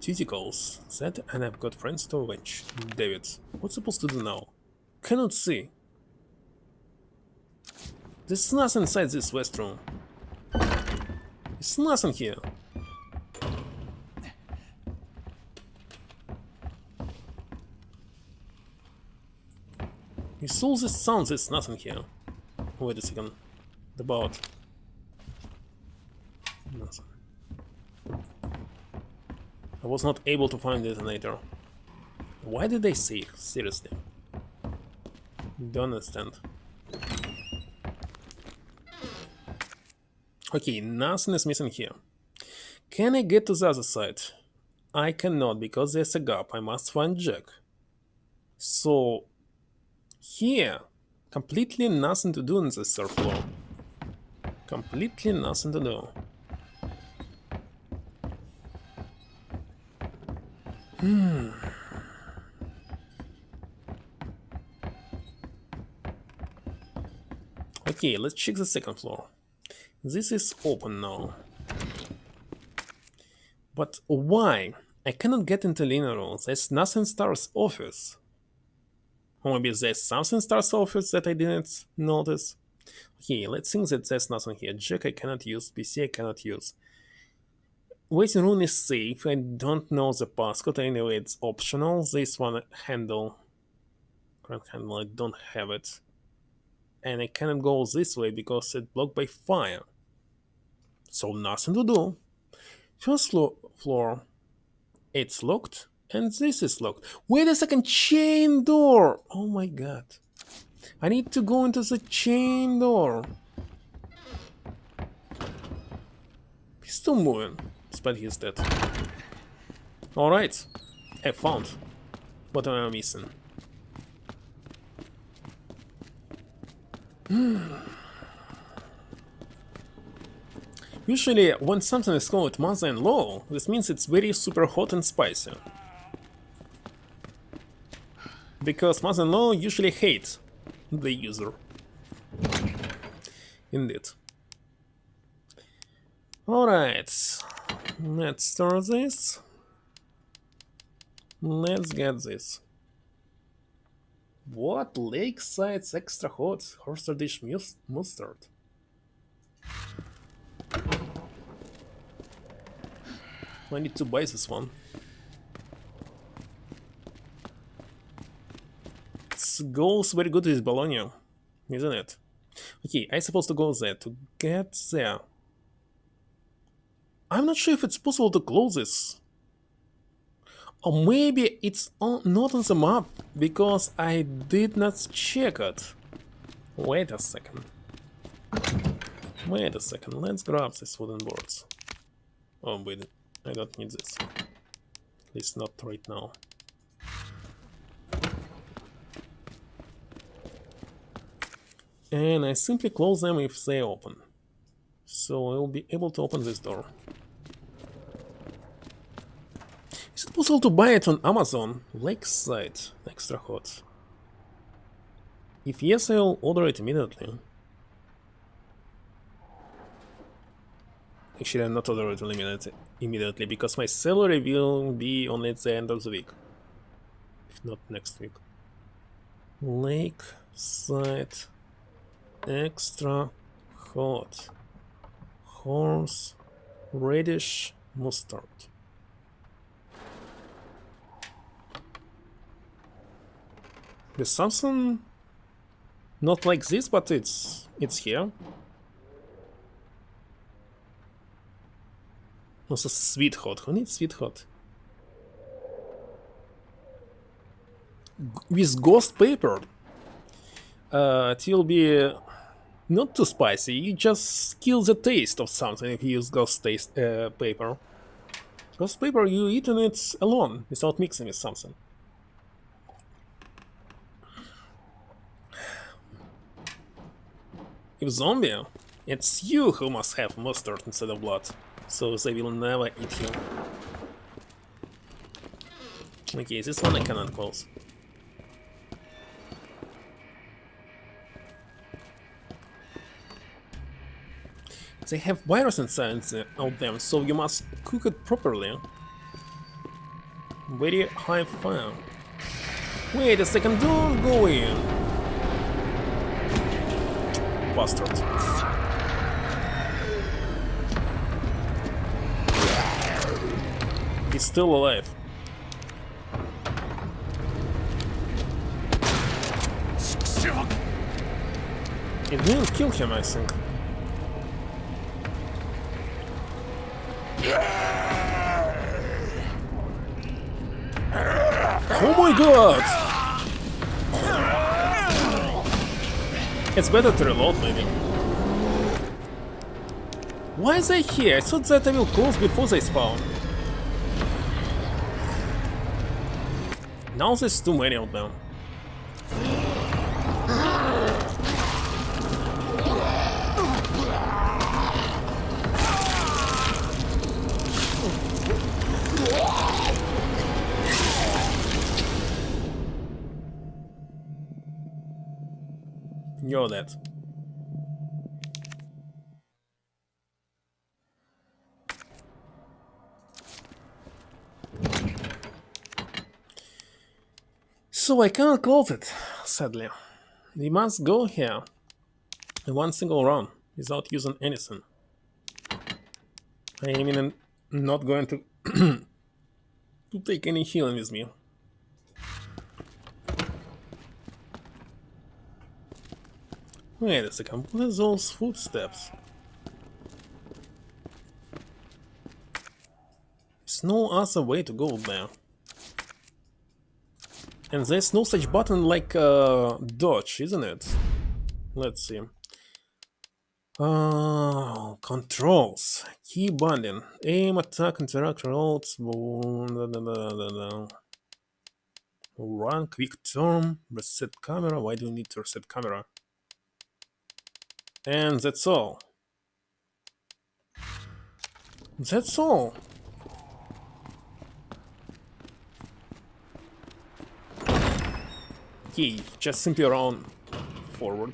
duty calls. That and I've got friends to avenge. David, what's supposed to do now? Cannot see. There's nothing inside this west room. There's nothing here. You saw this sound, there's nothing here. Wait a second. The boat. Nothing. I was not able to find the detonator. Why did they say? Seriously. Don't understand. Okay, nothing is missing here. Can I get to the other side? I cannot because there's a gap. I must find Jack. So, here, completely nothing to do in this third floor. Completely nothing to do. Okay, let's check the second floor. This is open now. But why? I cannot get into Lina room. There's nothing in Star's office. Or maybe there's something in Star's office that I didn't notice. Okay, let's think that there's nothing here. Jack I cannot use, PC I cannot use. Waiting room is safe. I don't know the passcode. Anyway, it's optional. This one handle. Current handle, I don't have it. And I cannot go this way because it's blocked by fire. So nothing to do. First floor. It's locked. And this is locked. Wait a second, chain door! Oh my god. I need to go into the chain door. He's still moving, despite he's dead. Alright. I found. What am I missing? Usually, when something is called mother-in-law, this means it's very super hot and spicy. Because mother-in-law usually hates the user. Indeed. Alright. Let's start this. Let's get this. What? Lakeside's extra hot horseradish mustard. I need to buy this one. It goes very good with Bologna, isn't it? Okay, I'm supposed to go there to get there. I'm not sure if it's possible to close this. Or maybe it's not on the map because I did not check it. Wait a second. Wait a second, let's grab these wooden boards. Oh wait, I don't need this. At least not right now. And I simply close them if they open. So I will be able to open this door. Is it possible to buy it on Amazon? Lakeside, extra hot. If yes, I will order it immediately. Actually, I'm not order it immediately because my salary will be only at the end of the week, if not next week. Lake side extra hot horse radish mustard. There's something not like this, but it's here. Also sweet hot. Who needs sweet hot? With ghost paper, it will be not too spicy. You just kill the taste of something if you use ghost taste paper. Ghost paper, you eating it alone without mixing with something. If zombie, it's you who must have mustard instead of blood, so they will never eat you. Okay, this one I cannot close. They have virus inside of them, so you must cook it properly. Very high fire. Wait a second, don't go in. Bastard. He's still alive. It didn't kill him, I think. Oh my god! It's better to reload, maybe. Why is they here? I thought that I will close before they spawn. Now there's too many of them. You're dead. So I cannot close it, sadly. We must go here in one single run without using anything. I mean, I'm not going to to take any healing with me. Wait a second, what are those footsteps? There's no other way to go there. And there's no such button like dodge, isn't it? Let's see. Controls. Key binding. Aim, attack, interact, roads. Run, quick turn, reset camera. Why do you need to reset camera? And that's all. That's all. Okay, just simply run forward.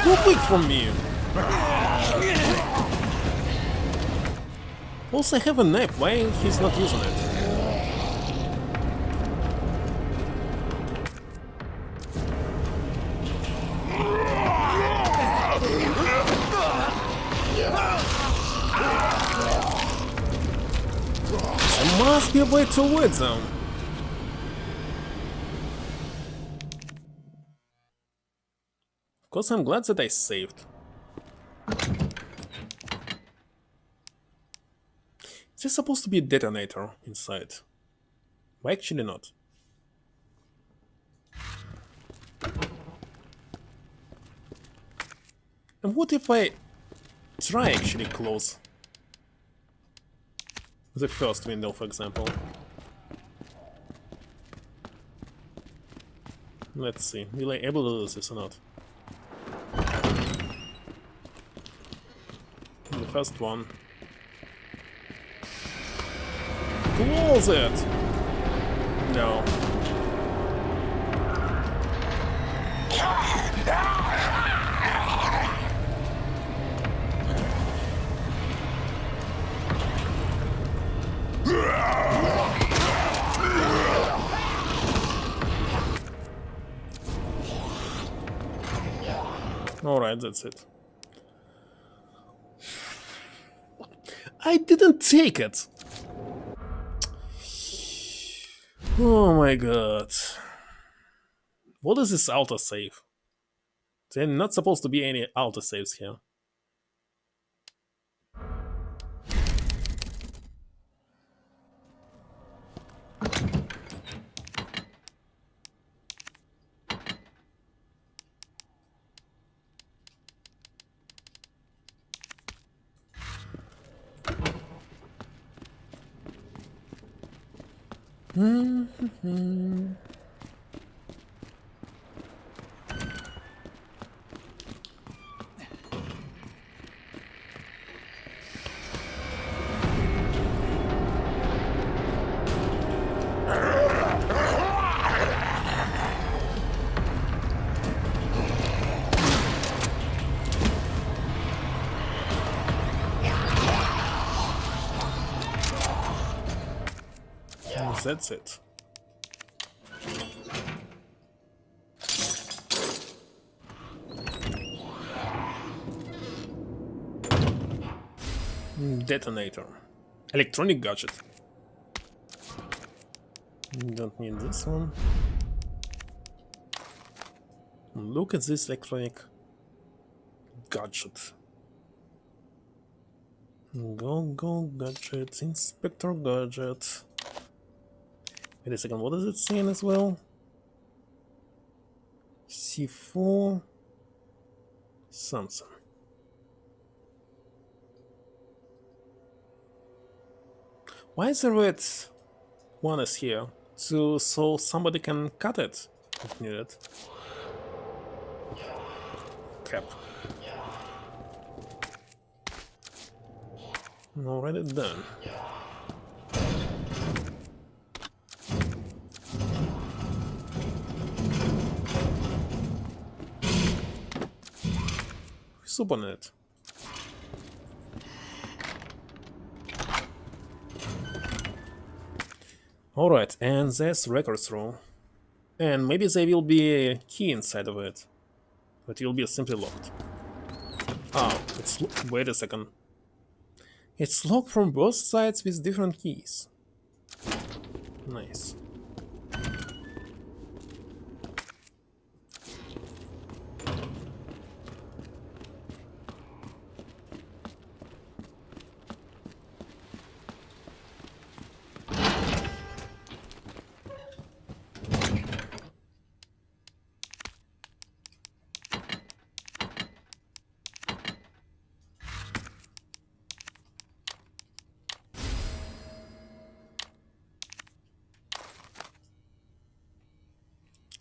Go quick from me! Also, I have a knife, why he's not using it? There must be a way to avoid them. Of course, I'm glad that I saved. Is there supposed to be a detonator inside? Why actually not? And what if I try actually close the first window, for example? Let's see, will I able to do this or not? The first one. Close it! No. Alright, that's it. I didn't take it! Oh my god. What is this autosave? There are not supposed to be any autosaves here. That's it. Detonator. Electronic gadget. Don't need this one. Look at this electronic gadget. Go gadget, Inspector Gadget. Wait a second, what is it saying as well? C4 something. Why is the red one is here? So somebody can cut it if needed. Cap. Already done. Supernet. Alright, and there's records room. And maybe there will be a key inside of it. But it will be simply locked. Oh, it's... wait a second. It's locked from both sides with different keys. Nice.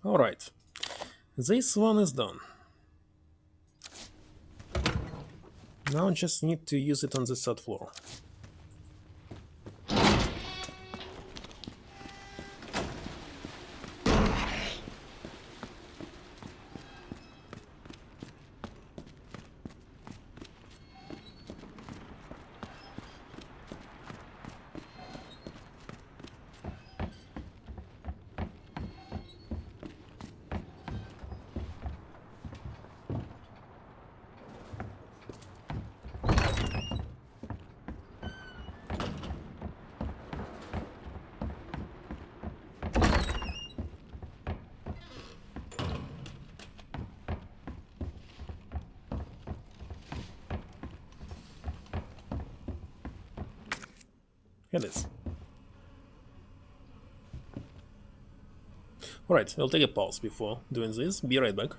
Alright. This one is done. Now I just need to use it on the third floor. Here it is. Alright, I'll take a pause before doing this. Be right back.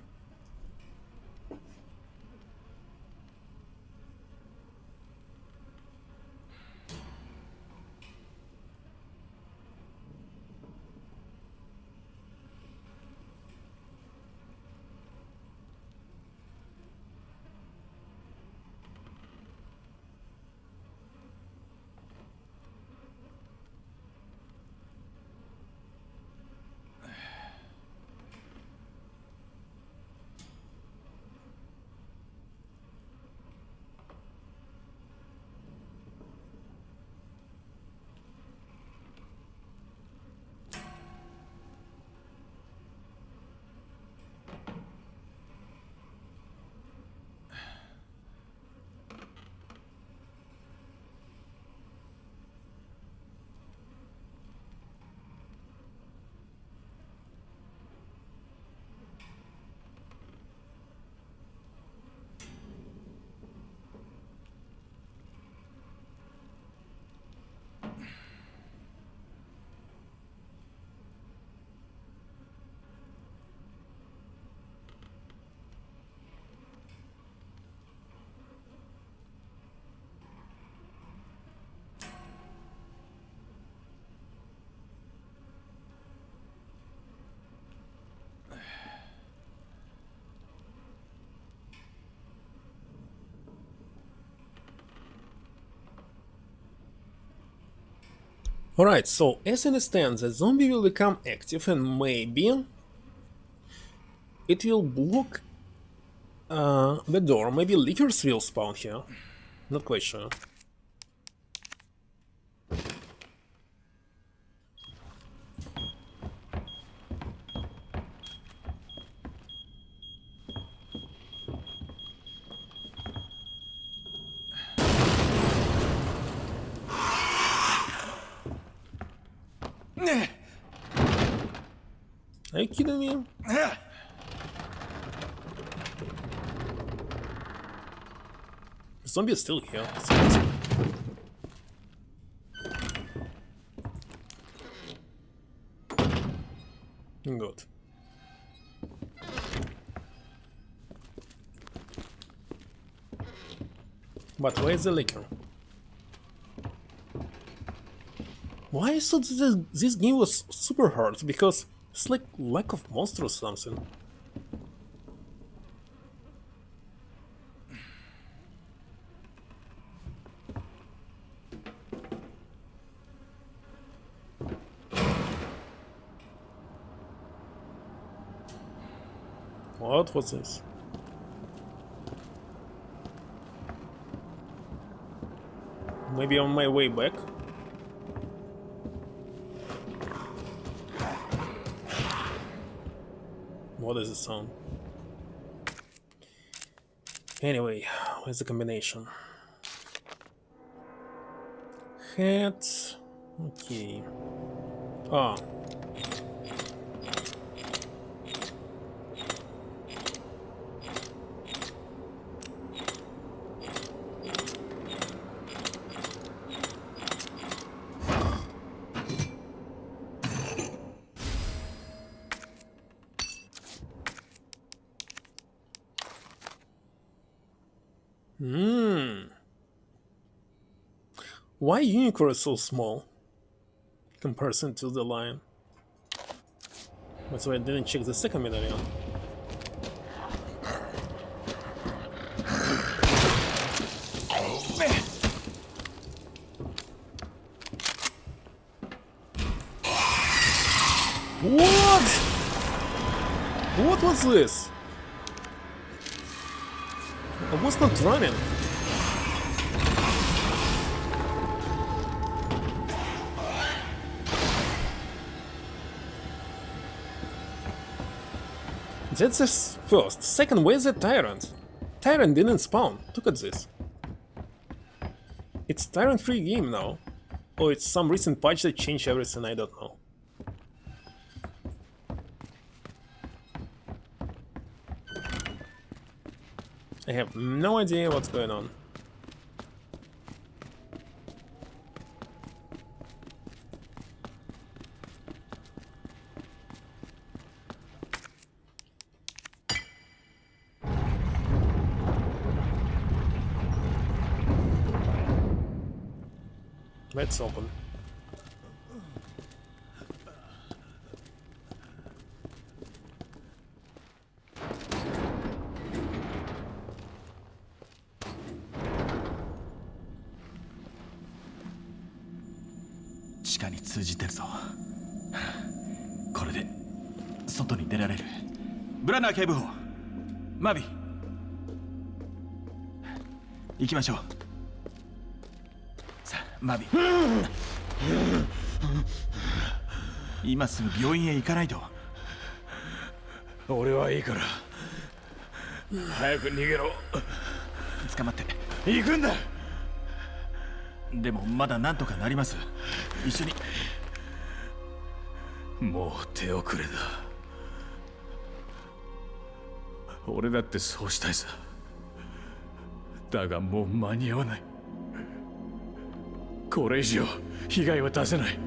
Alright, so as I understand, the zombie will become active and maybe it will block the door. Maybe lickers will spawn here. Not quite sure. Are you kidding me? The zombie is still here. Good. But where is the liquor? Why I thought this game was super hard? Because it's like lack of monster or something. What was this? Maybe on my way back? What is the sound? Anyway, where's the combination? Head. Okay. Ah. Why unicorn is so small in comparison to the lion? That's why I didn't check the second medallion. What? What was this? I was not running. That's the first. Second, where's the Tyrant? Tyrant didn't spawn. Look at this. It's Tyrant-free game now. Or it's some recent patch that changed everything, I don't know. I have no idea what's going on. Let's open.地下に通じてるぞ。これで外に出られる。ブラナー警部補、マビー、行きましょう。さあ、マビー、今すぐ病院へ行かないと。俺はいいから早く逃げろ。捕まって。行くんだ。でもまだなんとかなります。一緒に。もう手遅れだ。俺だってそうしたいさ。だがもう間に合わない。これ以上被害は出せない。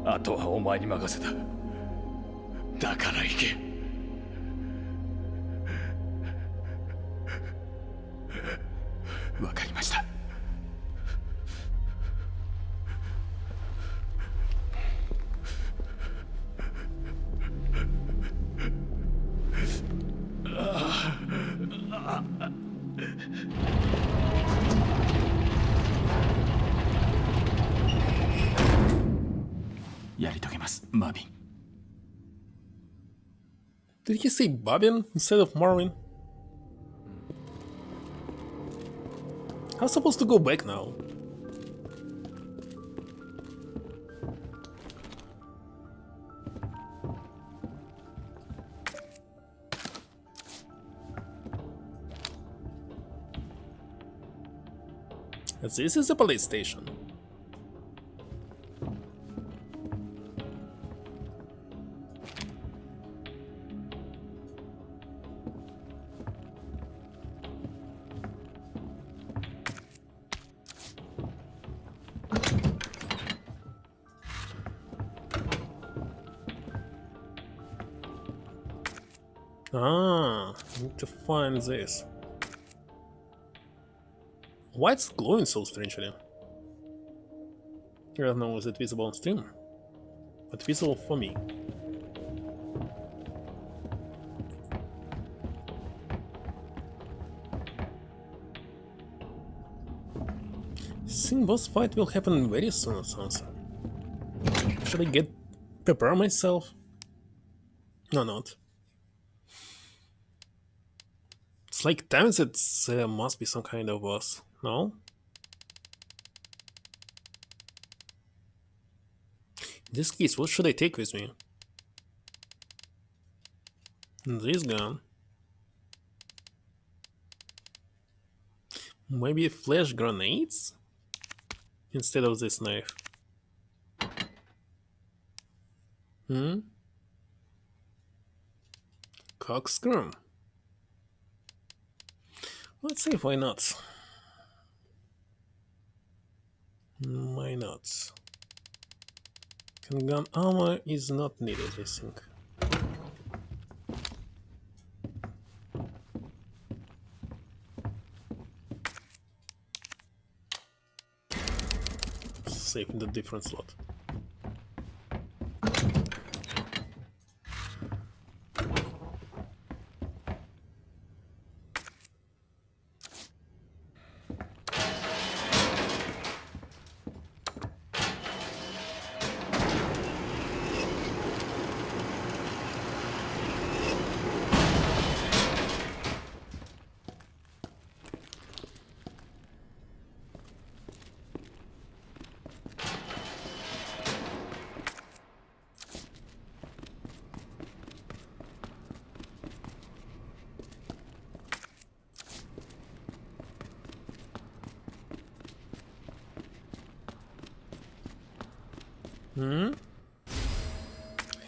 あとはお前に任せた。だから行け。わかりました。ます、マービン。 Did he say Bobbin instead of Marvin? I'm supposed to go back now. This is the police station. Ah, need to find this. Why it's glowing so strangely? I don't know, is it visible on stream? But visible for me. Think boss fight will happen very soon, it sounds. Should I prepare myself? No, not. It's like times it must be some kind of boss, no? In this case, what should I take with me? This gun. Maybe flash grenades? Instead of this knife. Corkscrew. Let's see, why not? Why not? Gun armor is not needed, I think. Save in the different slot.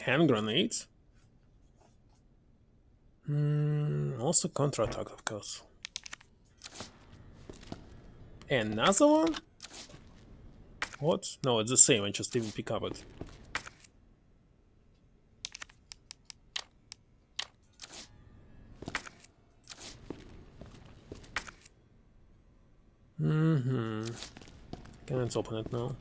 Hand grenades. Also counterattack, of course. Another one? What? No, it's the same, I just didn't pick up it. Let's open it now.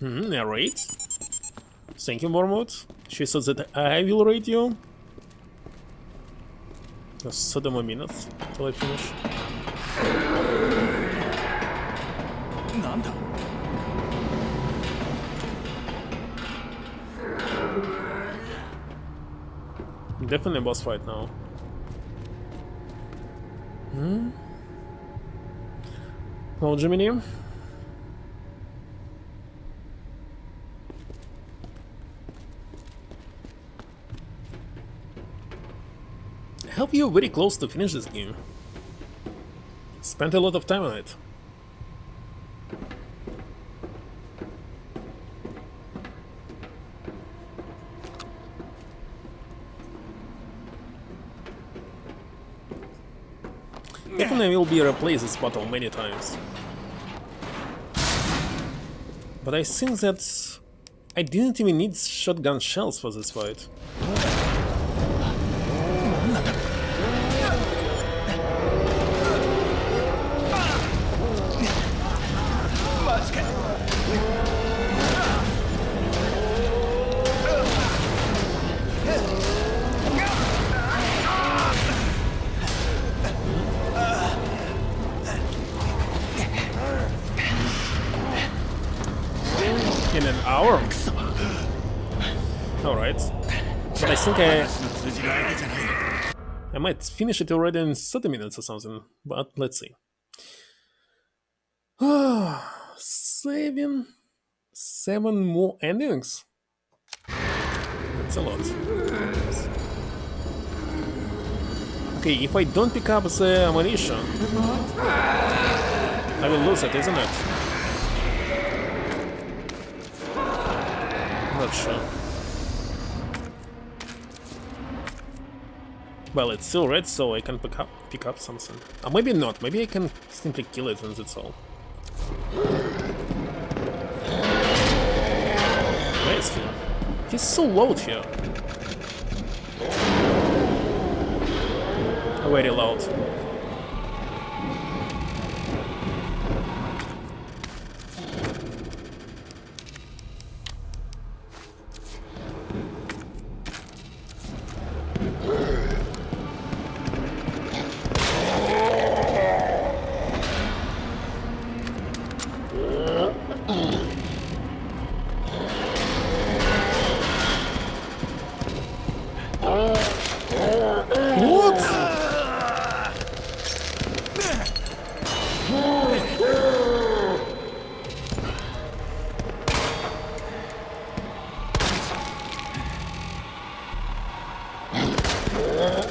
Narrate. Thank you, Wormwood. She says that I will rate you. Just 7 more minutes till I finish. なんだ Definitely a boss fight now. Well, Jiminy. I hope you're very close to finish this game. Spent a lot of time on it. Definitely will be replaced this battle many times. But I think that I didn't even need shotgun shells for this fight. hour? Alright. But I think I might finish it already in 30 minutes or something, but let's see. 7 more endings? That's a lot. Okay, if I don't pick up the ammunition, I will lose it, isn't it? Not sure. Well, it's still red, so I can pick up something. Or maybe not. Maybe I can simply kill it and that's all. Where is he? He's so loud here. Very loud.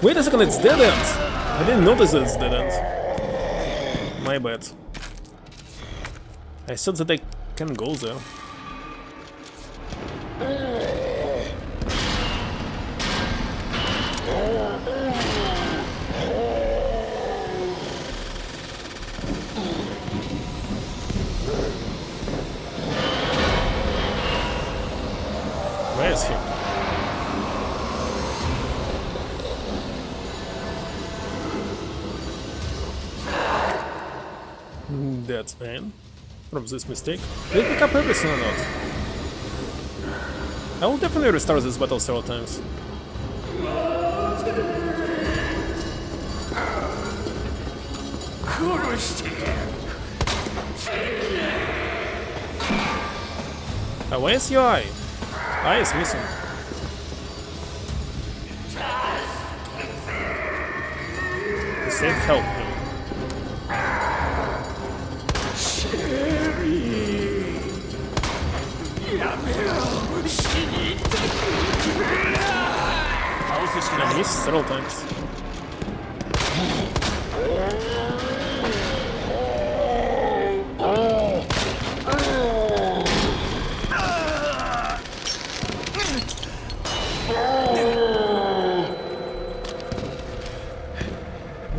Wait a second, it's dead end! I didn't notice that it's dead end. My bad. I thought that I can go there. Where is he? That's Anne. From this mistake. Did I pick up everything or not? I will definitely restart this battle several times. Where's your eye? Eye is missing. Save help him. I missed several times.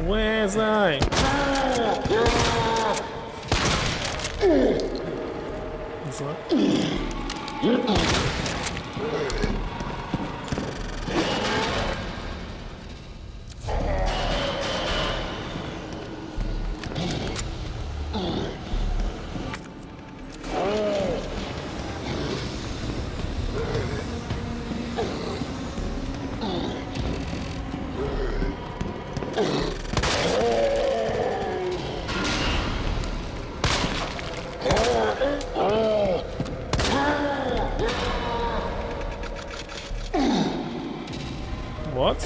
Where's I? Is that? What?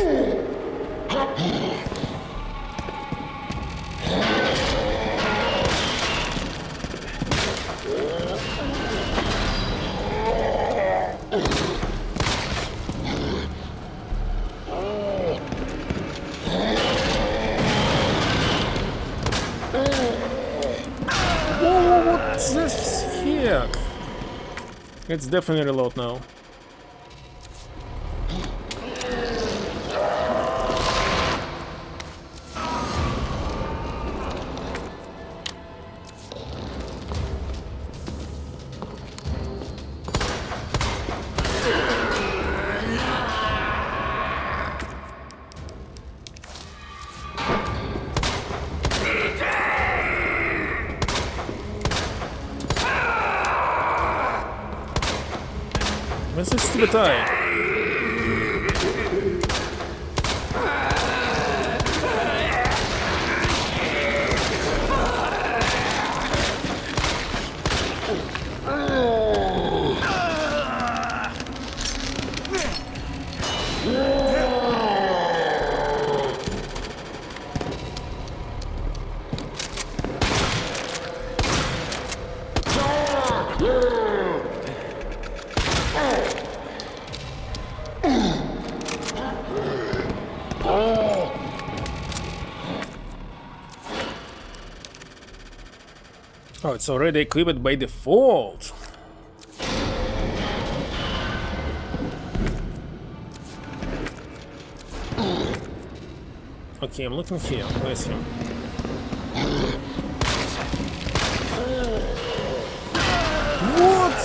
Whoa, what's this here? It's definitely reload now. Where's this stupid eye? Oh, it's already equipped by default. Okay, I'm looking here. Where's him? What?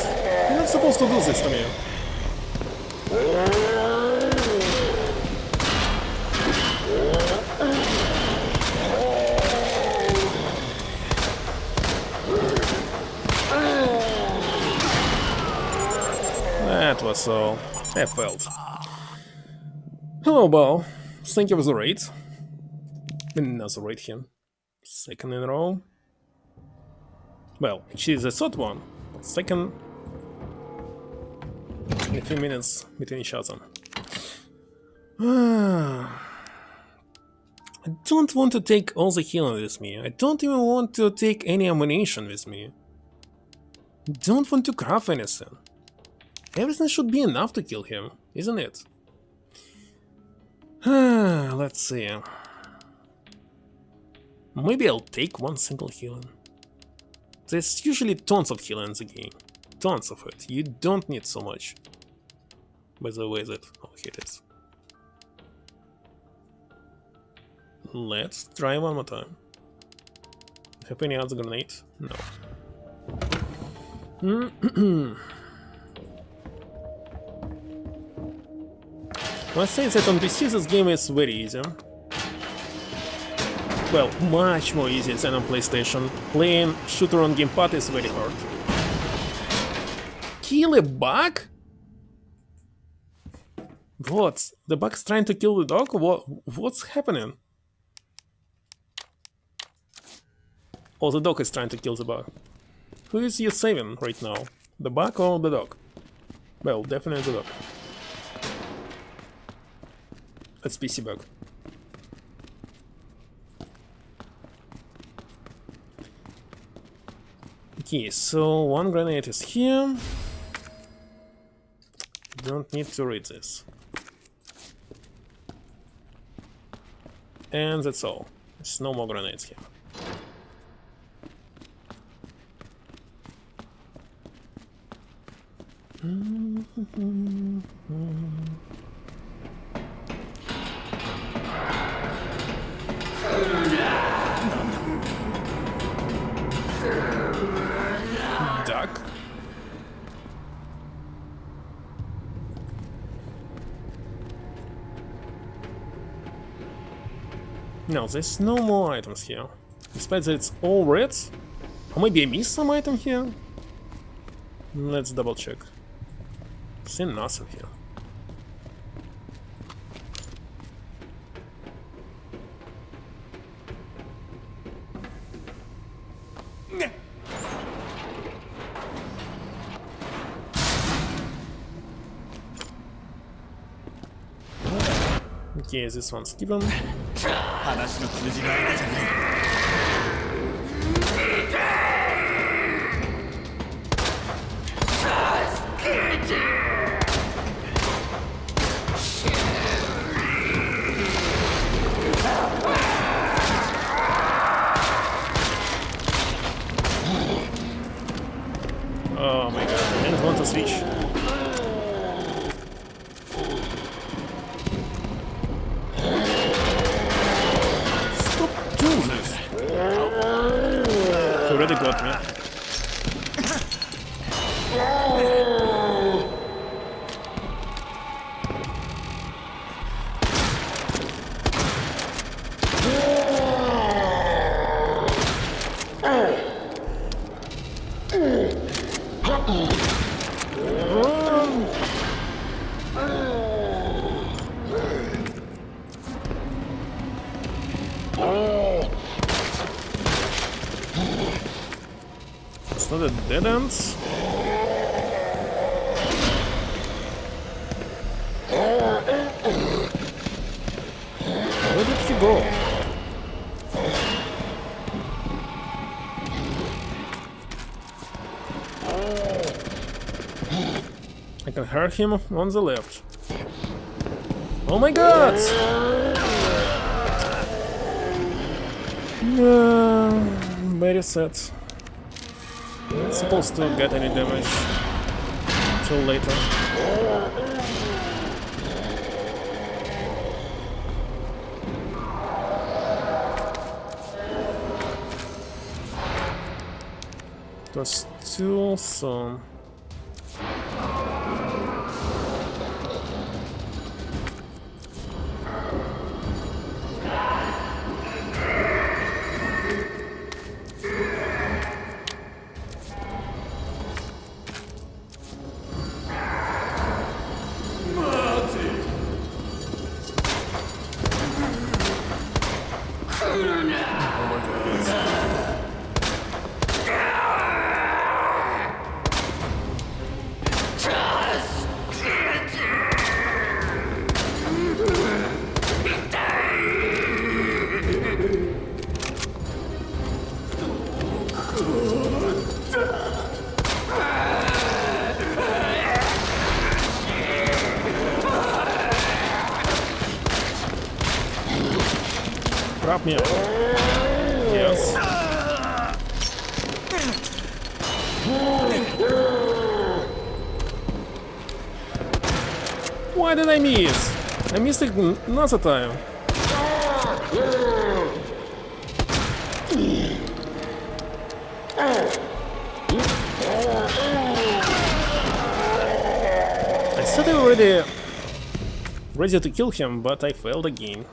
You're not supposed to do this to me. That was all. I failed. Hello, Bao. Thank you for the raid. Another raid here. Second in a row. Well, she's the third one. Second in a few minutes between each other. I don't want to take all the healing with me. I don't even want to take any ammunition with me. Don't want to craft anything. Everything should be enough to kill him, isn't it? Let's see. Maybe I'll take one single healing. There's usually tons of healing in the game. Tons of it. You don't need so much. By the way, that... oh, here it is. Let's try one more time. Have any other grenade? No. Must say that on PC this game is very easy. Well, much more easy than on PlayStation. Playing shooter on gamepad is very hard. Kill a bug? What? The bug's trying to kill the dog? What's happening? Oh, the dog is trying to kill the bug. Who is you saving right now? The bug or the dog? Well, definitely the dog. That's PC bug. Okay, so one grenade is here. Don't need to read this. And that's all. There's no more grenades here. Duck. No, there's no more items here. Despite that it's all red. Or maybe I missed some item here? Let's double check. See nothing here. Okay, this one's given. 話の通じる相手じゃねえ Oh my god, I didn't want to switch. Stop doing this. He already got me. It's not a dead end. Where did he go? I can hear him on the left. Oh my god! Very sad. Not supposed to get any damage till later. It was too soon. Wrap me up. Yes. Why did I miss? I missed it another time. I said I already ready to kill him, but I failed again.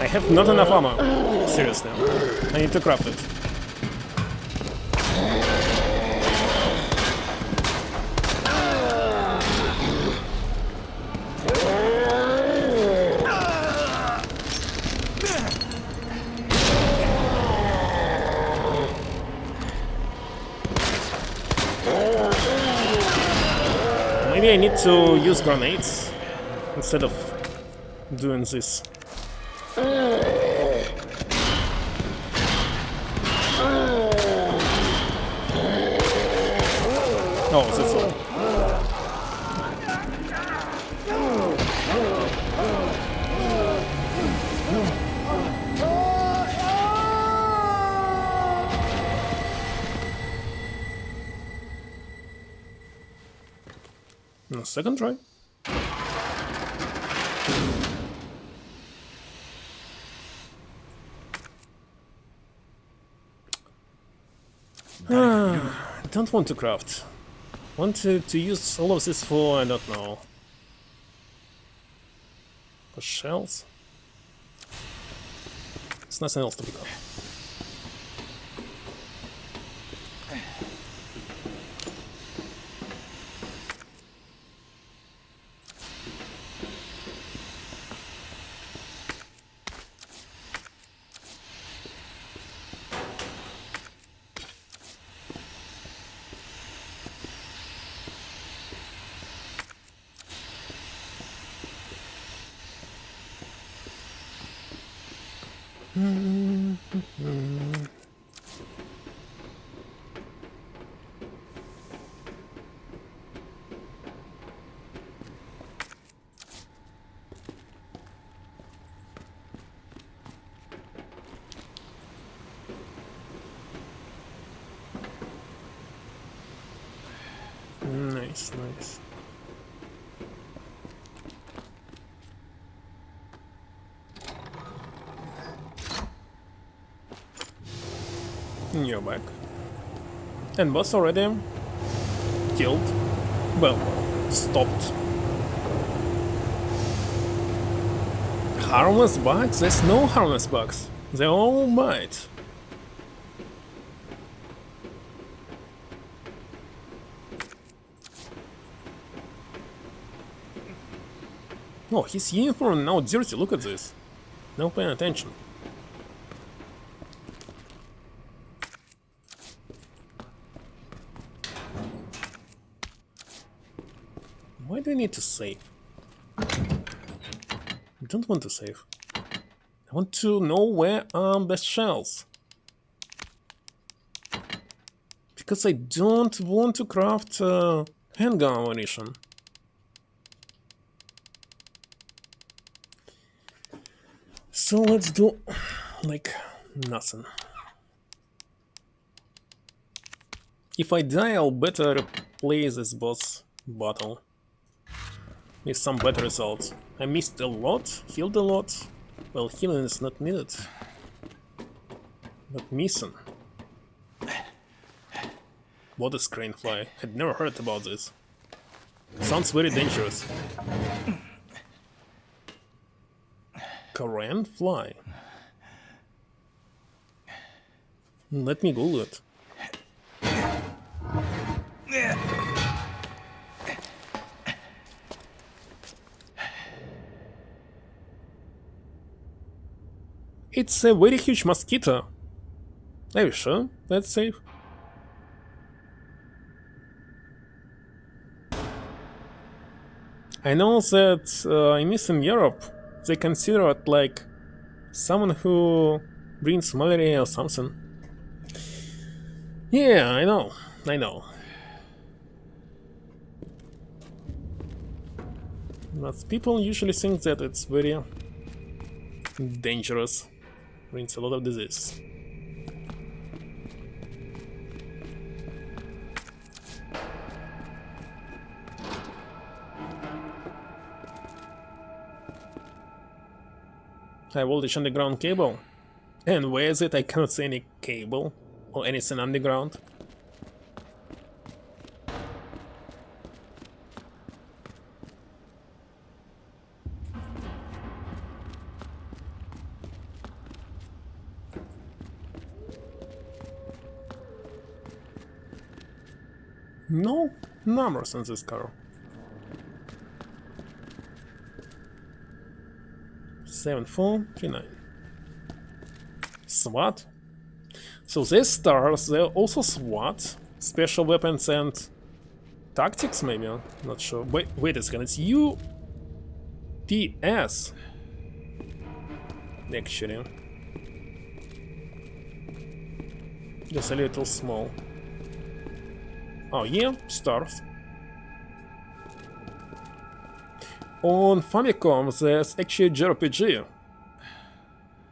I have not enough ammo. Seriously. I need to craft it. Maybe I need to use grenades instead of doing this. Oh, that's all. No, second try. Don't want to craft. Want to use all of this for, I don't know, for shells? There's nothing else to be done. Nice, nice. You're back. And boss already killed. Well, stopped. Harmless bugs? There's no harmless bugs. They all bite. Oh, his uniform now dirty, look at this. No paying attention. Why do I need to save? I don't want to save. I want to know where are the shells. Because I don't want to craft handgun ammunition. So let's do like nothing. If I die, I'll better replace this boss battle with some better results. I missed a lot, healed a lot. Well, healing is not needed. But missing. What is crane fly? Had never heard about this. Sounds very dangerous. Crane fly. Let me Google it. It's a very huge mosquito. Are you sure that's safe? I know that in Europe they consider it like someone who brings malaria or something. Yeah, I know. But people usually think that it's very dangerous, brings a lot of disease. High voltage underground cable. And where is it? I cannot see any cable or anything underground. No numbers on this car. 7439. SWAT? So these stars, they're also SWAT? Special weapons and tactics, maybe? Not sure. Wait a second, it's UPS. Actually. Just a little small. Oh yeah, stars. On Famicom there's actually JRPG,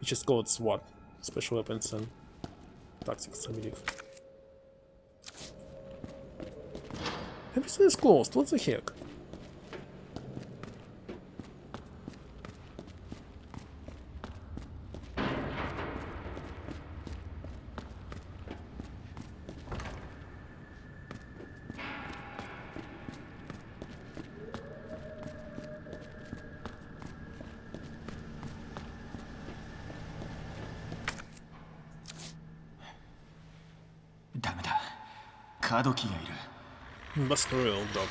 which is called SWAT, Special Weapons and Tactics, I believe. Everything is closed, what the heck? Baskerville dog.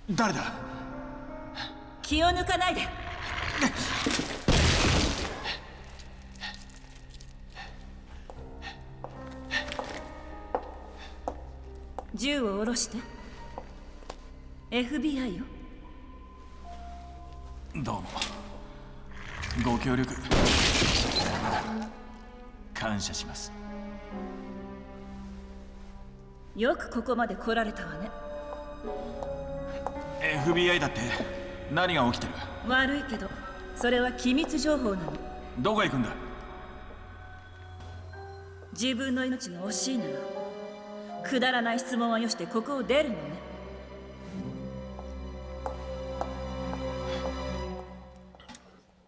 Darda. 気を抜かないで。銃を下ろして。FBI よ。どうも。ご協力感謝します。よくここまで来られたわね。FBI だって何が起きてる？悪いけどそれは機密情報なの。どこへ行くんだ？自分の命が惜しいならくだらない質問はよしてここを出るのね。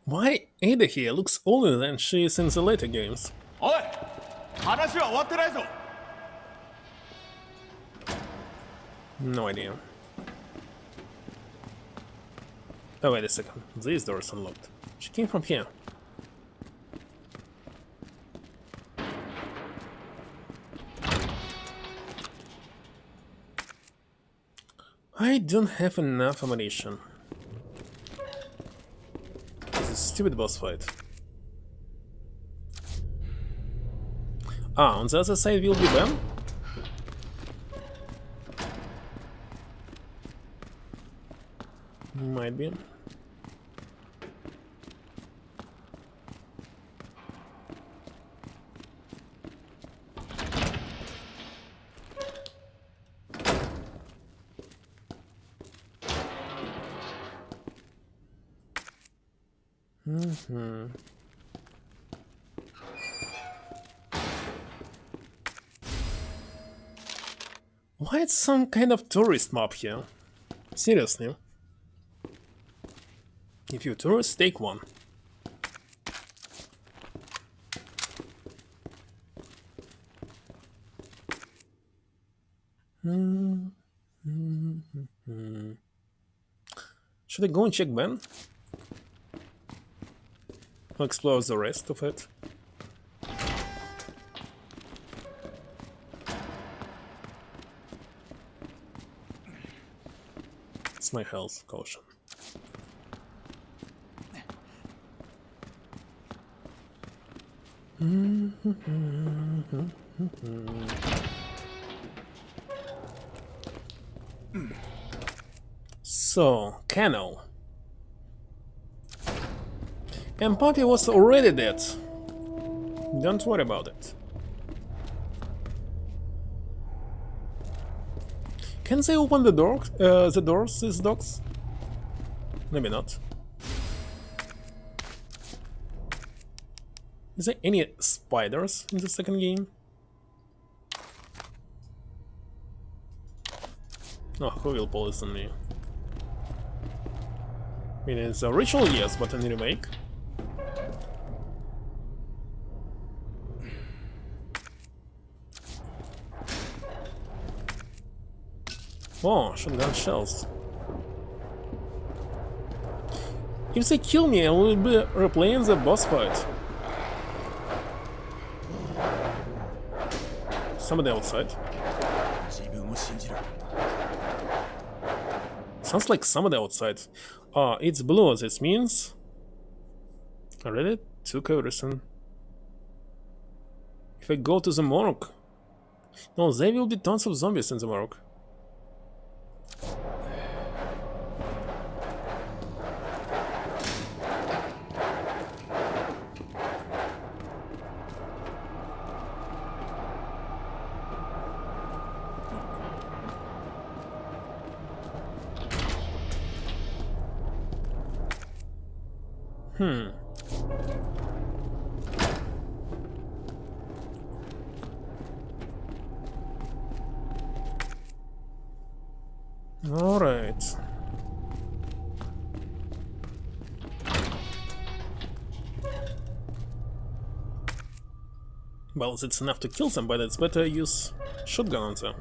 Why Ada here looks older than she is in the later games? おい、話は終わってないぞ。No idea. Oh, wait a second. This door is unlocked. She came from here. I don't have enough ammunition. This is a stupid boss fight. Ah, on the other side will be Ben? Might be. Why it's some kind of tourist map here? Seriously. If you're tourist, take one. Should I go and check Ben? Or explore the rest of it? It's my health, caution. So, Kano. And Poppy was already dead. Don't worry about it. Can they open the doors, these dogs? Maybe not. Is there any spiders in the second game? Oh, who will poison me? I mean, it's a ritual, yes, but in Remake. Oh, shotgun shells. If they kill me, I will be replaying the boss fight. Somebody outside. Sounds like somebody outside. It's blue, this means... I already took everything. If I go to the morgue... No, there will be tons of zombies in the morgue. Alright. Well, it's enough to kill them, but it's better use shotgun on them.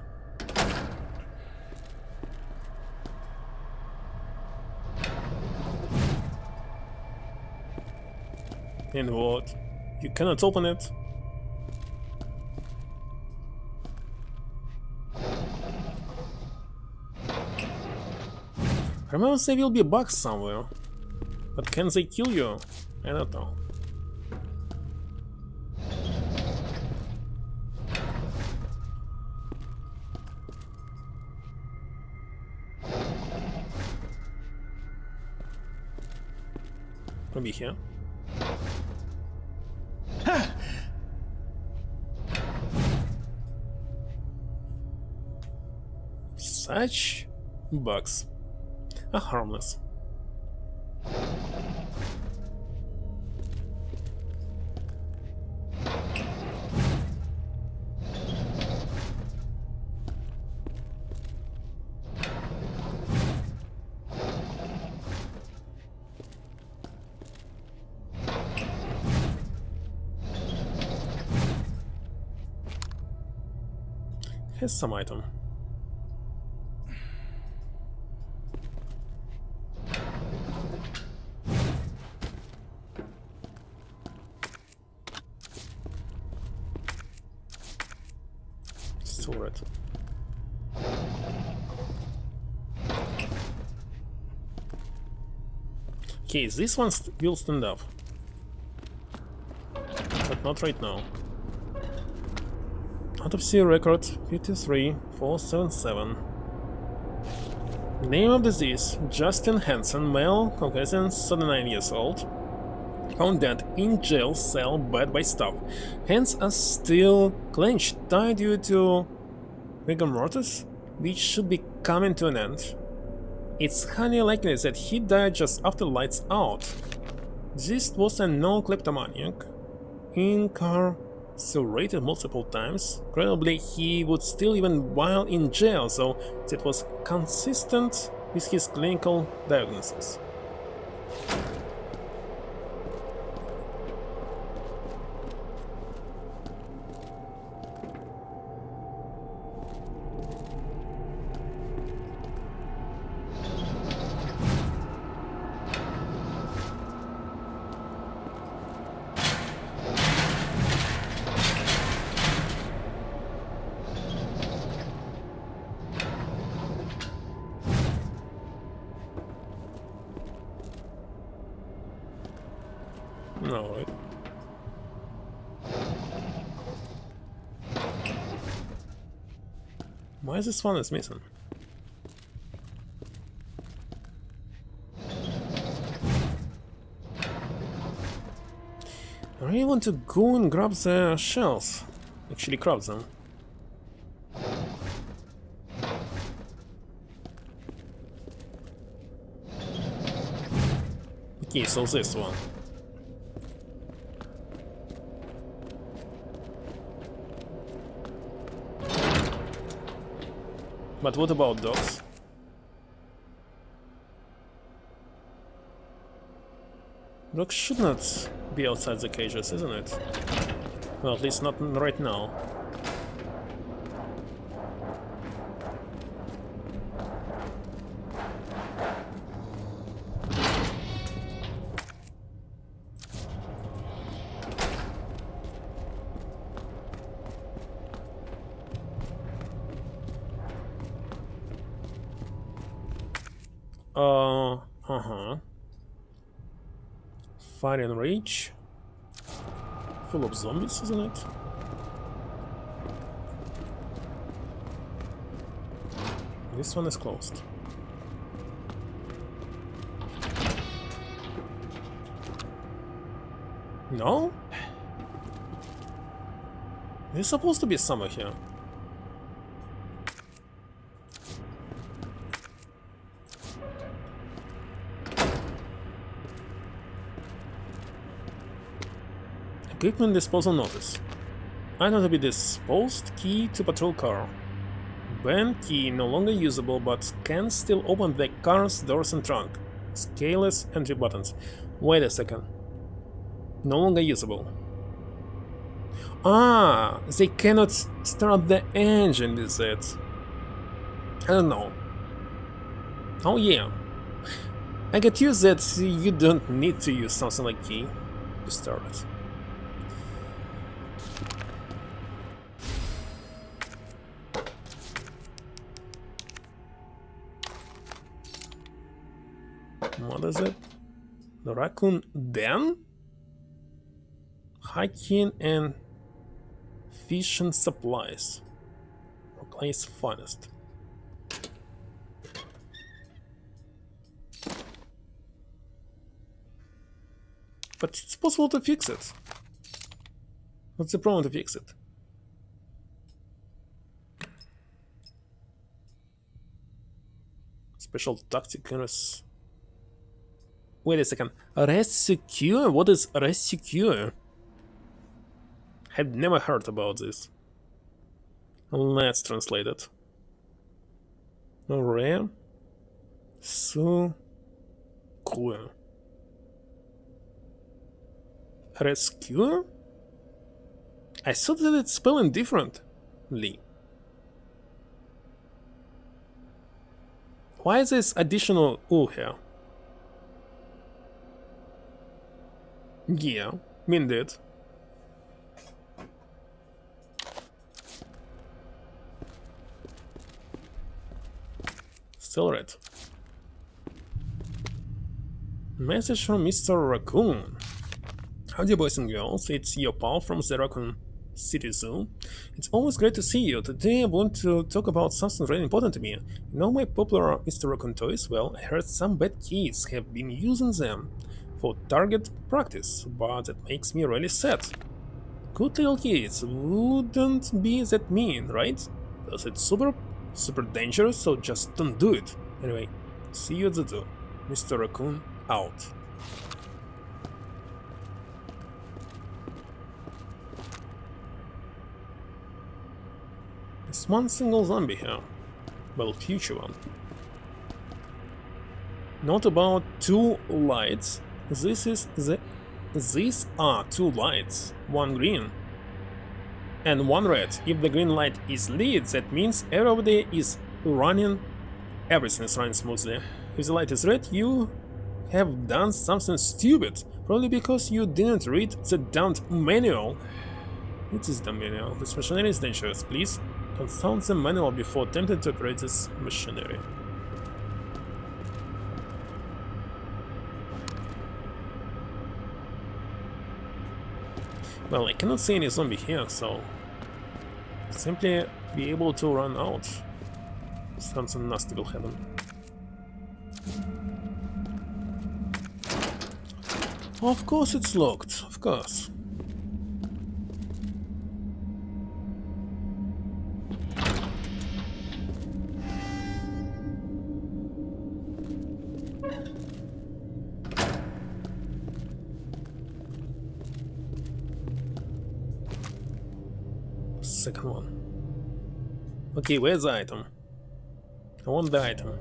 And what? You cannot open it? Remember, there will be bugs somewhere. But can they kill you? I don't know. Maybe here. Such bugs are harmless. Here's some item. Sword. Okay, this one will stand up. But not right now. Autopsy record 53477. Name of disease: Justin Hansen, male, Caucasian, 39 years old. Found dead in jail cell, bed by staff. Hands are still clenched, tied due to rigor mortis, which should be coming to an end. It's highly likely that he died just after lights out. This was a known kleptomaniac, incarcerated multiple times. Incredibly, he would still even while in jail, so that was consistent with his clinical diagnosis. Alright. Why is this one is missing? I really want to go and grab the shells. Actually grab them. Okay, so this one. But what about dogs? Dogs should not be outside the cages, isn't it? Well, at least not right now. Fire and Rage. Full of zombies, isn't it? This one is closed. No? There's supposed to be summer here. Equipment disposal notice. Item to be disposed. Key to patrol car. Banned key no longer usable, but can still open the car's doors and trunk. Scaleless entry buttons. Wait a second. No longer usable. Ah, they cannot start the engine with it. I don't know. Oh yeah. I get used that you don't need to use something like key to start it. What is it? The Raccoon Den? Hiking and fishing supplies. Place finest. But it's possible to fix it. What's the problem to fix it? Special tactics. Wait a second. Rest secure? What is rest secure? Had never heard about this. Let's translate it. Rare. Secure. Rescue? I thought that it's spelling differently. Why is this additional U here? Yeah, indeed. Still red. Message from Mr. Raccoon. Howdy boys and girls, it's your pal from the Raccoon City Zoo. It's always great to see you. Today I want to talk about something really important to me. You know my popular Mr. Raccoon toys? Well, I heard some bad kids have been using them for target practice, but it makes me really sad. Good little kids wouldn't be that mean, right? Plus it's super dangerous, so just don't do it. Anyway, see you at the zoo. Mr. Raccoon out. There's one single zombie here. Well, future one. Not about two lights. These are two lights. One green and one red. If the green light is lit, that means everybody is running. Everything is running smoothly. If the light is red, you have done something stupid. Probably because you didn't read the damned manual. It is the manual. This machinery is dangerous. Please consult the manual before attempting to operate this machinery. Well, I cannot see any zombie here, so simply be able to run out. Something nasty will happen. Of course it's locked, of course. Second one. Okay, where's the item? I want the item.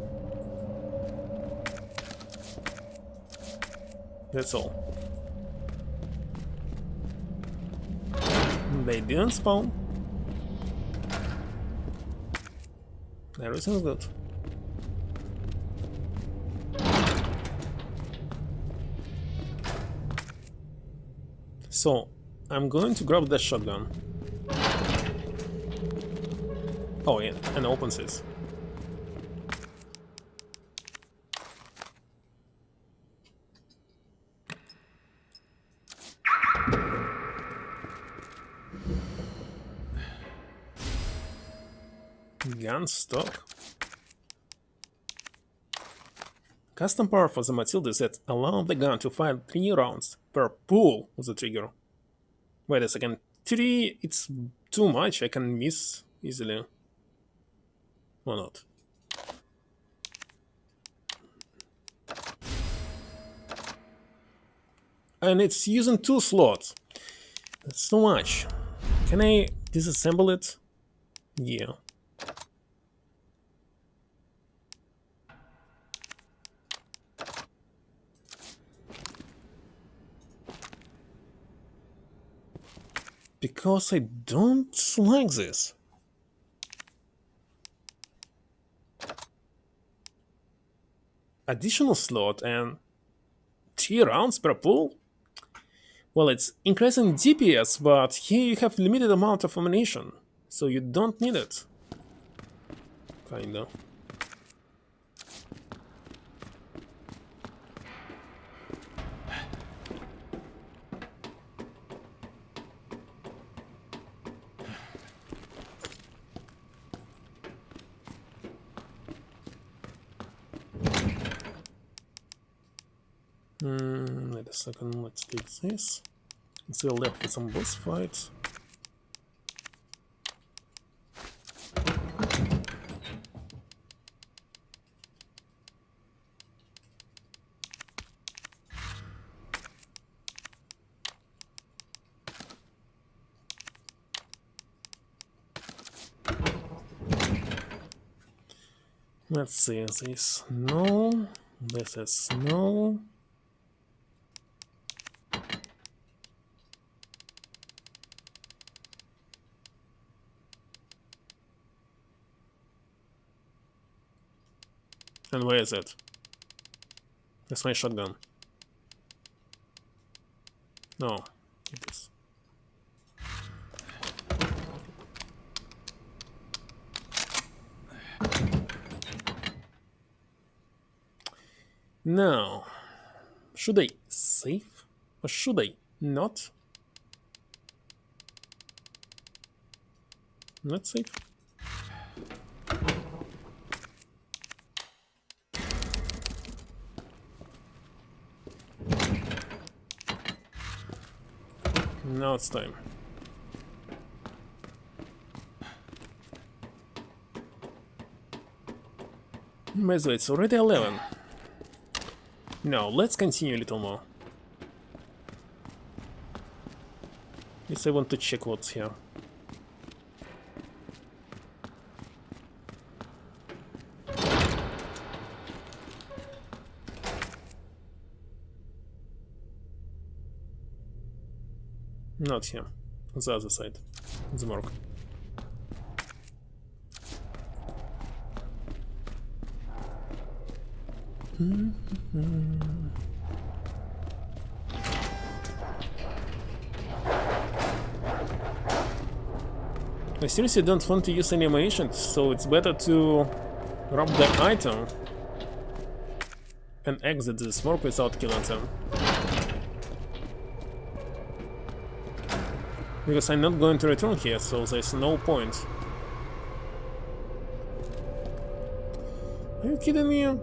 That's all. They didn't spawn. Everything's good. So, I'm going to grab that shotgun. Oh yeah, and opens this. Gun stock. Custom power for the Matilda that allow the gun to fire 3 rounds per pull of the trigger. Wait a second, 3, it's too much, I can miss easily. Or not. And it's using 2 slots. That's too much. Can I disassemble it? Yeah. Because I don't like this. Additional slot and 3 rounds per pull? Well, it's increasing DPS, but here you have limited amount of ammunition, so you don't need it. Kinda. Wait a second, let's take this. Still left with some boss fights. Let's see, this no, this is no. And where is it? That's my shotgun. No, it is. Now, Should I save? Or should I not? Not save. Now it's time. By the way, it's already 11. Now, let's continue a little more. Yes, I want to check what's here. Not here. On the other side. The morgue. I seriously don't want to use any animations, so it's better to grab the item and exit the smoke without killing them. Because I'm not going to return here, so there's no point. Are you kidding me?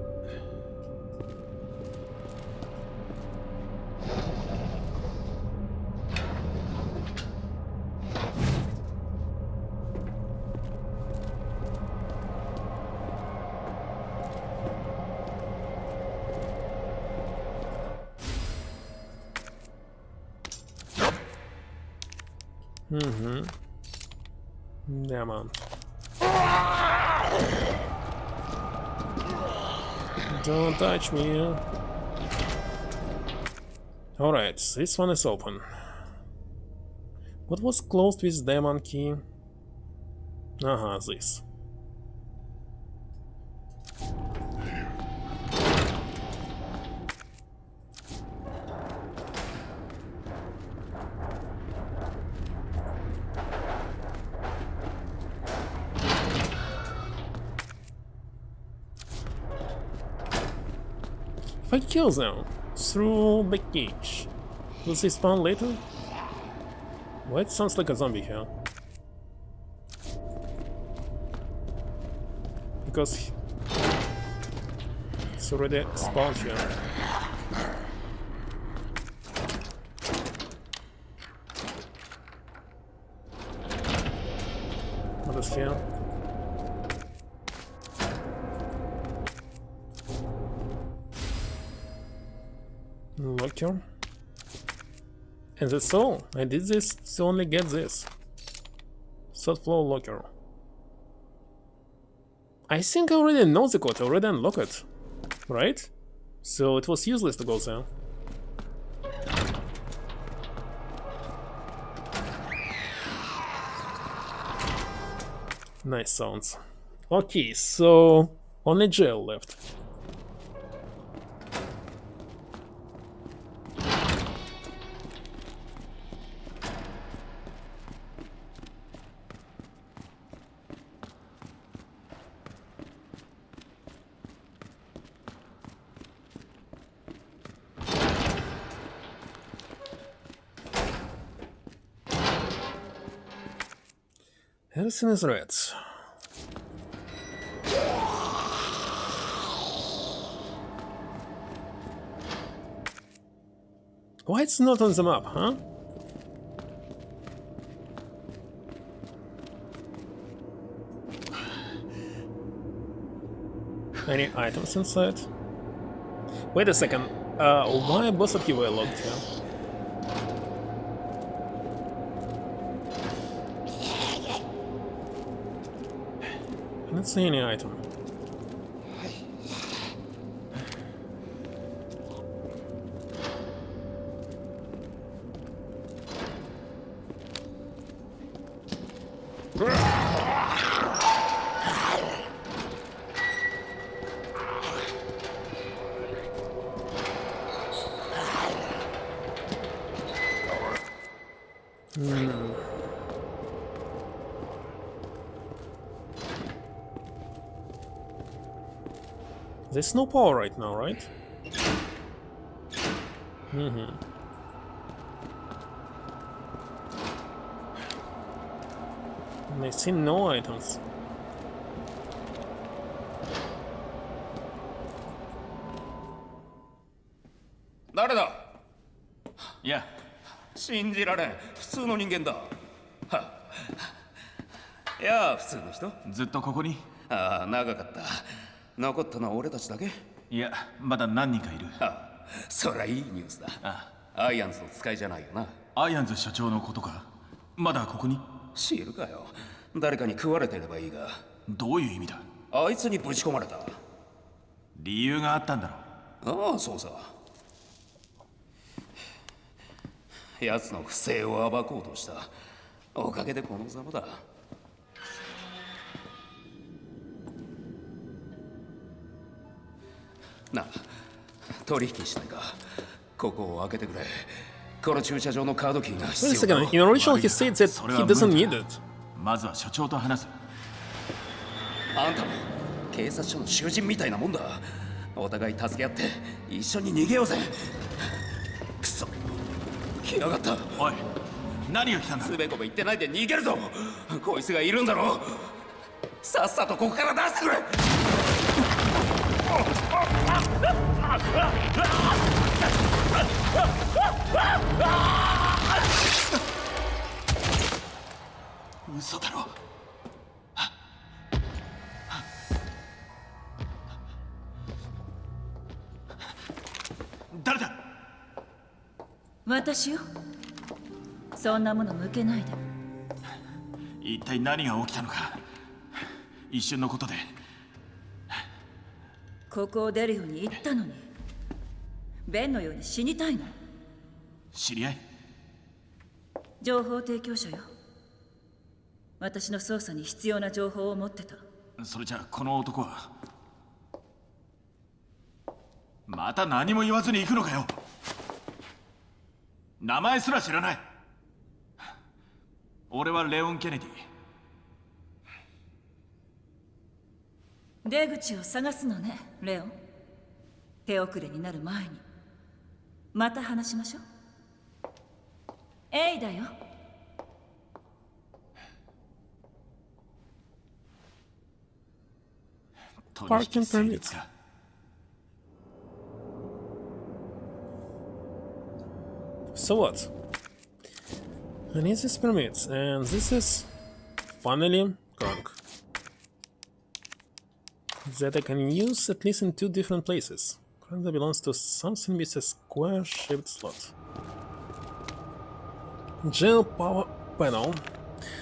Damn on. Don't touch me. Alright, this one is open. What was closed with demon key? This. If I kill them through the cage, will they spawn later? Why it sounds like a zombie here? Because it's already spawned here. What is here? Locker. And that's all. I did this to only get this. Third floor locker. I think I already know the code, I already unlocked it. Right? So it was useless to go there. Nice sounds. Okay, so only jail left. Everything is red. Why it's not on the map, huh? Any items inside? Wait a second. Why both of you were locked here? I don't see any item. There's no power right now, right? Mm-hmm. I see no items. 誰だ。いや、信じられん。普通の人間だ。はいや、普通の人。ずっとここに。ああ、長かった。残ったのは俺たちだけ。いや、まだ何人かいる。あ、そりゃいいニュースだ。あ、アイアンズの使いじゃないよな。アイアンズ社長のことか。まだここに。知るかよ。誰かに食われてればいいが。どういう意味だ。あいつにぶち込まれた。理由があったんだろ。ああ、そうさ。奴の不正を暴こうとした。おかげでこのざまだ。なあ、取引しないか。ここを開けてくれ。この駐車場のカードキーが Wait a 必要 second. だ。 In original, he said that he doesn't need it. まずは社長と話す。あんたも警察署の囚人みたいなもんだ。お互い助け合って一緒に逃げようぜ。くそ、来やがった。おい、何が来たんだ。つべこべ言ってないで逃げるぞ。こいつがいるんだろう。さっさとここから出してくれ。嘘だろ。誰だ。私よ。そんなもの向けないで。一体何が起きたのか。一瞬のことで。ここを出るように言ったのに、ベンのように死にたいの。知り合い。情報提供者よ。私の捜査に必要な情報を持ってた。それじゃあこの男はまた何も言わずに行くのかよ。名前すら知らない。俺はレオン・ケネディ。出口を探すのね、レオン。手遅れになる前に。また話しましょう。エイだよ。Parking permits. So what? I need this permit, and this is finally trunk that I can use at least in 2 different places. Currently belongs to something with a square-shaped slot. Jail power panel.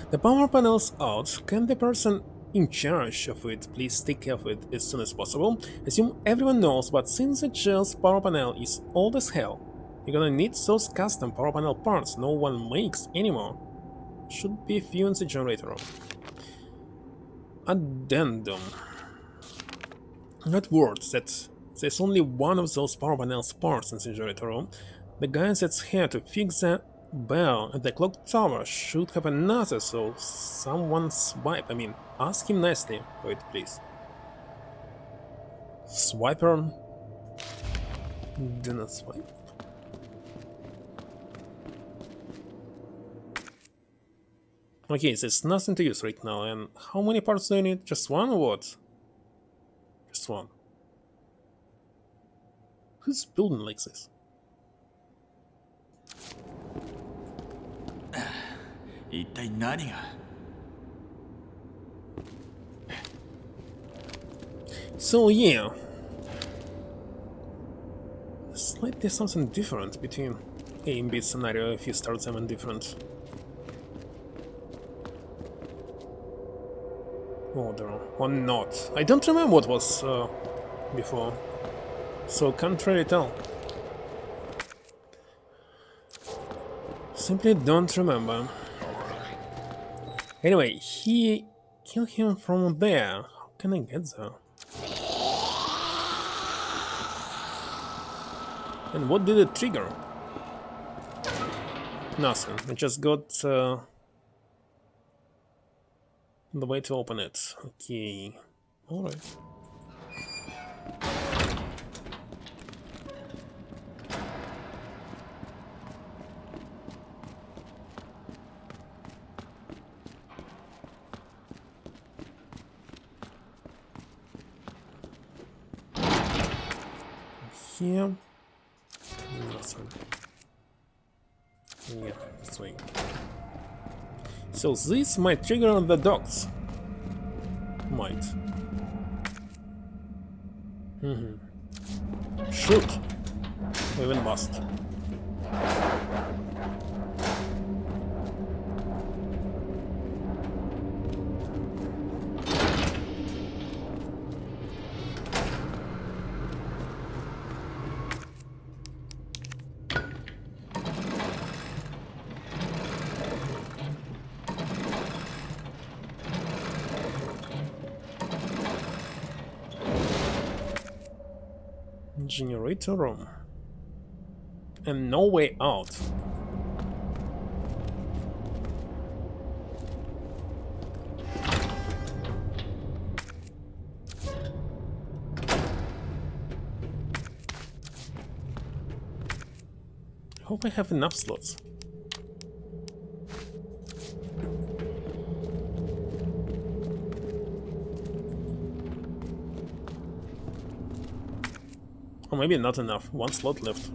The power panel's out. Can the person in charge of it please take care of it as soon as possible? Assume everyone knows, but since the jail's power panel is old as hell, you're gonna need those custom power panel parts no one makes anymore. Should be a few in the generator room. Addendum. That word that there's only one of those power panels parts in the generator room. The guy that's here to fix the bell at the clock tower should have another, so someone ask him nicely for it, please. Swiper. Do not swipe. Okay, there's nothing to use right now, and how many parts do you need? Just one or what? Just one. Who's building like this? So yeah, slightly something different between A and B scenario if you start them in different order or not. I don't remember what was before, so can't really tell. Simply don't remember. Anyway, he killed him from there. How can I get there? And what did it trigger? Nothing. I just got the way to open it. Okay. Alright. here? Nothing. Yeah, this way. So this might trigger the dogs. Might. Shoot! Even must. Generator room. And no way out. Hope I have enough slots. Or maybe not enough. One slot left.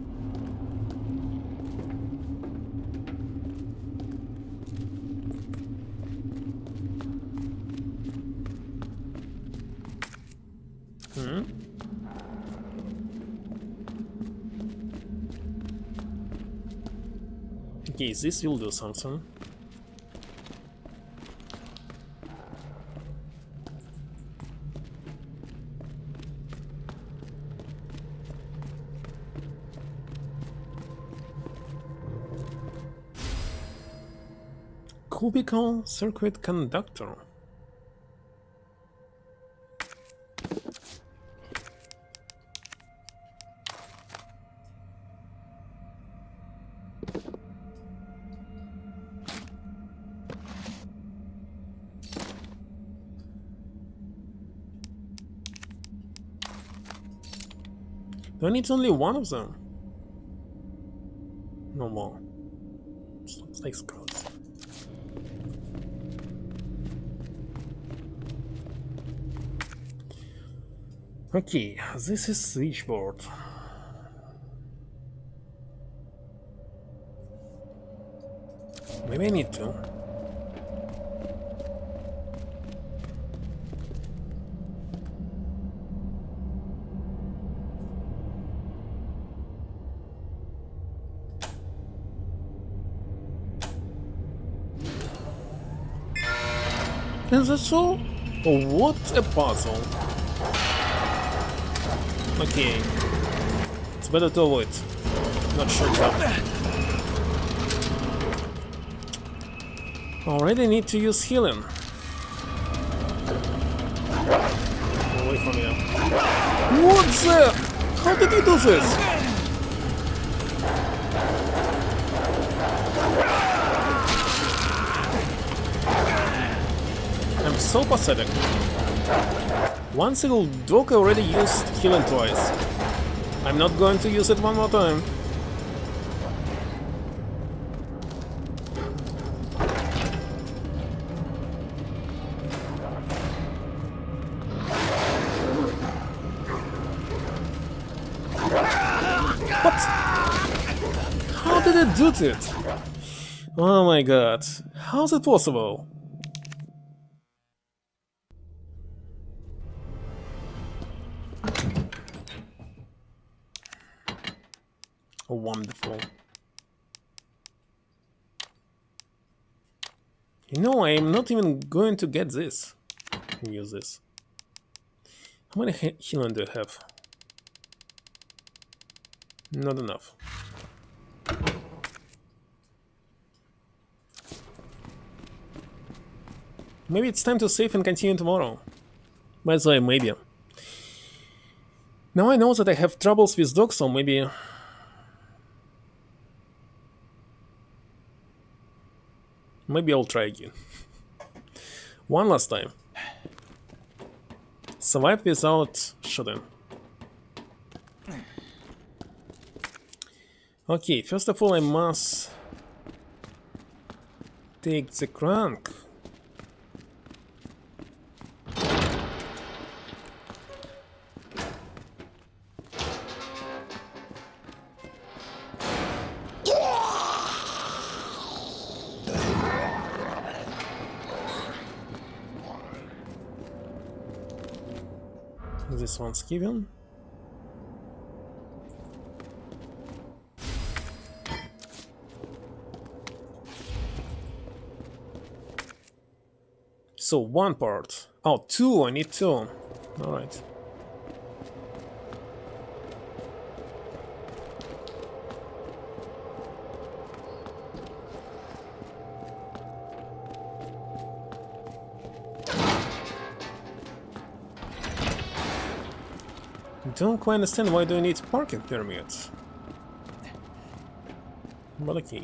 Okay, this will do something. Cubicle circuit conductor. Do I need only one of them? No more. Looks like scouts. Okay, this is switchboard. Maybe I need to. Is that so? Oh, what a puzzle. Okay. It's better to avoid. Not sure how. Already need to use healing. Away from here. What the? How did you do this? I'm so pathetic. One single dog already used healing twice. I'm not going to use it one more time. What? How did it do it? Oh my god. How's it possible? Wonderful. You know, I'm not even going to get this. Use this. How many healing do I have? Not enough. Maybe it's time to save and continue tomorrow. By the way, maybe. Now I know that I have troubles with dogs, so maybe... Maybe I'll try again. One last time. Survive without shooting. Okay, first of all I must take the crank. This one's given. So one part. Oh, two. I need two. All right. Don't quite understand why do you need parking permits. But okay.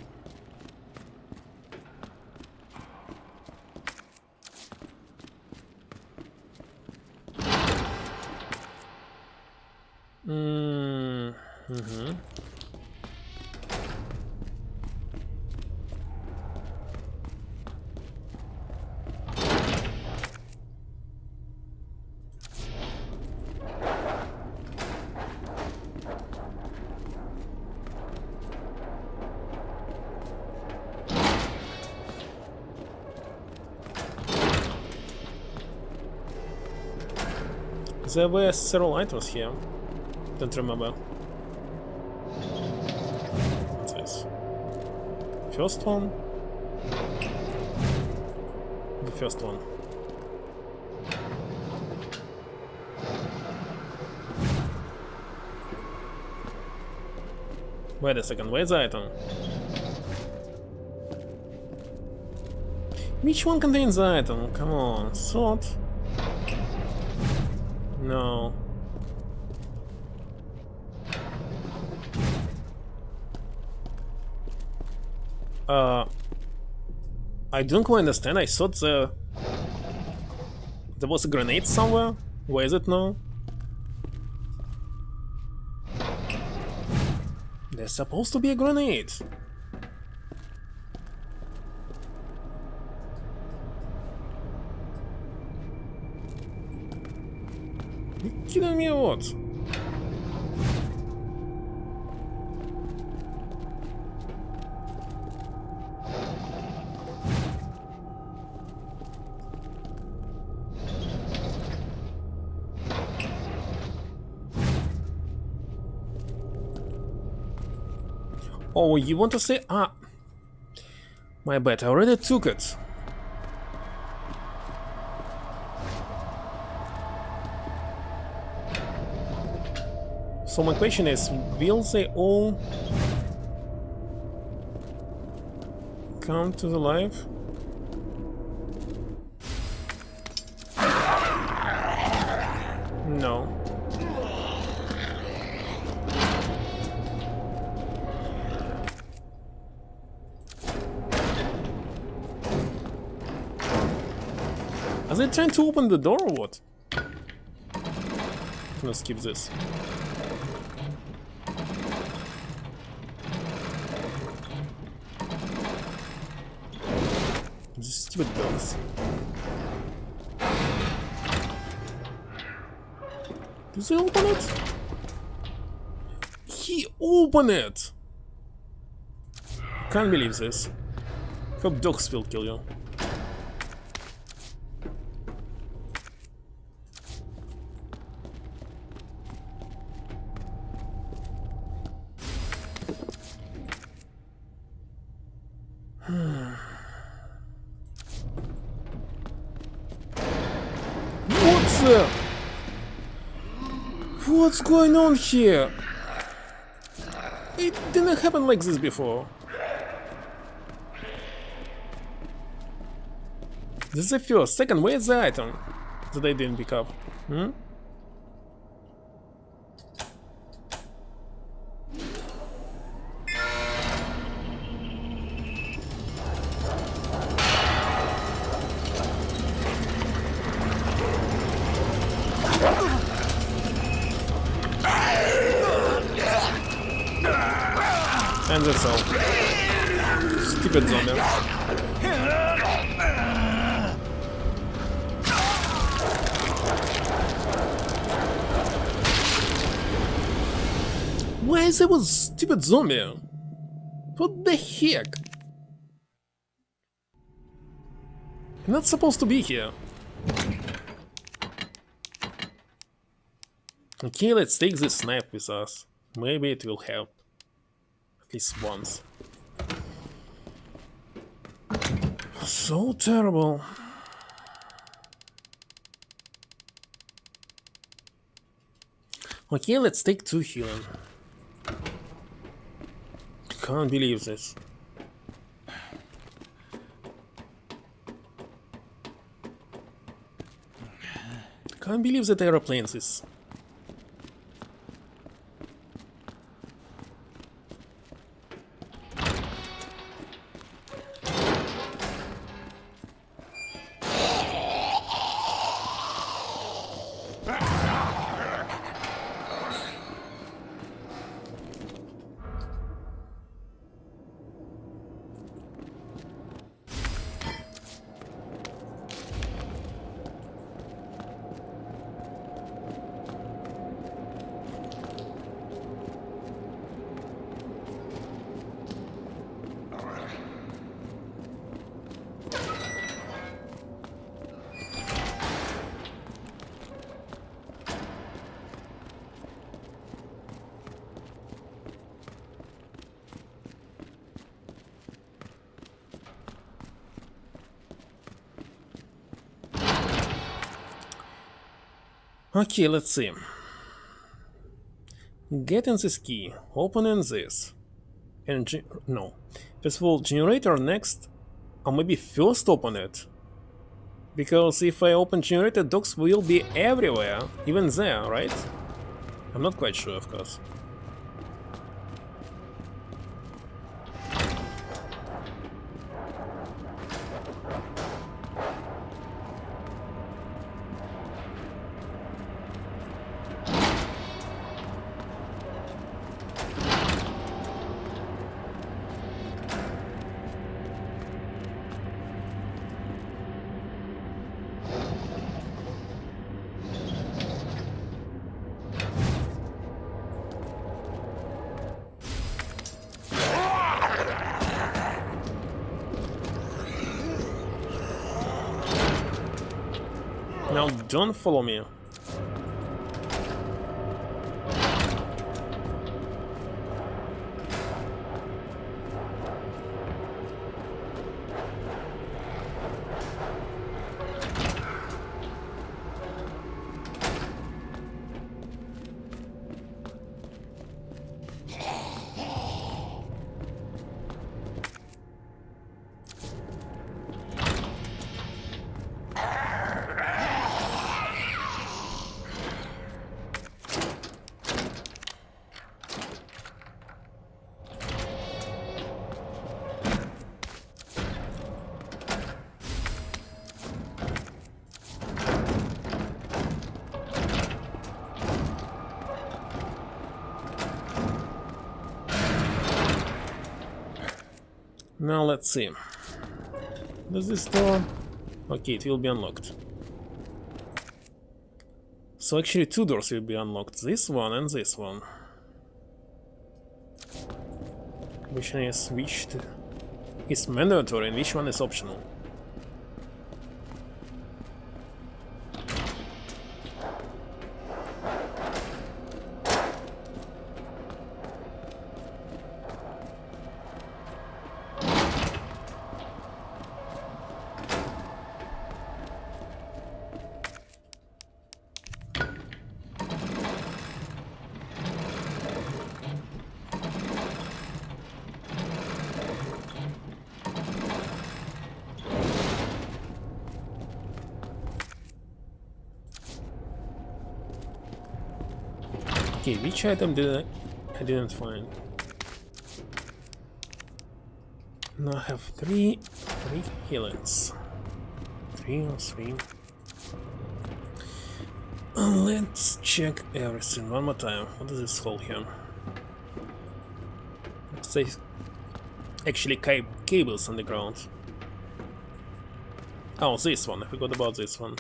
There were several items here. Don't remember. What's this? First one? The first one. Wait a second, where's the item? Which one contains the item? Come on, sword? No. I don't quite understand. I thought there was a grenade somewhere. Where is it now? There's supposed to be a grenade. You kidding me or what? Oh, you want to say... Ah, my bad, I already took it. So my question is, will they all come to the life? No. Are they trying to open the door or what? Let's skip this. These stupid dogs. Did they open it? He opened it! Can't believe this. Hope dogs will kill you. What's going on here? It didn't happen like this before. This is the first. Second, where's the item that I didn't pick up? Hmm? And that's all. Stupid zombie. Why is there a stupid zombie? What the heck? I'm not supposed to be here. Okay, let's take this knife with us. Maybe it will help. At least once. So terrible. Okay, let's take 2 healing. Can't believe this. Can't believe that aeroplanes is. Okay, let's see. Getting this key, opening this, and no. First of all, generator next, or maybe first open it. Because if I open generator, dogs will be everywhere, even there, right? I'm not quite sure, of course. Now don't follow me. Now let's see. Does this door... Okay, it will be unlocked. So actually 2 doors will be unlocked. This one and this one. Which one is switched? It's mandatory and which one is optional? Okay, which item did I didn't find? Now I have three healings. 3 or 3. Let's check everything one more time. What is this hole here? Say actually cables on the ground. Oh, this one. I forgot about this one.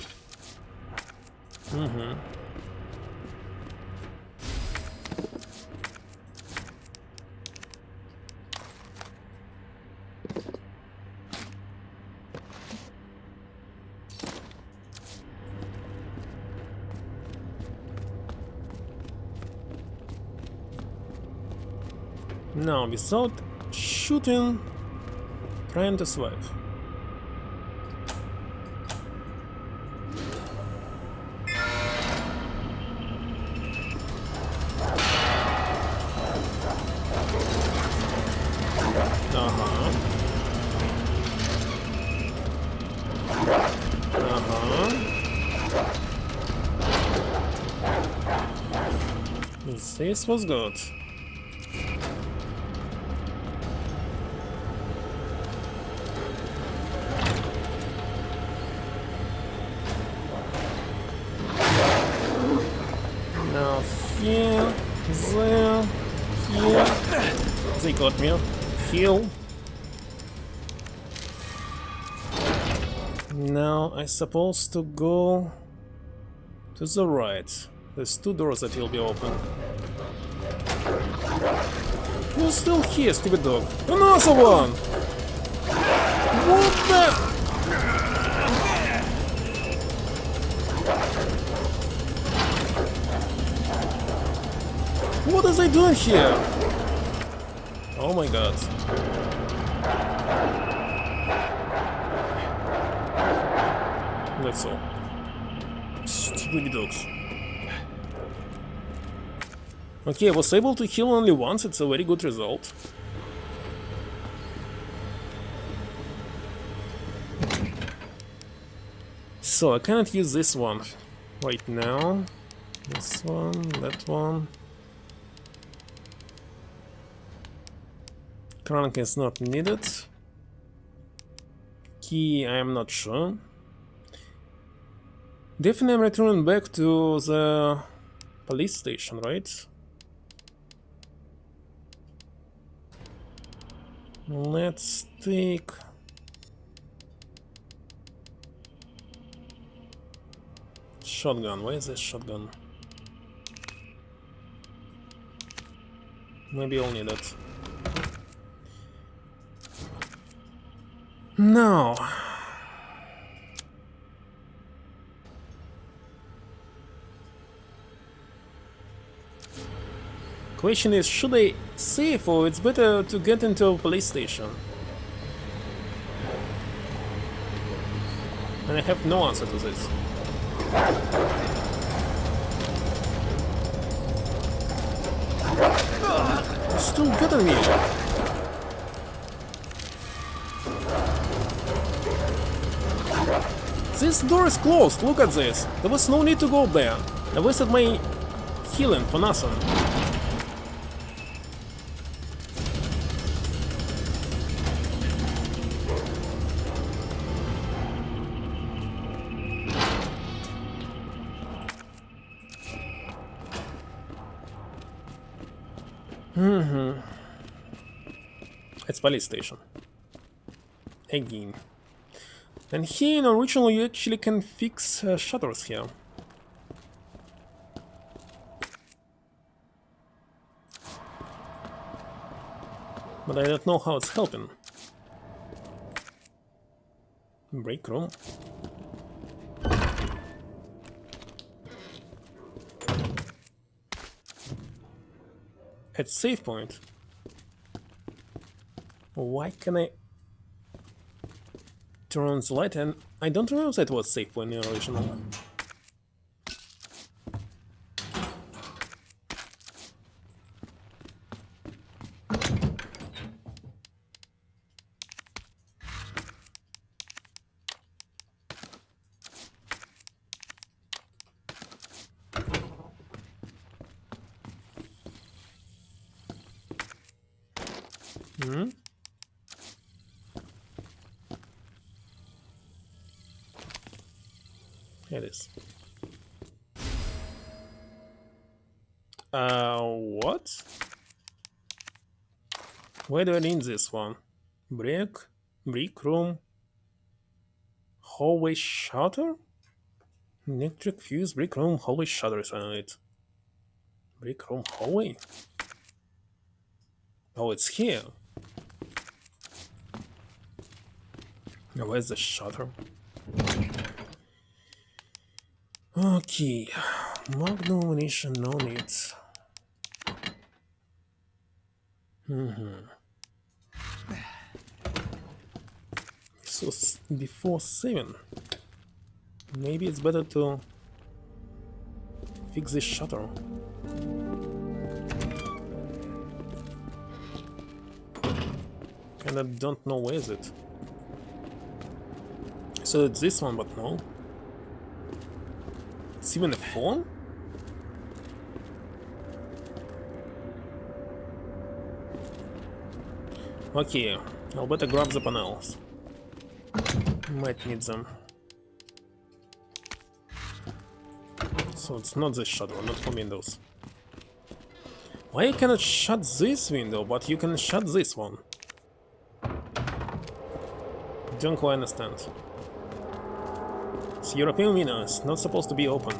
Now, without shooting, trying to survive. Uh-huh. Uh-huh. This was good. Now here, there, here. They got me. Heal. Now I supposed to go to the right. There's 2 doors that will be open. You're still here, stupid dog. Another one! What the? What are they doing here? Oh my god. That's all. Stupid dogs. Okay, I was able to heal only once, it's a very good result. So, I cannot use this one right now. This one, that one. Crank is not needed. Key, I am not sure. Definitely I'm returning back to the police station, right? Let's take... shotgun. Where is this shotgun? Maybe I'll need it. Now... question is, should I save or it's better to get into a police station? And I have no answer to this. They're still getting me. This door is closed, look at this. There was no need to go there. I wasted my healing for nothing. It's police station. Again. And here in original you actually can fix shutters here. But I don't know how it's helping. Break room. At save point. Why can I turn on the light? And I don't remember that was save point in the original. It is. What? Where do I need this one? Brick room, hallway shutter? Electric fuse, brick room, hallway shutter is on it. Brick room, hallway? Oh, it's here. Now, where's the shutter? Okay, magnum ammunition, no need. So before 7. Maybe it's better to fix this shutter. Kinda don't know where is it. So it's this one, but no. It's even a phone? Okay, I'll better grab the panels. Might need them. So it's not this shutter, not for Windows. Why you cannot shut this window, but you can shut this one? Don't quite understand. It's European windows, not supposed to be open.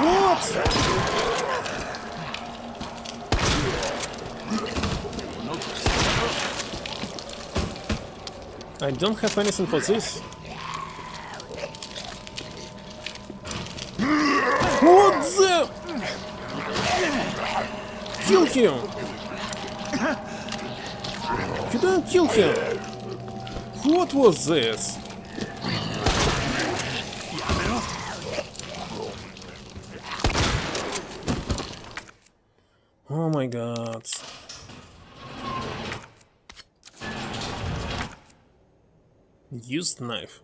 What? I don't have anything for this. What the? Kill him! You didn't kill him! What was this? Oh my god. Used knife.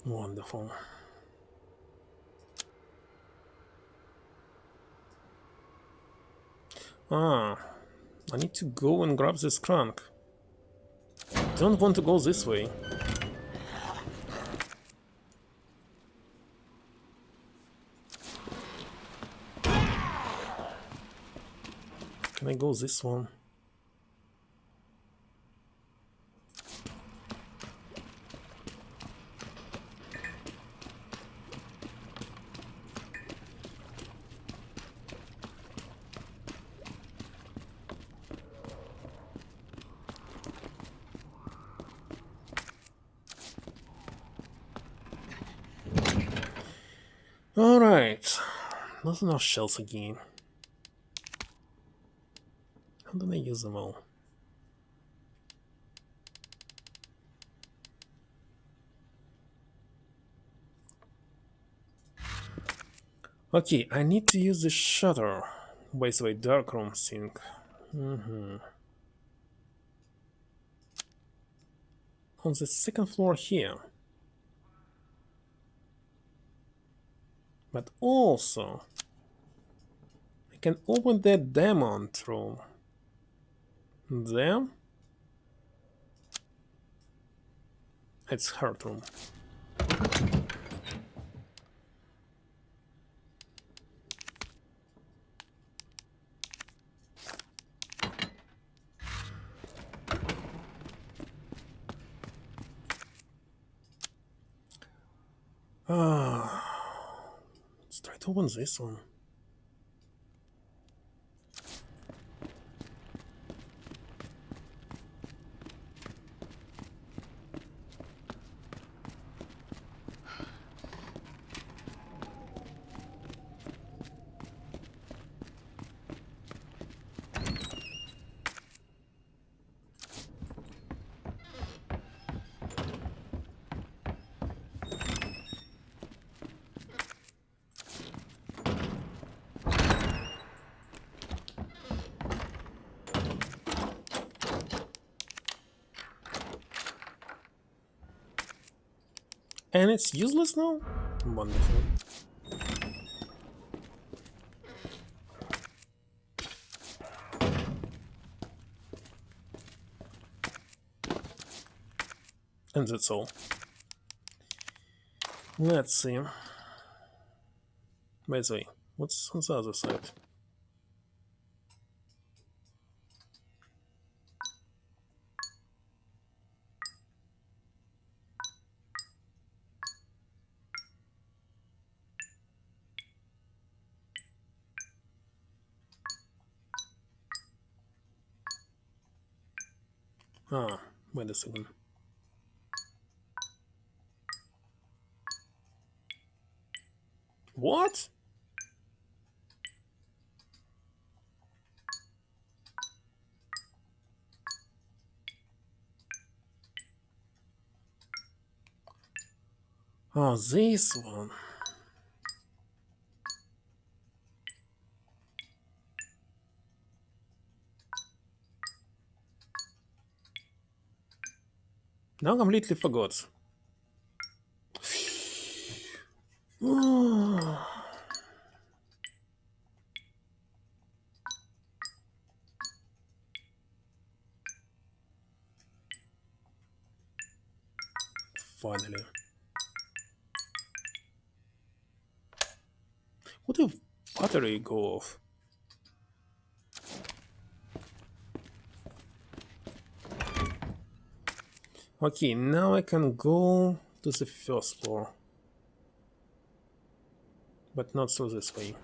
Wonderful. Ah, I need to go and grab this crank. Don't want to go this way. Can I go this one? Alright. Not enough shells again. How do I use them all? Okay, I need to use the shutter. By the way, darkroom sync. On the second floor here. But also, I can open that diamond room. There? It's heart room. Let's try to open this one. And it's useless now? Wonderful. And that's all. Let's see. By the way, what's on the other side? Ah, wait a second. What? Oh, this one. Now completely forgot. Finally. What if battery go off? Okay, now I can go to the first floor. But not through this way.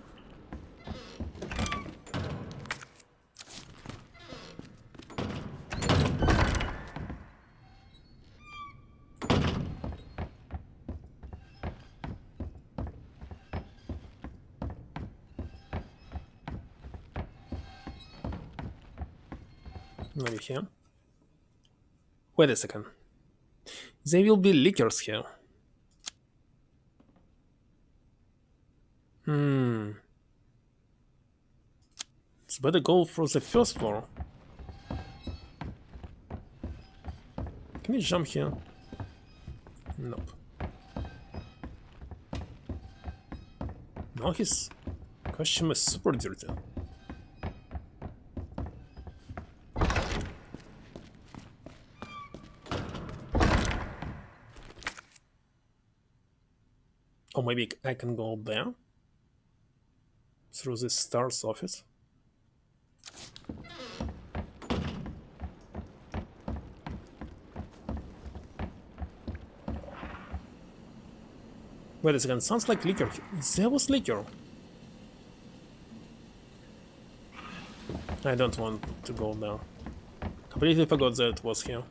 Maybe here. Wait a second. There will be liquors here. It's better go for the first floor. Can you jump here? Nope. Now his costume is super dirty. Or maybe I can go there? Through this star's office? Wait a second, sounds like liquor. There was liquor. I don't want to go there. Completely forgot that it was here.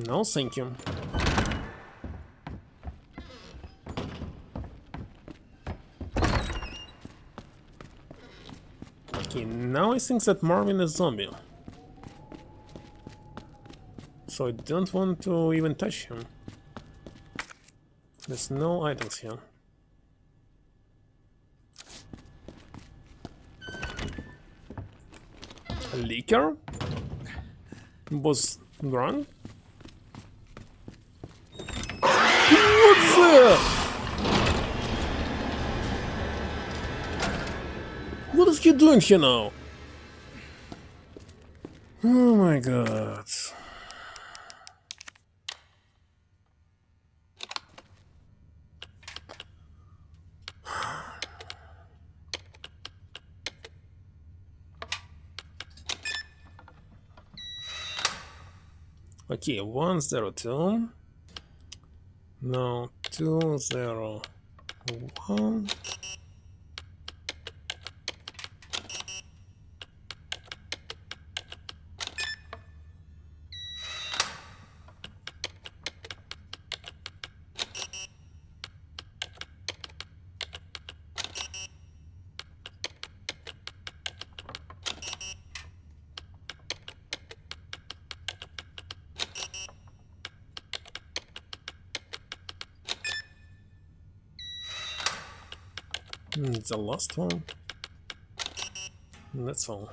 No, thank you. Okay, now I think that Marvin is zombie. So I don't want to even touch him. There's no items here. A liquor? Was drunk? What's that? What is he doing here now? Oh my god. Okay, 102. No, 201. The last one. That's all.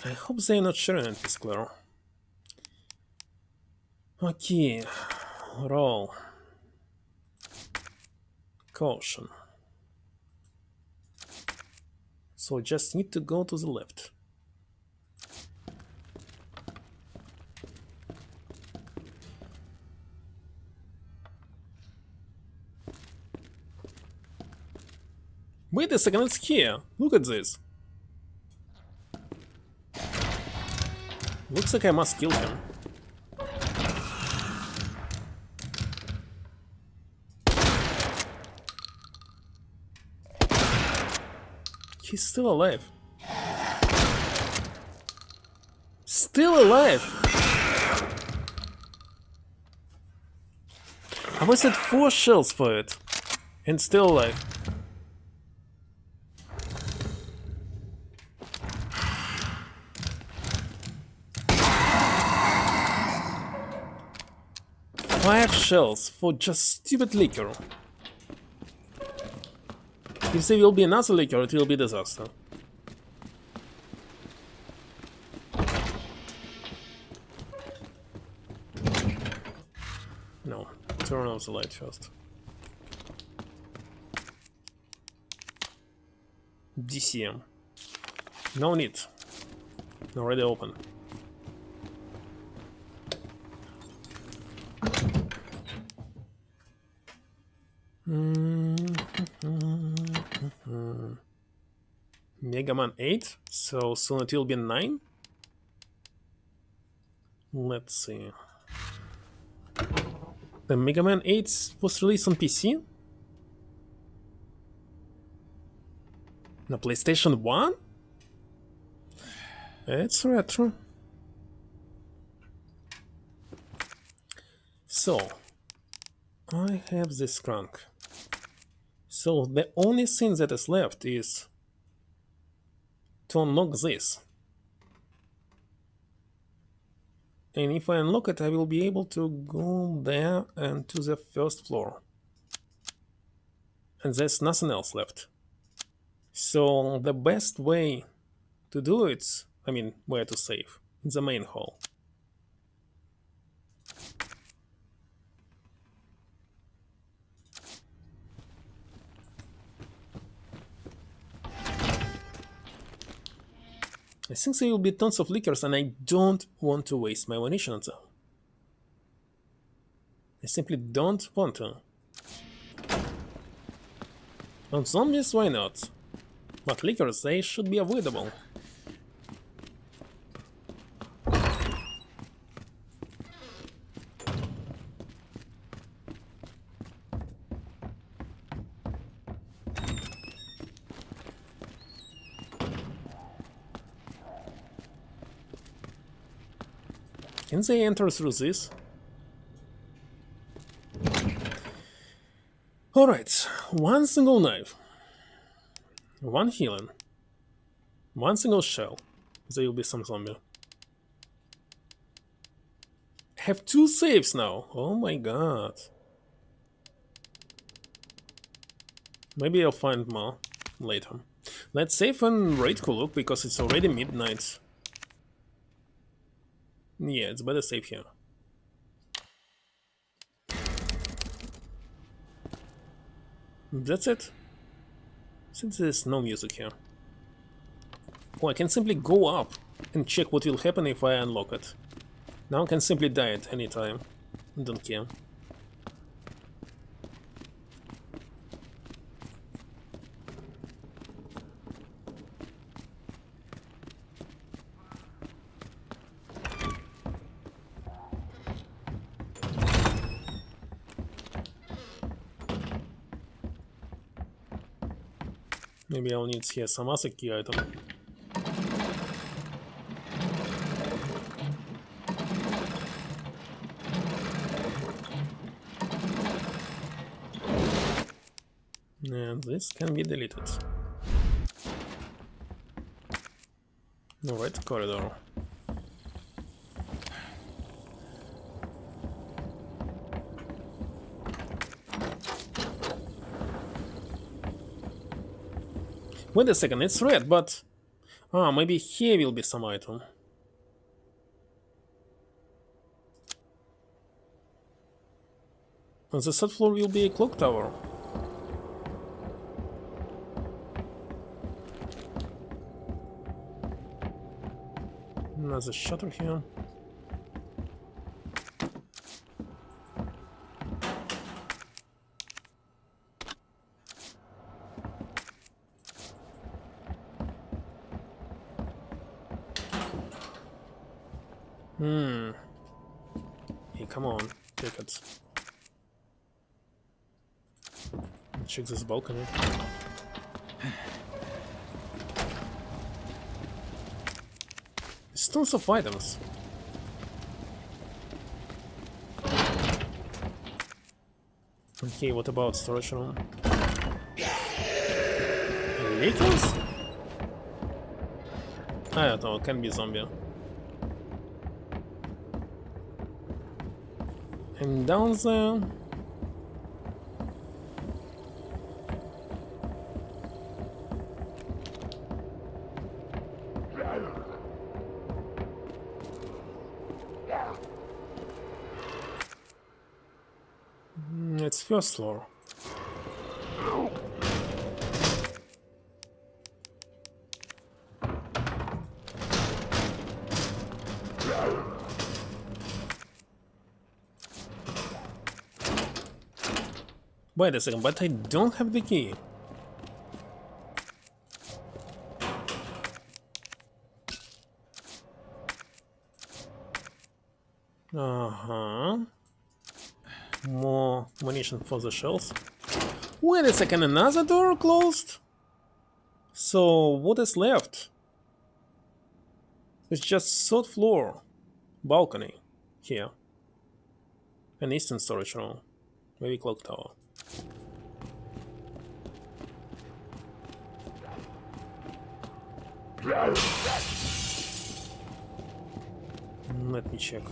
I hope they're not sharing it with Claire. Okay, roll. Caution. So just need to go to the left. Wait a second, it's here. Look at this. Looks like I must kill him. He's still alive. Still alive! I wasted 4 shells for it. And still alive. Five shells for just stupid liquor. If there will be another liquor, it will be disaster. No, turn off the light first. DCM. No need. Already open. Mega Man 8, so soon it will be 9. Let's see. The Mega Man 8 was released on PC? The PlayStation 1? It's retro. So, I have this trunk. So the only thing that is left is to unlock this. And if I unlock it, I will be able to go there and to the first floor. And there's nothing else left. So the best way to do it, I mean, where to save, in the main hall. I think there will be tons of liquors and I don't want to waste my ammunition on them. I simply don't want to. On zombies, why not? But liquors, they should be avoidable. Can they enter through this? Alright, one single knife, one healing, one single shell. There will be some zombie. I have 2 saves now. Oh my god. Maybe I'll find more later. Let's save and raid Kuluk because it's already midnight. Yeah, it's better save here. That's it. Since there's no music here. Oh, I can simply go up and check what will happen if I unlock it. Now I can simply die at any time. Don't care. Maybe I'll need here some other key item. And this can be deleted. Alright, corridor. Wait a second, it's red, but... Ah, maybe here will be some item. On the third floor will be a clock tower. Another shutter here. Hmm. Hey, come on, take it. Check this balcony. There's tons of items. Okay, what about storage room? Littles? I don't know, can be zombie. And down there. It's first floor. Wait a second, but I don't have the key. Uh-huh. More munition for the shells. Wait a second, another door closed? So what is left? It's just third floor. Balcony. Here. An eastern storage room. Maybe clock tower. Let me check.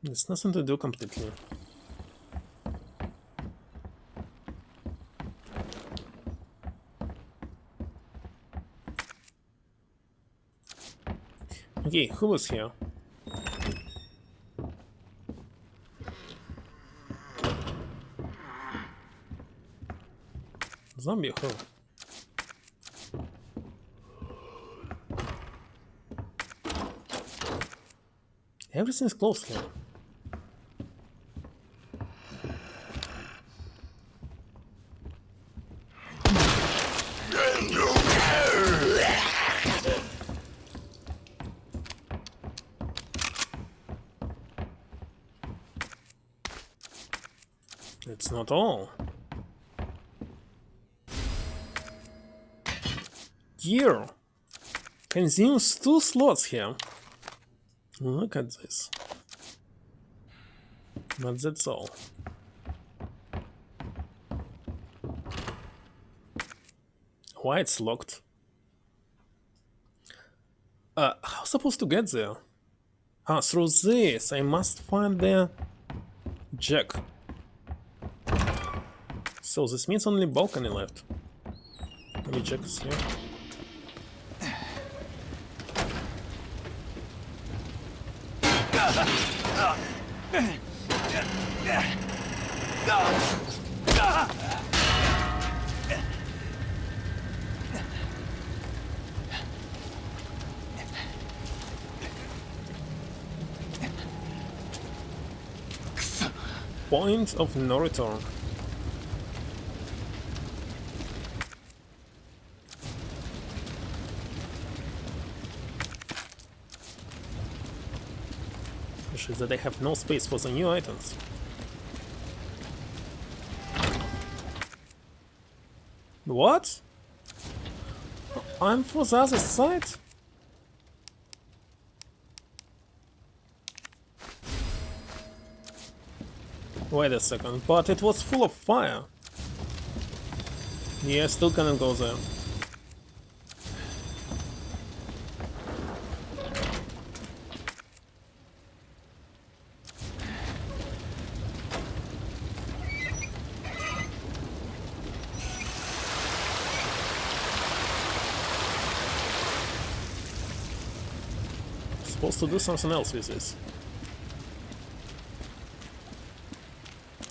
There's nothing to do completely. Okay, who was here? Zombie who? Everything's closed here. It's not all. Gear consumes 2 slots here. Look at this. But that's all. Why it's locked? How supposed to get there? Ah, through this. I must find the jack. So this means only balcony left. Maybe jack is here. Point of no return. Which is that they have no space for the new items. What? I'm for the other side? Wait a second, but it was full of fire. Yeah, still cannot go there. Supposed to do something else with this.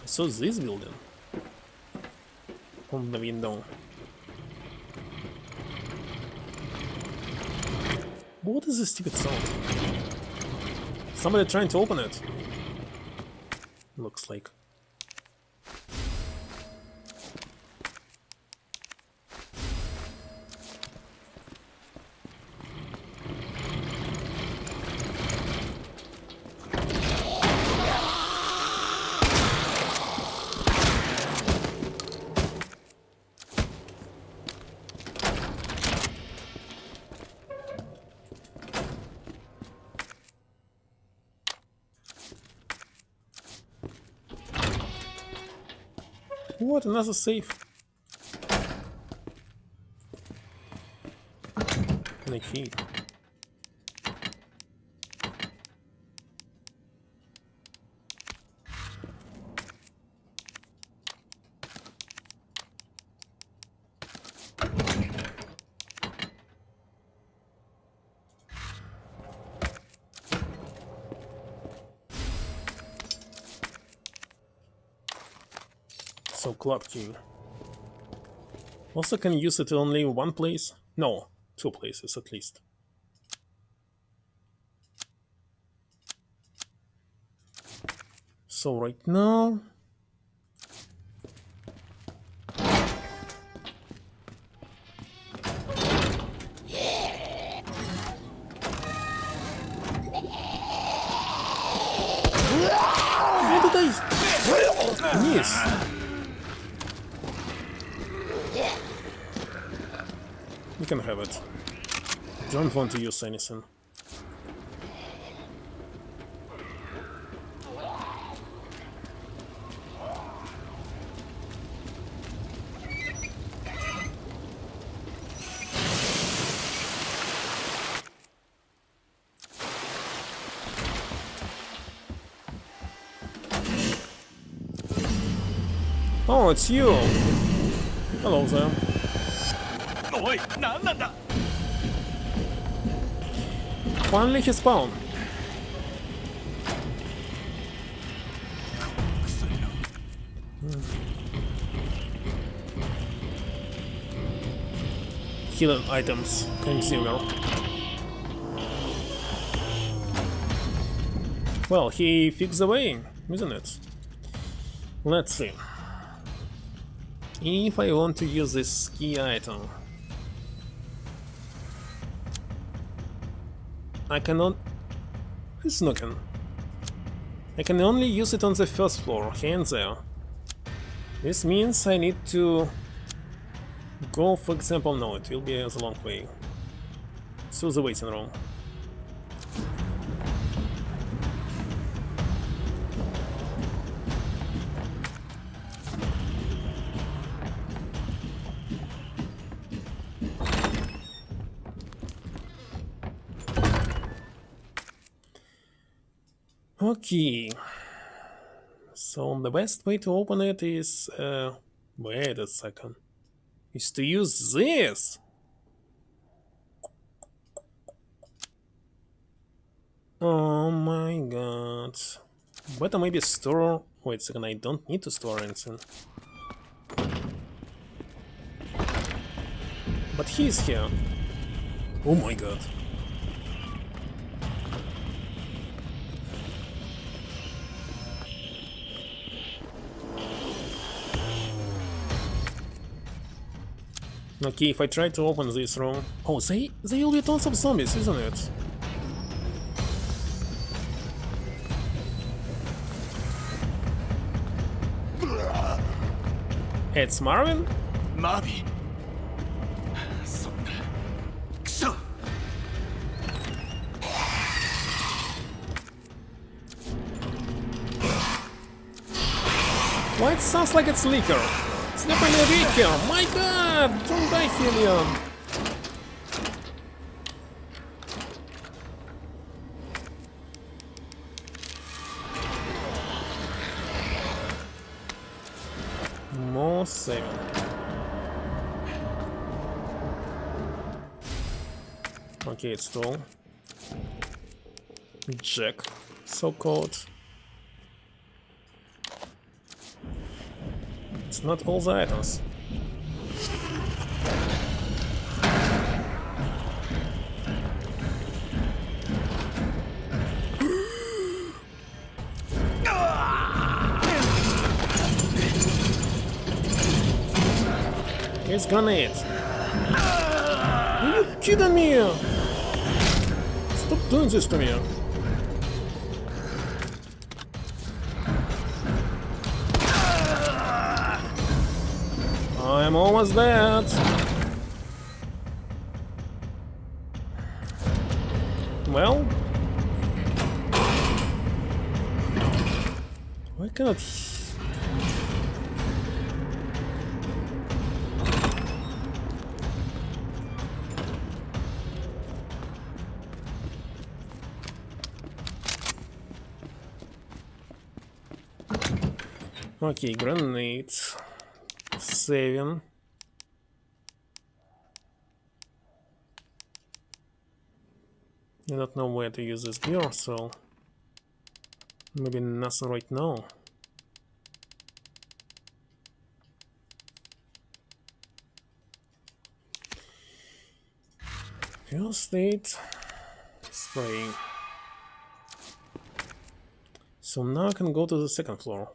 So this building from the window. What is this stupid sound? Somebody trying to open it. Looks like. What, another safe? And a key. So club key. Also can use it only in one place? No, 2 places at least. So right now... How did I miss? You can have it. Don't want to use anything. Oh, it's you! Hello there. おい、何なんだ。 Finally he spawned. Hidden items consumer. Well, he fixed the way, isn't it? Let's see. If I want to use this key item, I cannot... Who's knocking? I can only use it on the first floor, here and there. This means I need to go, for example, no, it will be a long way. So the waiting room. Okay, so the best way to open it is, wait a second, is to use this. Oh my god. Better maybe store, wait a second, I don't need to store anything. But he's here. Oh my god. Okay, if I try to open this room... Oh, they will be tons of zombies, isn't it? It's Marvin? マービン。そんな。くそ。 Why it sounds like it's liquor? It's definitely liquor! My god! Don't die, Helion! More saving. Okay, it's tall. Jack, so-called. It's not all the items. It's grenades. Are you kidding me? Stop doing this to me. I'm almost dead. Well, why cannot? Okay, grenades. Saving. I don't know where to use this gear, so maybe nothing right now. Fuel state. Spraying. So now I can go to the second floor.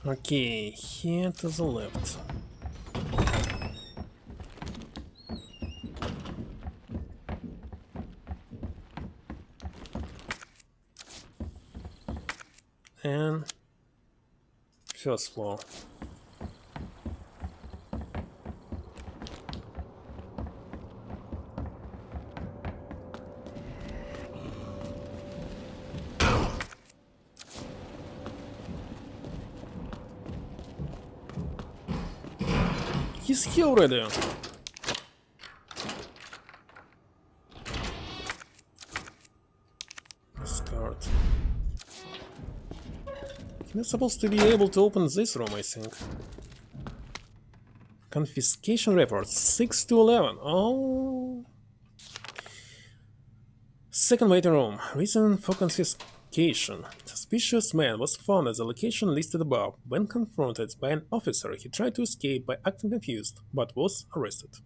Okay, here to the left. And first floor. He's here already. This card. You're supposed to be able to open this room, I think. Confiscation report 6 to 11. Oh. Second waiting room. Reason for confiscation. Suspicious man was found at the location listed above. When confronted by an officer, he tried to escape by acting confused, but was arrested.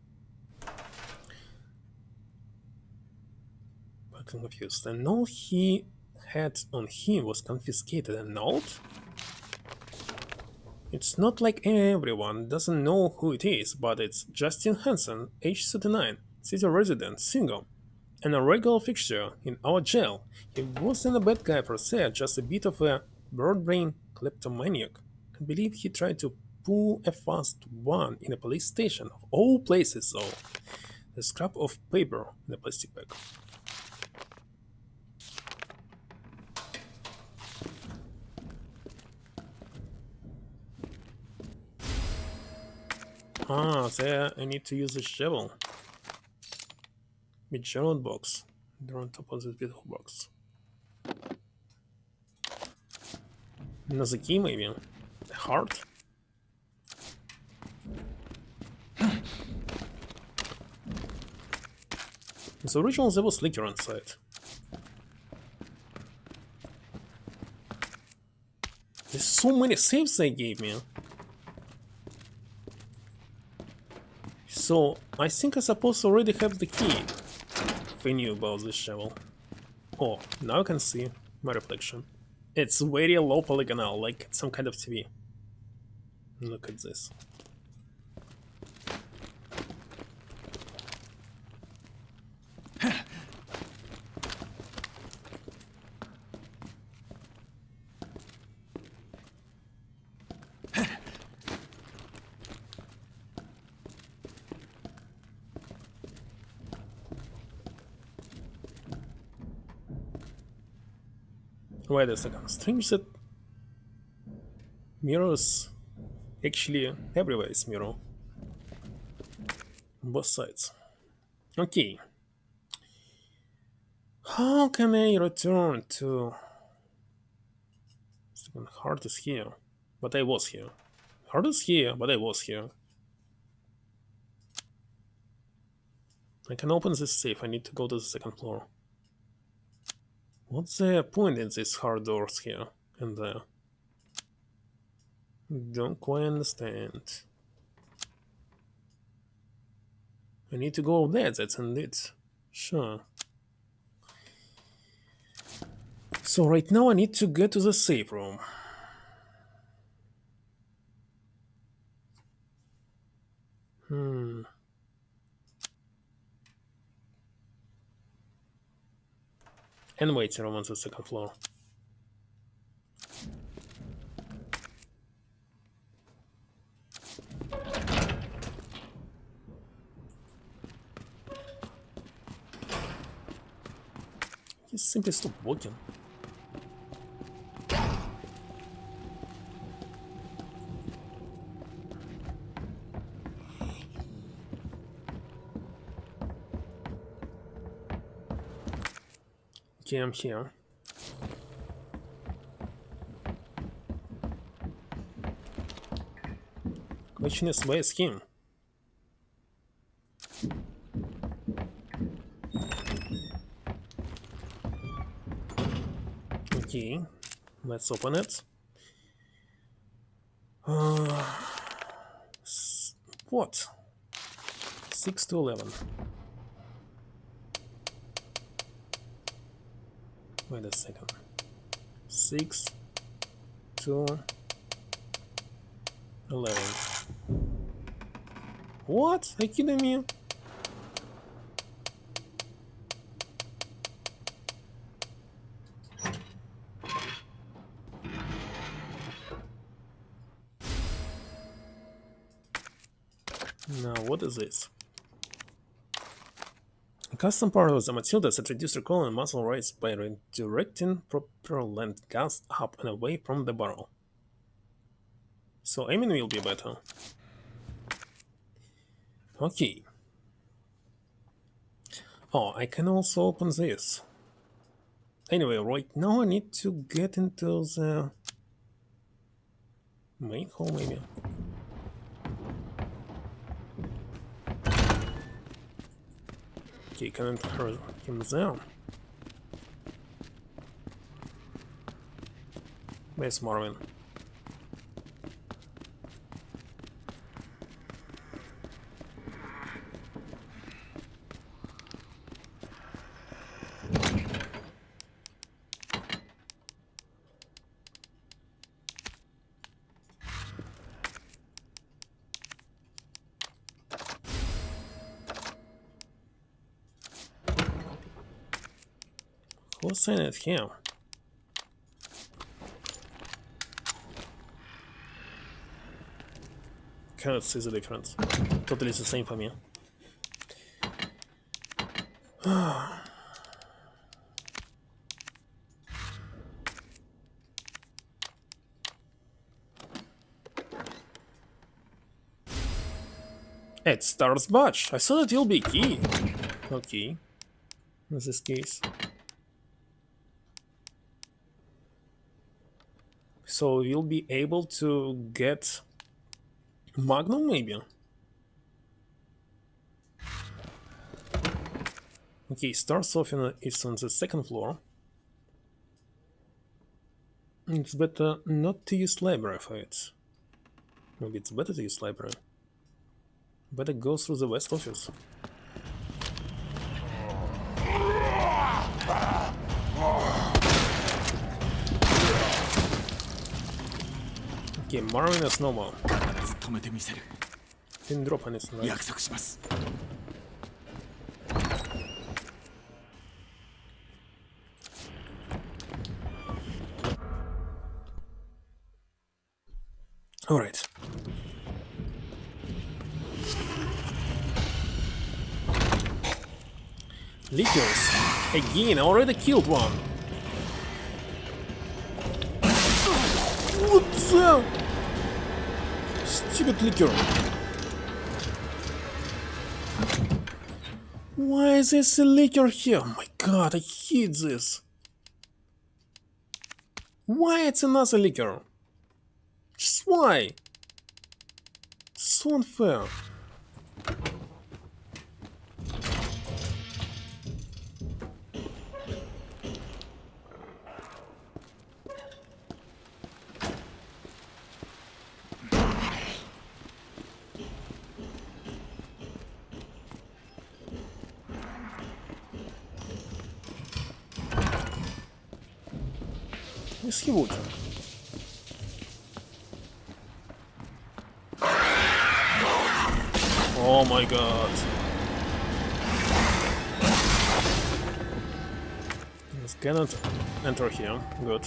Acting confused. The note he had on him was confiscated. A note? It's not like everyone doesn't know who it is, but it's Justin Hansen, age 39, city resident, single, and a regular fixture in our jail. He wasn't a bad guy per se, just a bit of a bird-brain kleptomaniac. Can't believe he tried to pull a fast one in a police station, of all places though. The scrap of paper in a plastic bag. Ah, there I need to use a shovel. With Gerald box. They're on top of this beautiful box. Another key maybe? A heart? In the original there was liquor inside. There's so many saves they gave me. So I think I supposed to already have the key. If I knew about this shovel. Oh, now I can see my reflection. It's very low polygonal, like some kind of TV. Look at this. Wait a second. Strange that mirrors actually everywhere is mirror. On both sides. Okay. How can I return to... Heart is here, but I was here. Heart is here, but I was here. I can open this safe. I need to go to the second floor. What's the point in these hard doors here and there? Don't quite understand. I need to go there, that's indeed. Sure. So right now I need to get to the safe room. And waiting room on the second floor. Just simply stop walking. Okay, I'm here. Question is, where's him? Okay, let's open it. What? 6 to 11. Wait a second. 6 to 11. What? Are you kidding me? Now, what is this? A custom part of the Matildas that reduce recoil and muzzle rates by redirecting propellant gas up and away from the barrel. So aiming will be better. Okay. Oh, I can also open this. Anyway, right now I need to get into the main hall, maybe. Okay, can enter him there. Where's Marvin? Who's saying it here? Cannot see the difference. Totally the same for me. It starts batch. I thought it will be key. Okay. In this case. So we'll be able to get Magnum, maybe? Okay, starts off it's on the second floor. It's better not to use library for it. Maybe it's better to use library. Better go through the west office. Okay, Marvin is normal. 必ず止めてみせる。 Didn't drop anything, right? 約束します。 Alright. Lickers! Again, I already killed one! What the? Stupid liquor! Why is this a liquor here? Oh my god, I hate this! Why it's another liquor? Just why? So unfair. Is he looking? Oh my god. This cannot enter here. Good.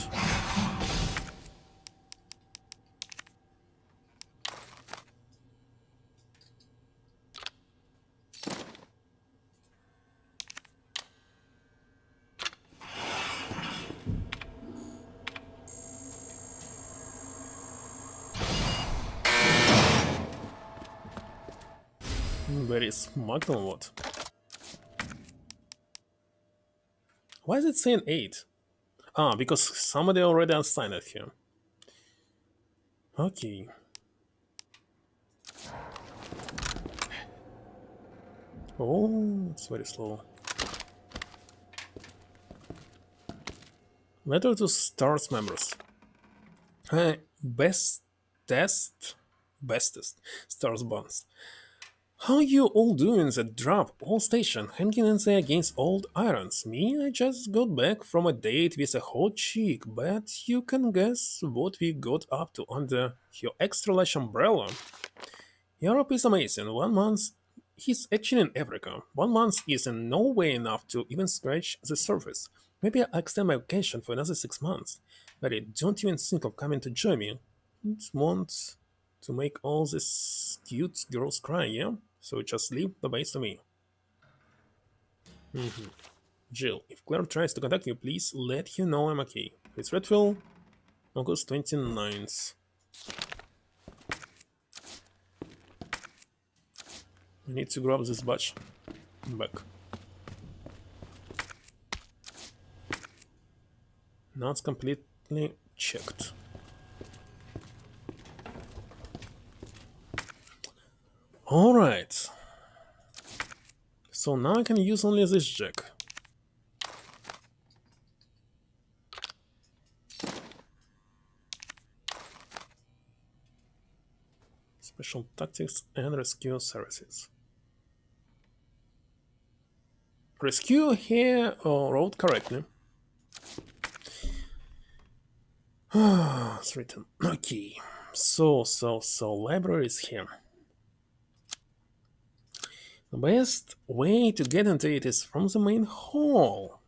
Very smart on what? Why is it saying 8? Ah, because somebody already assigned it here. Okay. Oh, it's very slow. Letter to Stars members. Bestest Stars bonds. How you all doing that drop all station hanging in there against old irons? Me, I just got back from a date with a hot chick, but you can guess what we got up to under your extra large umbrella. Europe is amazing. 1 month he's actually in Africa. 1 month is in no way enough to even scratch the surface. Maybe I'll extend my vacation for another 6 months. But I don't even think of coming to join me. I want to make all these cute girls cry, yeah? So just leave the base to me. Jill, if Claire tries to contact you, please let you know I'm okay. It's Redfield, August 29th. I need to grab this badge back. Now it's completely checked. Alright. So now I can use only this jack. Special tactics and rescue services. Rescue here wrote correctly. It's written. Okay. So library is here. The best way to get into it is from the main hall.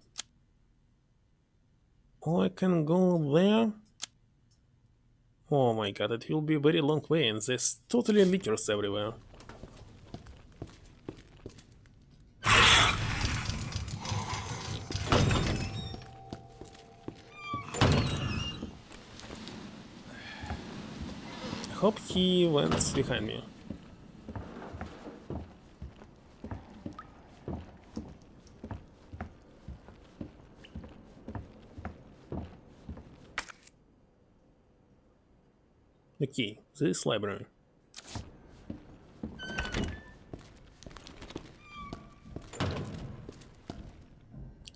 Or I can go there. Oh my god, it will be a very long way and there's totally liquors everywhere. I hope he went behind me. Okay, this library.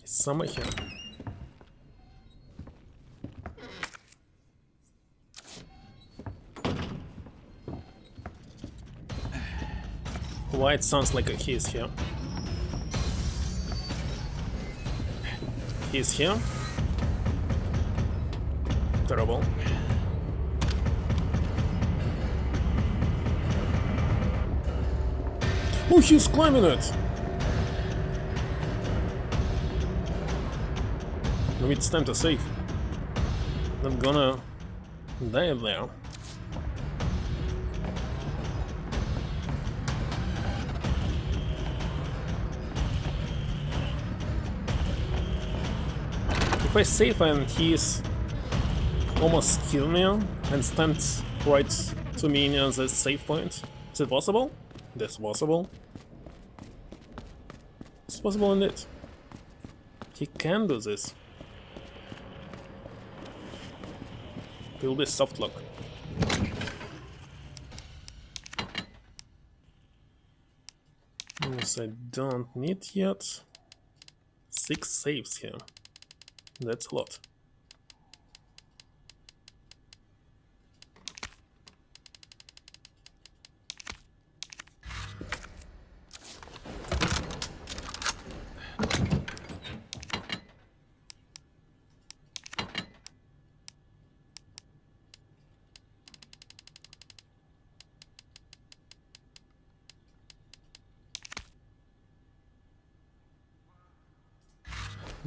It's somewhere here. Why it sounds like he is here? He is here? Terrible. Oh, he's climbing it! Maybe it's time to save. Not gonna die there. If I save and he's almost killed me and stands right to me near the save point, is it possible? That's possible. It's possible indeed. He can do this. Will be soft lock. Yes, I don't need yet. 6 saves here. That's a lot.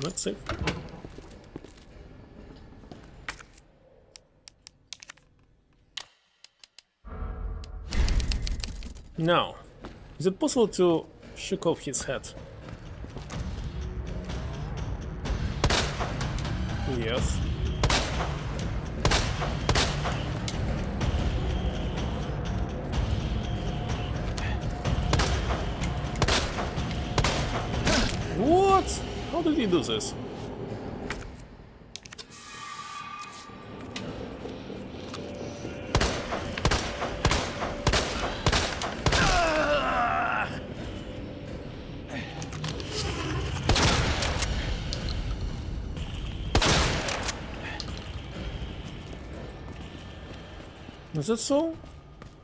Let's see. Now, is it possible to shake off his head? Yes. How did he do this? Is that so?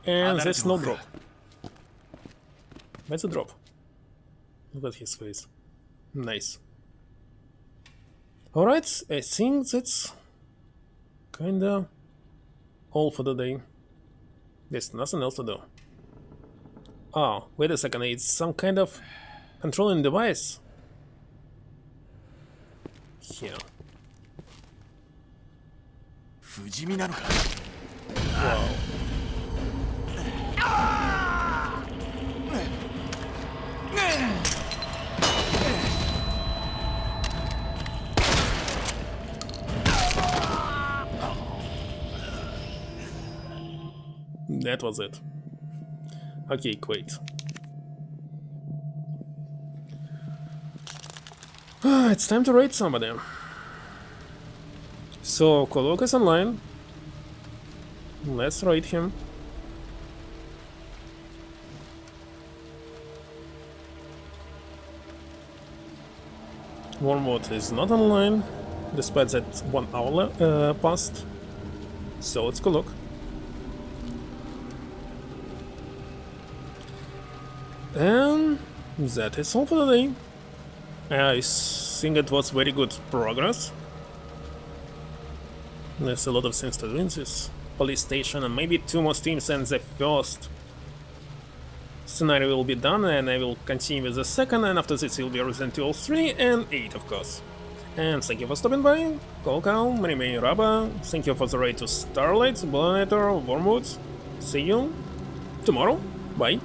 And there's no drop. That's a drop. Look at his face. Nice. Alright, I think that's kinda all for the day. There's nothing else to do. Oh, wait a second, it's some kind of controlling device. Here. Wow. That was it. Okay, great. It's time to raid somebody. So, Kolok is online. Let's raid him. Wormwood is not online, despite that 1 hour passed. So it's Kolok. And that is all for the day. I think it was very good progress. There's a lot of things to do in this police station, and maybe 2 more streams, and the first scenario will be done, and I will continue with the second, and after this will be Resident Evil 3 and 8, of course. And thank you for stopping by. Kolkal, Remake, Raba. Thank you for the raid to Starlight, Bolinator, Wormwood. See you tomorrow. Bye.